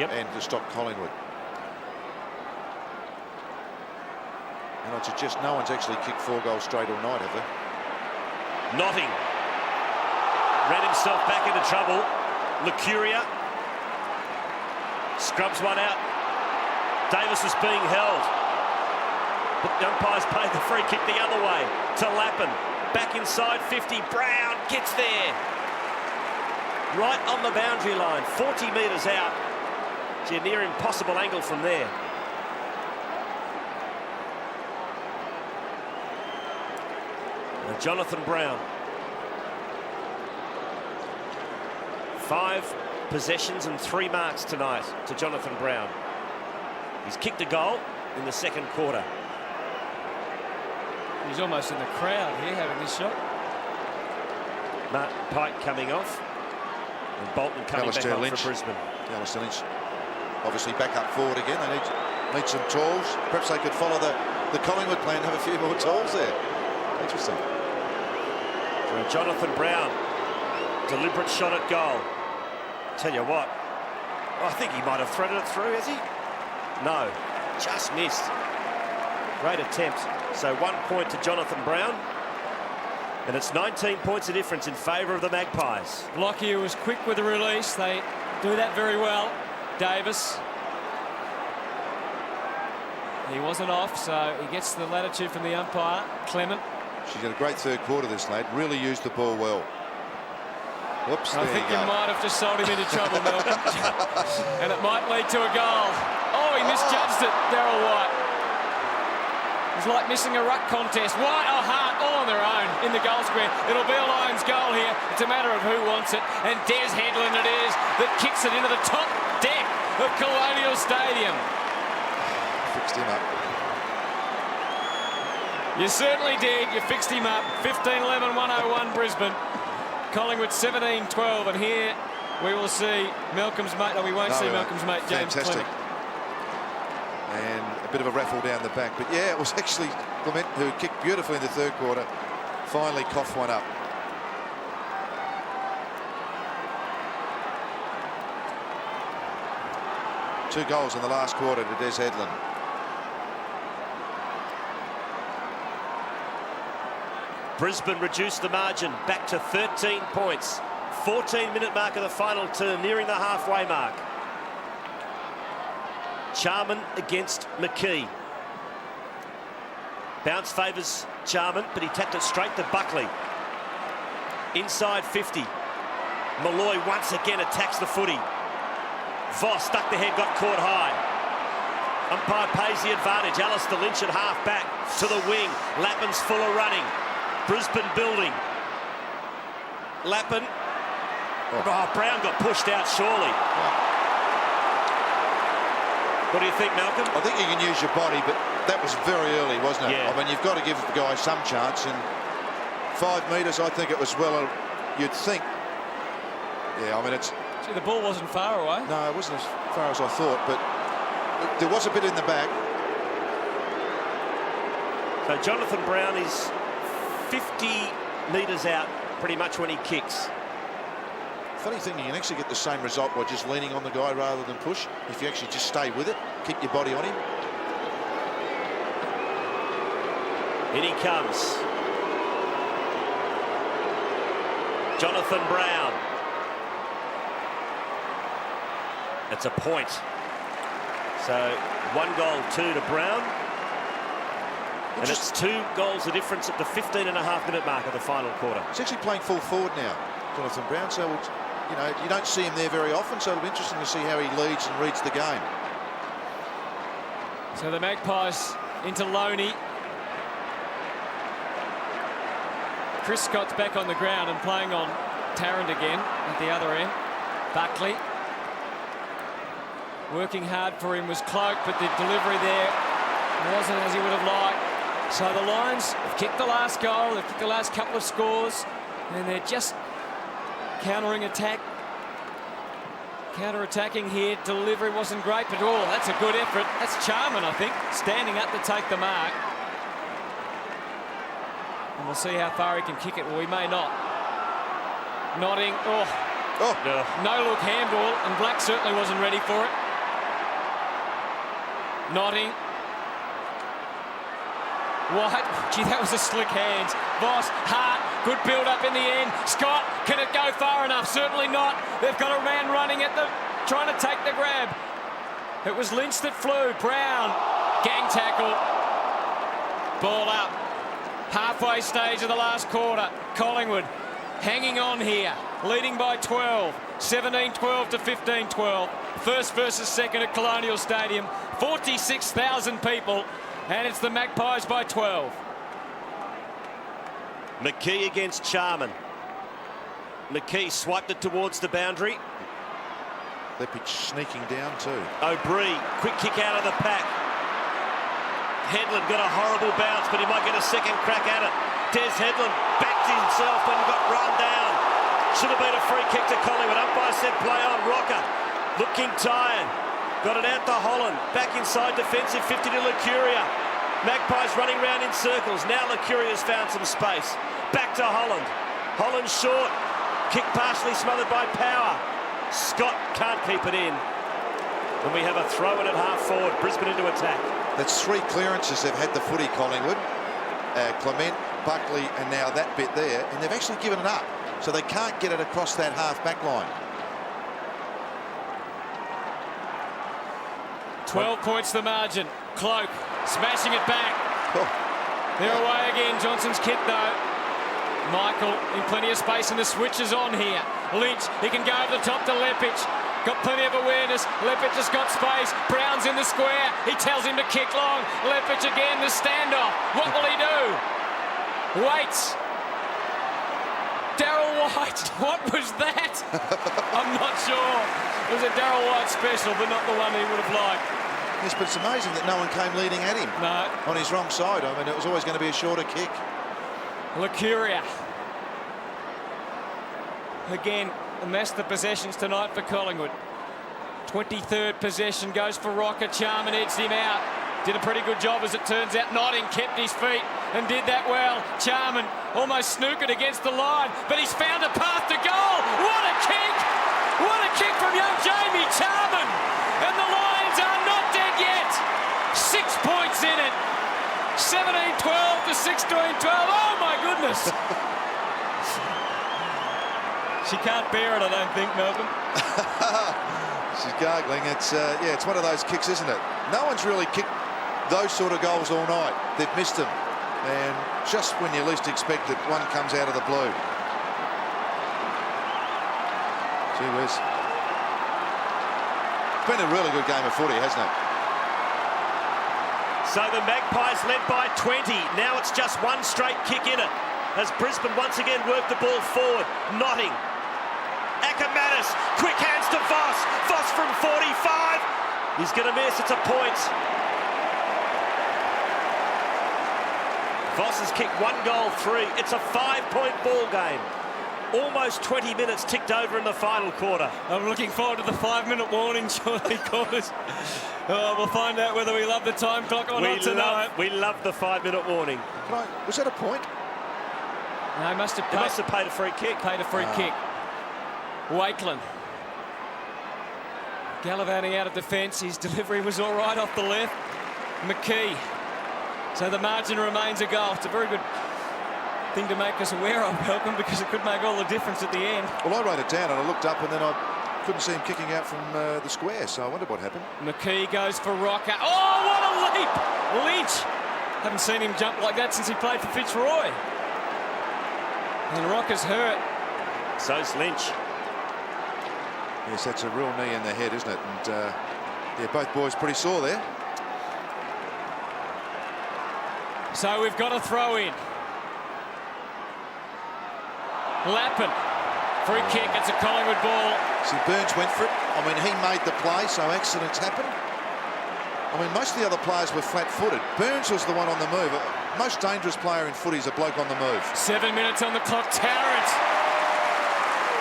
Yep. And to stop Collingwood. And I'd suggest no one's actually kicked 4 goals straight all night, have they? Knotting. Ran himself back into trouble. Lucuria. Scrubs one out. Davis was being held. But the umpires paid the free kick the other way to Lappin. Back inside 50. Brown gets there. Right on the boundary line. 40 metres out. Gee, near impossible angle from there. And Jonathan Brown. 5 possessions and 3 marks tonight to Jonathan Brown. He's kicked a goal in the second quarter. He's almost in the crowd here having this shot. Martin Pike coming off. And Bolton coming back on for Brisbane. Alistair Lynch obviously back up forward again. They need some tools. Perhaps they could follow the Collingwood plan and have a few more tools there. Interesting. So Jonathan Brown, deliberate shot at goal. Tell you what, I think he might have threaded it through, has he? No, just missed. Great attempt. So 1 point to Jonathan Brown. And it's 19 points of difference in favour of the Magpies. Lockyer was quick with the release. They do that very well. Davis. He wasn't off, so he gets the latitude from the umpire, Clement. She's had a great third quarter, this lad. Really used the ball well. Whoops, I think you might have just sold him into trouble, Malcolm. And it might lead to a goal. Oh, he misjudged it, Daryl White. It's like missing a ruck contest. White or Hart all on their own in the goal square. It'll be a Lions goal here. It's a matter of who wants it. And Des Headland it is that kicks it into the top deck of Colonial Stadium. Fixed him up. You certainly did. You fixed him up. 15-11, 101 Brisbane. Collingwood 17-12, and here we will see Malcolm's mate. No, we won't see Malcolm's mate, James Clement. And a bit of a raffle down the back. But yeah, it was actually Clement who kicked beautifully in the third quarter. Finally coughed one up. Two goals in the last quarter to Des Headland. Brisbane reduced the margin back to 13 points. 14-minute mark of the final term, nearing the halfway mark. Charman against McKee. Bounce favours Charman, but he tapped it straight to Buckley. Inside 50. Malloy once again attacks the footy. Voss stuck the head, got caught high. Umpire pays the advantage. Alistair Lynch at half back to the wing. Lappin's full of running. Brisbane building. Lappin. Oh, Brown got pushed out surely. What do you think, Malcolm? I think you can use your body, but that was very early, wasn't it? Yeah. I mean, you've got to give the guy some chance, and 5 metres, I think it was well, you'd think. Yeah, I mean, it's... See, the ball wasn't far away. No, it wasn't as far as I thought, but there was a bit in the back. So Jonathan Brown is 50 metres out pretty much when he kicks. Funny thing, you can actually get the same result by just leaning on the guy rather than push. If you actually just stay with it, keep your body on him. In he comes. Jonathan Brown. That's a point. So 1 goal, 2 to Brown. And it's 2 goals the difference at the 15.5-minute mark of the final quarter. He's actually playing full forward now, Jonathan Brown. So, you know, you don't see him there very often, so it'll be interesting to see how he leads and reads the game. So the Magpies into Loney. Chris Scott's back on the ground and playing on Tarrant again at the other end. Buckley. Working hard for him was Cloak, but the delivery there wasn't as he would have liked. So the Lions have kicked the last goal, they've kicked the last couple of scores, and they're just counter-attacking here. Delivery wasn't great, but oh, that's a good effort. That's Charman, I think, standing up to take the mark. And we'll see how far he can kick it. Well, he may not. Nodding. Oh. No look handball, and Black certainly wasn't ready for it. Nodding. White, gee, that was a slick hands. Voss, Hart, good build up in the end. Scott, can it go far enough? Certainly not. They've got a man running at them, trying to take the grab. It was Lynch that flew. Brown, gang tackle. Ball up. Halfway stage of the last quarter. Collingwood hanging on here, leading by 12. 17-12 to 15-12. First versus second at Colonial Stadium. 46,000 people. And it's the Magpies by 12. McKee against Charman. McKee swiped it towards the boundary. Lepage sneaking down too. O'Brien, quick kick out of the pack. Headland got a horrible bounce, but he might get a second crack at it. Des Headland backed himself and got run down. Should have been a free kick to Collingwood. Umpire said play on. Rocker looking tired. Got it out to Holland. Back inside defensive 50 to Licuria. Magpies running round in circles. Now Licuria's found some space. Back to Holland. Holland short. Kick partially smothered by Power. Scott can't keep it in. And we have a throw in at half forward. Brisbane into attack. That's 3 clearances they've had the footy, Collingwood. Clement, Buckley, and now that bit there. And they've actually given it up. So they can't get it across that half-back line. 12 points the margin. Cloak smashing it back. They're away again. Johnson's kick though. Michael in plenty of space and the switch is on here. Lynch, he can go over the top to Lepic. Got plenty of awareness. Lepic has got space. Brown's in the square. He tells him to kick long. Lepic again, the standoff. What will he do? Waits. Darryl White. What was that? I'm not sure. It was a Darryl White special, but not the one he would have liked. Yes, but it's amazing that no one came leading at him. No. On his wrong side. I mean, it was always going to be a shorter kick. Lucuria. Again, a mess the possessions tonight for Collingwood. 23rd possession goes for Rocker. Charman edged him out. Did a pretty good job, as it turns out. Notting kept his feet and did that well. Charman almost snookered against the line, but he's found a path to goal. What a kick! What a kick from young Jamie Charman! And the Lions are not dead yet. 6 points in it. 17-12 to 16-12. Oh my goodness! She can't bear it, I don't think, Melbourne. She's gargling. It's one of those kicks, isn't it? No one's really kicked those sort of goals all night. They've missed them, and just when you least expect it, one comes out of the blue. Gee whiz. It's been a really good game of footy, hasn't it? So the Magpies led by 20. Now it's just one straight kick in it, as Brisbane once again work the ball forward. Notting. Ackermanis, quick hands to Voss. Voss from 45. He's going to miss. It's a point. Voss has kicked 1 goal, 3. It's a 5-point ball game. Almost 20 minutes ticked over in the final quarter. I'm looking forward to the 5-minute warning, surely, Quarters. We'll find out whether we love the time clock or not tonight. We love the 5-minute warning. Was that a point? No, he must have paid a free kick. Paid a free kick. Whateley. Gallivanting out of defence. His delivery was all right off the left. McKee. So the margin remains a goal. It's a very good thing to make us aware of, Malcolm, because it could make all the difference at the end. Well, I wrote it down and I looked up and then I couldn't see him kicking out from the square, so I wondered what happened. McKee goes for Rocker. Oh, what a leap! Lynch. Haven't seen him jump like that since he played for Fitzroy. And Rocker's hurt. So's Lynch. Yes, that's a real knee in the head, isn't it? And yeah, both boys pretty sore there. So we've got a throw in. Lappin. Free kick. It's a Collingwood ball. See, Burns went for it. I mean, he made the play, so accidents happen. I mean, most of the other players were flat-footed. Burns was the one on the move. Most dangerous player in footy is a bloke on the move. 7 minutes on the clock. Tarrant.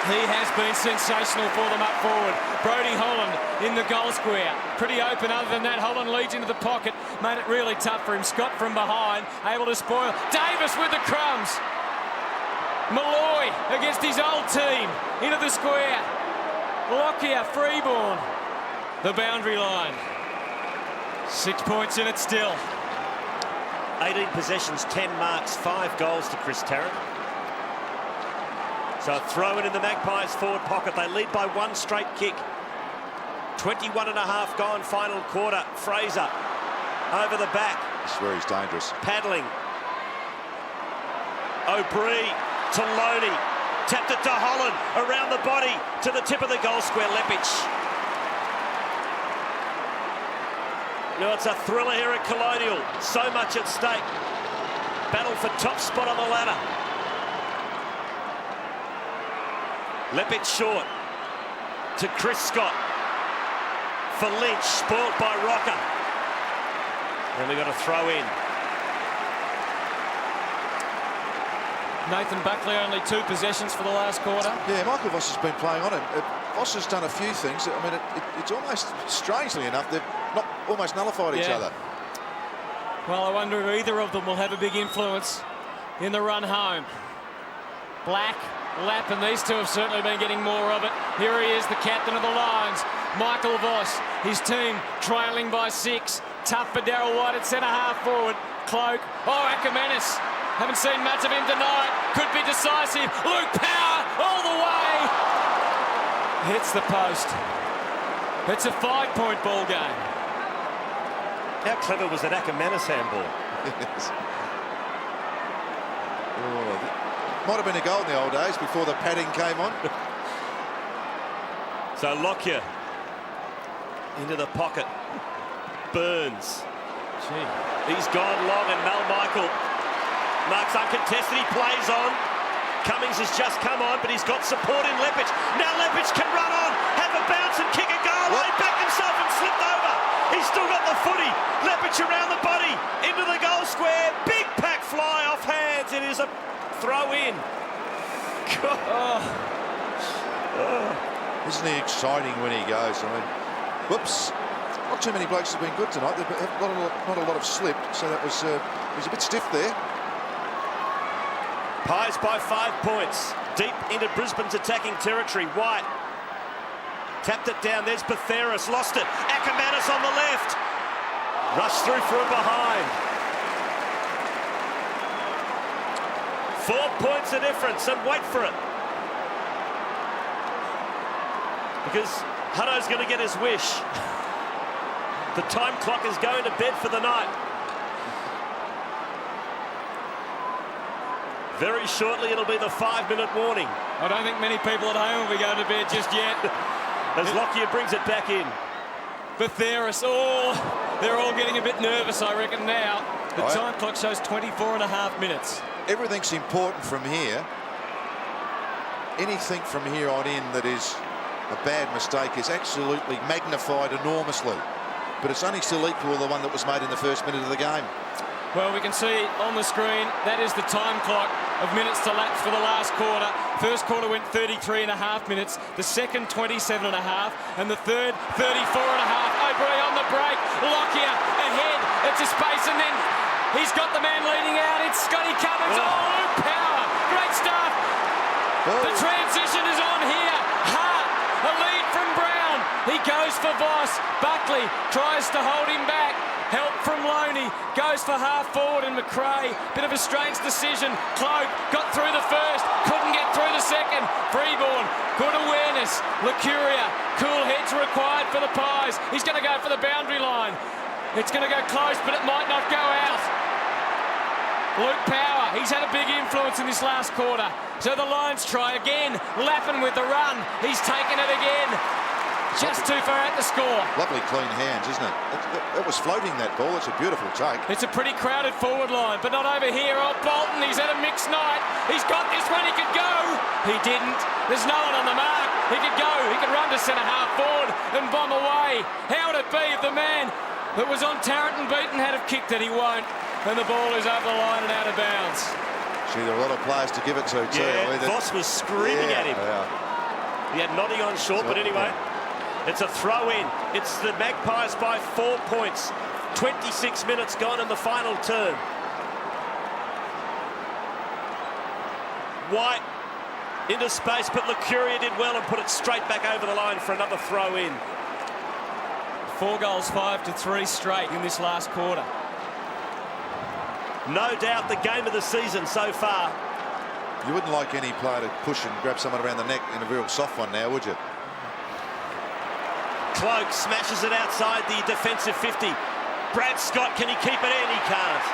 He has been sensational for them up forward. Brodie Holland in the goal square. Pretty open other than that. Holland leads into the pocket. Made it really tough for him. Scott from behind, able to spoil. Davis with the crumbs. Malloy against his old team. Into the square. Lockyer, Freeborn. The boundary line. 6 points in it still. 18 possessions, 10 marks, 5 goals to Chris Tarrant. So a throw in the Magpies forward pocket. They lead by 1 straight kick. 21.5 gone final quarter. Fraser over the back. I swear he's dangerous. Paddling. O'Brien to Loney. Tapped it to Holland. Around the body to the tip of the goal square. Lepic. Now it's a thriller here at Colonial. So much at stake. Battle for top spot on the ladder. Lepic short to Chris Scott for Lynch, spoilt by Rocker. And we got a throw in. Nathan Buckley only 2 possessions for the last quarter. Yeah, Michael Voss has been playing on him. Voss has done a few things. I mean, it's almost, strangely enough, they've not almost nullified each other. Well, I wonder if either of them will have a big influence in the run home. Black, Lapp, and these two have certainly been getting more of it. Here he is, the captain of the Lions, Michael Voss. His team trailing by 6. Tough for Darryl White at centre-half forward. Cloak. Oh, Ackermanis. Haven't seen much of him tonight. Could be decisive. Luke Power all the way. Hits the post. It's a 5-point ball game. How clever was that Ackermanis handball? Yes. Oh, might have been a goal in the old days before the padding came on. So Lockyer into the pocket. Burns. Gee. He's gone long, and Mel Michael marks uncontested. He plays on. Cummings has just come on, but he's got support in Leppich. Now Leppich can run on, have a bounce and kick a goal. He backed himself and slipped over. He's still got the footy. Leppich around the body, into the goal square. Big pack fly off hands. It is a throw in. Isn't he exciting when he goes? I mean, whoops. Not too many blokes have been good tonight. Not a lot have slipped, so that was he was a bit stiff there. Pies by 5 points. Deep into Brisbane's attacking territory. White tapped it down. There's Batheris. Lost it. Ackermanis on the left. Rushed through from behind. 4 points the difference, and wait for it. Because Hutto's going to get his wish. The time clock is going to bed for the night. Very shortly, it'll be the 5-minute warning. I don't think many people at home will be going to bed just yet. As Lockyer brings it back in. Batheris, they're all getting a bit nervous, I reckon, now. The time clock shows 24.5 minutes. Everything's important from here. Anything from here on in that is a bad mistake is absolutely magnified enormously. But it's only still equal to the one that was made in the first minute of the game. Well, we can see on the screen, that is the time clock of minutes to lapse for the last quarter. First quarter went 33.5 minutes, the second 27.5, and the third 34.5. O'Brien on the break, Lockyer ahead, it's a space, and then he's got the man leading out. It's Scotty Cummins. Luke Power, great stuff. The transition is on here. Hart, a lead from Brown. He goes for Voss. Buckley tries to hold him back. Help from Loney, goes for half forward, and McRae, bit of a strange decision. Cloak got through the first, couldn't get through the second. Freeborn, good awareness. Licuria, cool heads required for the Pies. He's going to go for the boundary line. It's going to go close, but it might not go out. Luke Power, he's had a big influence in this last quarter. So the Lions try again. Lappin with the run. He's taken it again. Just too far out to score. Lovely clean hands, isn't it? It was floating, that ball. It's a beautiful take. It's a pretty crowded forward line, but not over here. Oh, Bolton, he's had a mixed night. He's got this one, he could go. He didn't. There's no one on the mark. He could go. He could run to centre-half forward and bomb away. How would it be if the man that was on Tarrant and Beaton had have kicked it? He won't. And the ball is over the line and out of bounds. Gee, there are a lot of players to give it to, too. Yeah, Voss was screaming at him. Yeah. He had nodding on short, but anyway. It's a throw-in. It's the Magpies by 4 points. 26 minutes gone in the final term. White into space, but Licuria did well and put it straight back over the line for another throw-in. 4 goals, 5-3 straight in this last quarter. No doubt the game of the season so far. You wouldn't like any player to push and grab someone around the neck in a real soft one now, would you? Cloak smashes it outside the defensive 50. Brad Scott, can he keep it in? He can't.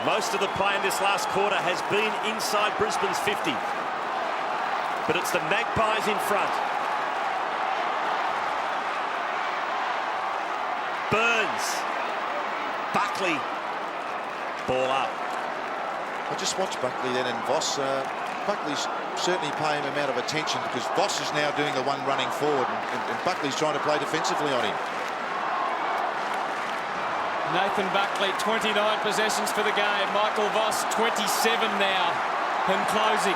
Most of the play in this last quarter has been inside Brisbane's 50. But it's the Magpies in front. Burns. Buckley. Ball up. I just watched Buckley then and Voss. Buckley's certainly paying him a amount of attention because Voss is now doing the one running forward and Buckley's trying to play defensively on him. Nathan Buckley, 29 possessions for the game. Michael Voss, 27 now and closing.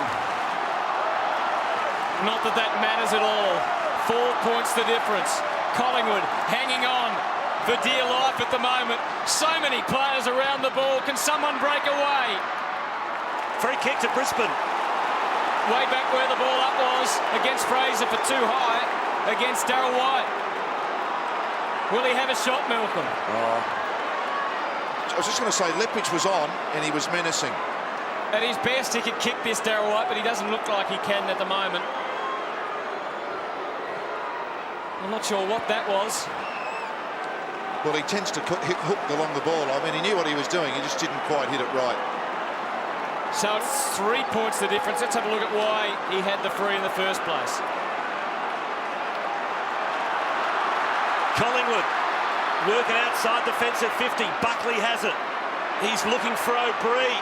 Not that that matters at all. 4 points the difference. Collingwood hanging on for dear life at the moment. So many players around the ball. Can someone break away? Free kick to Brisbane. Way back where the ball up was against Fraser for too high against Darryl White. Will he have a shot, Malcolm? I was just going to say Leppich was on and he was menacing. At his best he could kick this, Darryl White, but he doesn't look like he can at the moment. I'm not sure what that was. Well, he tends to hit hooked along the ball. I mean, he knew what he was doing. He just didn't quite hit it right. So it's 3 points the difference. Let's have a look at why he had the free in the first place. Collingwood working outside defence at 50. Buckley has it. He's looking for O'Brien.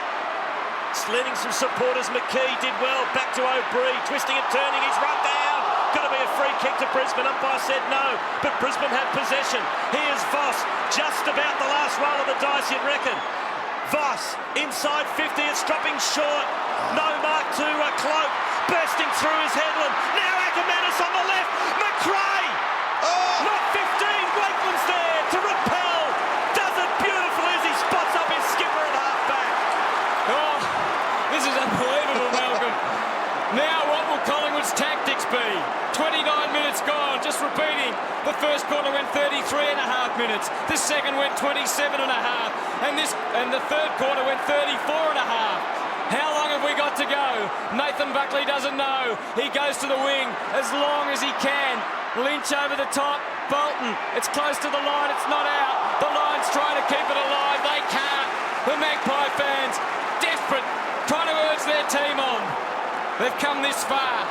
Lending some supporters. McKee did well. Back to O'Brien. Twisting and turning. He's run down. Got to be a free kick to Brisbane. Umpire said no, but Brisbane had possession. Here's Voss. Just about the last roll of the dice, you'd reckon. Voss inside 50. It's dropping short. No mark to Cloak. Bursting through his headland. Now Ackermanis on the left. McRae. Not 15. Wakeland's there to repel. Does it beautifully as he spots up his skipper at half-back. Oh, this is unbelievable, Malcolm. Now what will Collingwood's tactics be? 29 minutes gone, just repeating. The first quarter went 33.5 minutes. The second went 27.5. And the third quarter went 34.5. How long have we got to go? Nathan Buckley doesn't know. He goes to the wing as long as he can. Lynch over the top. Bolton, it's close to the line, it's not out. The Lions trying to keep it alive, they can't. The Magpie fans, desperate, trying to urge their team on. They've come this far.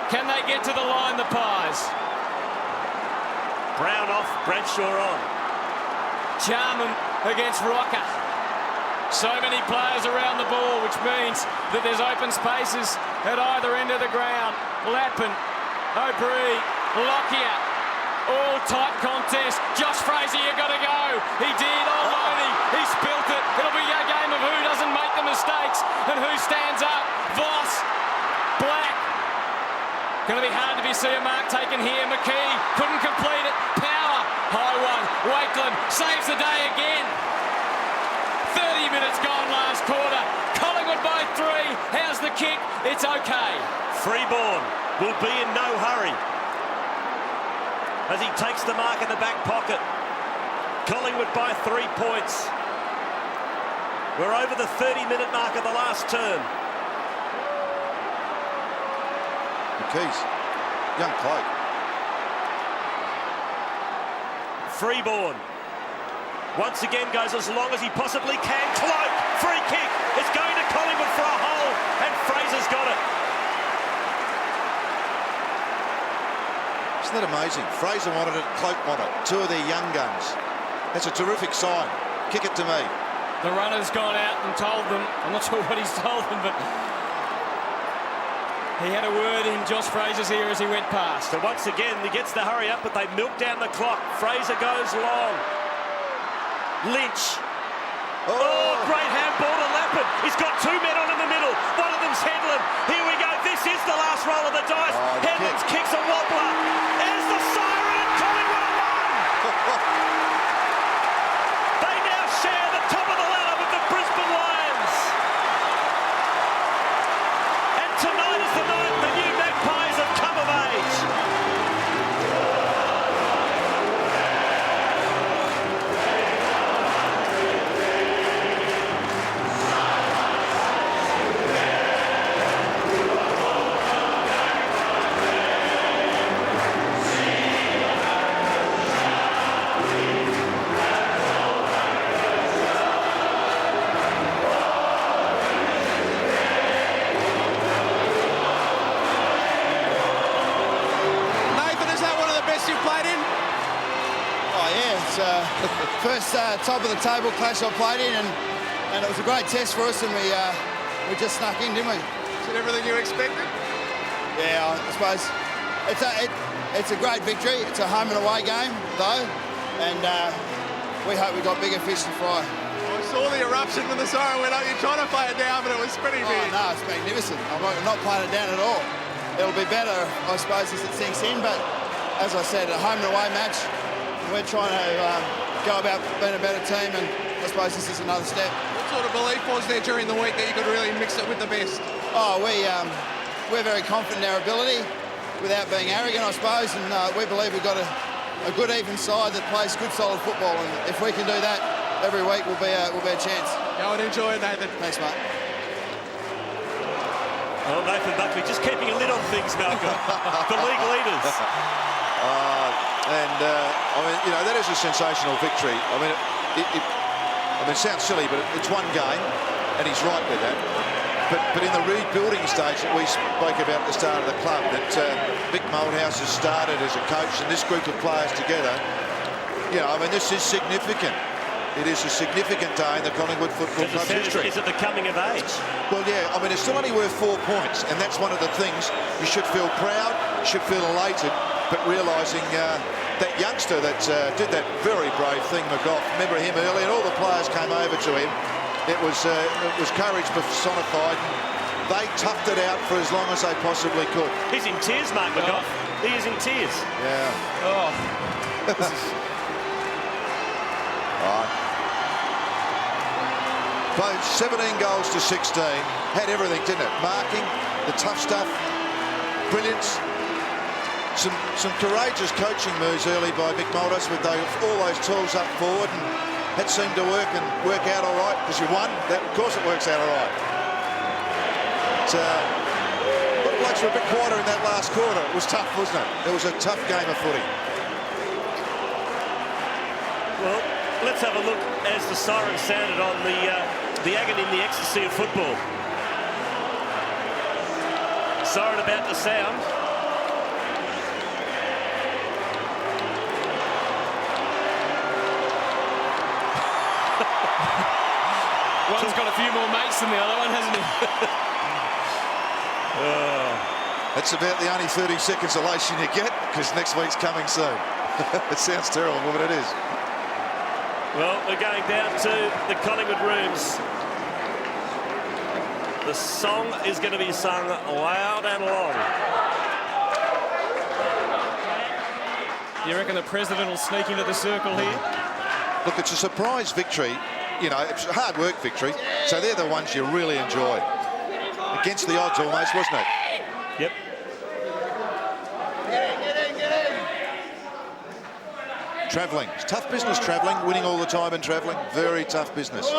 Can they get to the line, the Pies? Brown off, Bradshaw on. Jarman against Rocker. So many players around the ball, which means that there's open spaces at either end of the ground. Lappin, O'Brien, Lockyer. All tight contest. Josh Fraser, you got to go. He did. Oh, Loney. He spilt it. It'll be a game of who doesn't make the mistakes and who stands up. Voss. Black. Going to be hard to see a mark taken here. McKee couldn't complete it. Power. High one. Wakeland saves the day again. 30 minutes gone last quarter. Collingwood by 3. How's the kick? It's okay. Freeborn will be in no hurry as he takes the mark in the back pocket. Collingwood by 3 points. We're over the 30-minute mark of the last term. McKee's young Cloak. Freeborn once again goes as long as he possibly can. Cloak, free kick. It's going to Collingwood for a hole, and Fraser's got it. Isn't that amazing? Fraser wanted it, Cloak wanted it. Two of their young guns. That's a terrific sign. Kick it to me. The runner's gone out and told them. I'm not sure what he's told them, but he had a word in Josh Fraser's ear as he went past. So once again, he gets the hurry up, but they milk down the clock. Fraser goes long. Lynch. Oh, great handball to Lappin. He's got 2 men on in the middle. One of them's Headland. Here we go. This is the last roll of the dice. Headland's kicks a wobbler. There's the siren, and Collingwood have won. They now share the top of the ladder with the Brisbane Lions. And tonight is the night the new Magpies have come of age. First top of the table clash I played in, and it was a great test for us, and we just snuck in, didn't we? Is it everything you expected? Yeah, I suppose it's a great victory. It's a home and away game though, and we hope we got bigger fish to fry. I saw the eruption when the siren went up. You're trying to play it down, but it was pretty big. No, it's magnificent. I'm not playing it down at all. It'll be better, I suppose, as it sinks in, but as I said, a home and away match. We're trying to go about being a better team, and I suppose this is another step. What sort of belief was there during the week that you could really mix it with the best? Oh, we're very confident in our ability without being arrogant, I suppose, and we believe we've got a good even side that plays good solid football, and if we can do that every week, we'll be a chance. Go and enjoy it, Nathan. Thanks, mate. Oh, Nathan Buckley just keeping a lid on things, Malcolm. The league leaders. I mean, you know, that is a sensational victory. I mean, it sounds silly, but it's one game, and he's right with that. But in the rebuilding stage that we spoke about at the start of the club, that Mick Malthouse has started as a coach and this group of players together, you know, I mean, this is significant. It is a significant day in the Collingwood Football Club's history. Is it the coming of age? Well, yeah, I mean, it's still only worth 4 points, and that's one of the things. You should feel proud, you should feel elated, but realising that youngster that did that very brave thing, McGough, remember him early, and all the players came over to him. It was courage personified. They toughed it out for as long as they possibly could. He's in tears, Mark McGough. He is in tears. Yeah. Oh. Right. Both 17 goals to 16. Had everything, didn't it? Marking, the tough stuff, brilliance. Some courageous coaching moves early by Mick Malthouse with all those tools up forward, and that seemed to work out all right because you won. Of course it works out all right. The blokes were a bit quieter in that last quarter. It was tough, wasn't it? It was a tough game of footy. Well, let's have a look as the siren sounded on the agony and the ecstasy of football. Siren about to sound. One's got a few more mates than the other one, hasn't he? That's about the only 30 seconds elation you get, because next week's coming soon. It sounds terrible, but it is. Well, we're going down to the Collingwood rooms. The song is going to be sung loud and long. You reckon the president will sneak into the circle here? Look, it's a surprise victory. You know, it's a hard work victory, so they're the ones you really enjoy. Against the odds almost, wasn't it? Yep. Travelling. It's tough business travelling, winning all the time and travelling. Very tough business.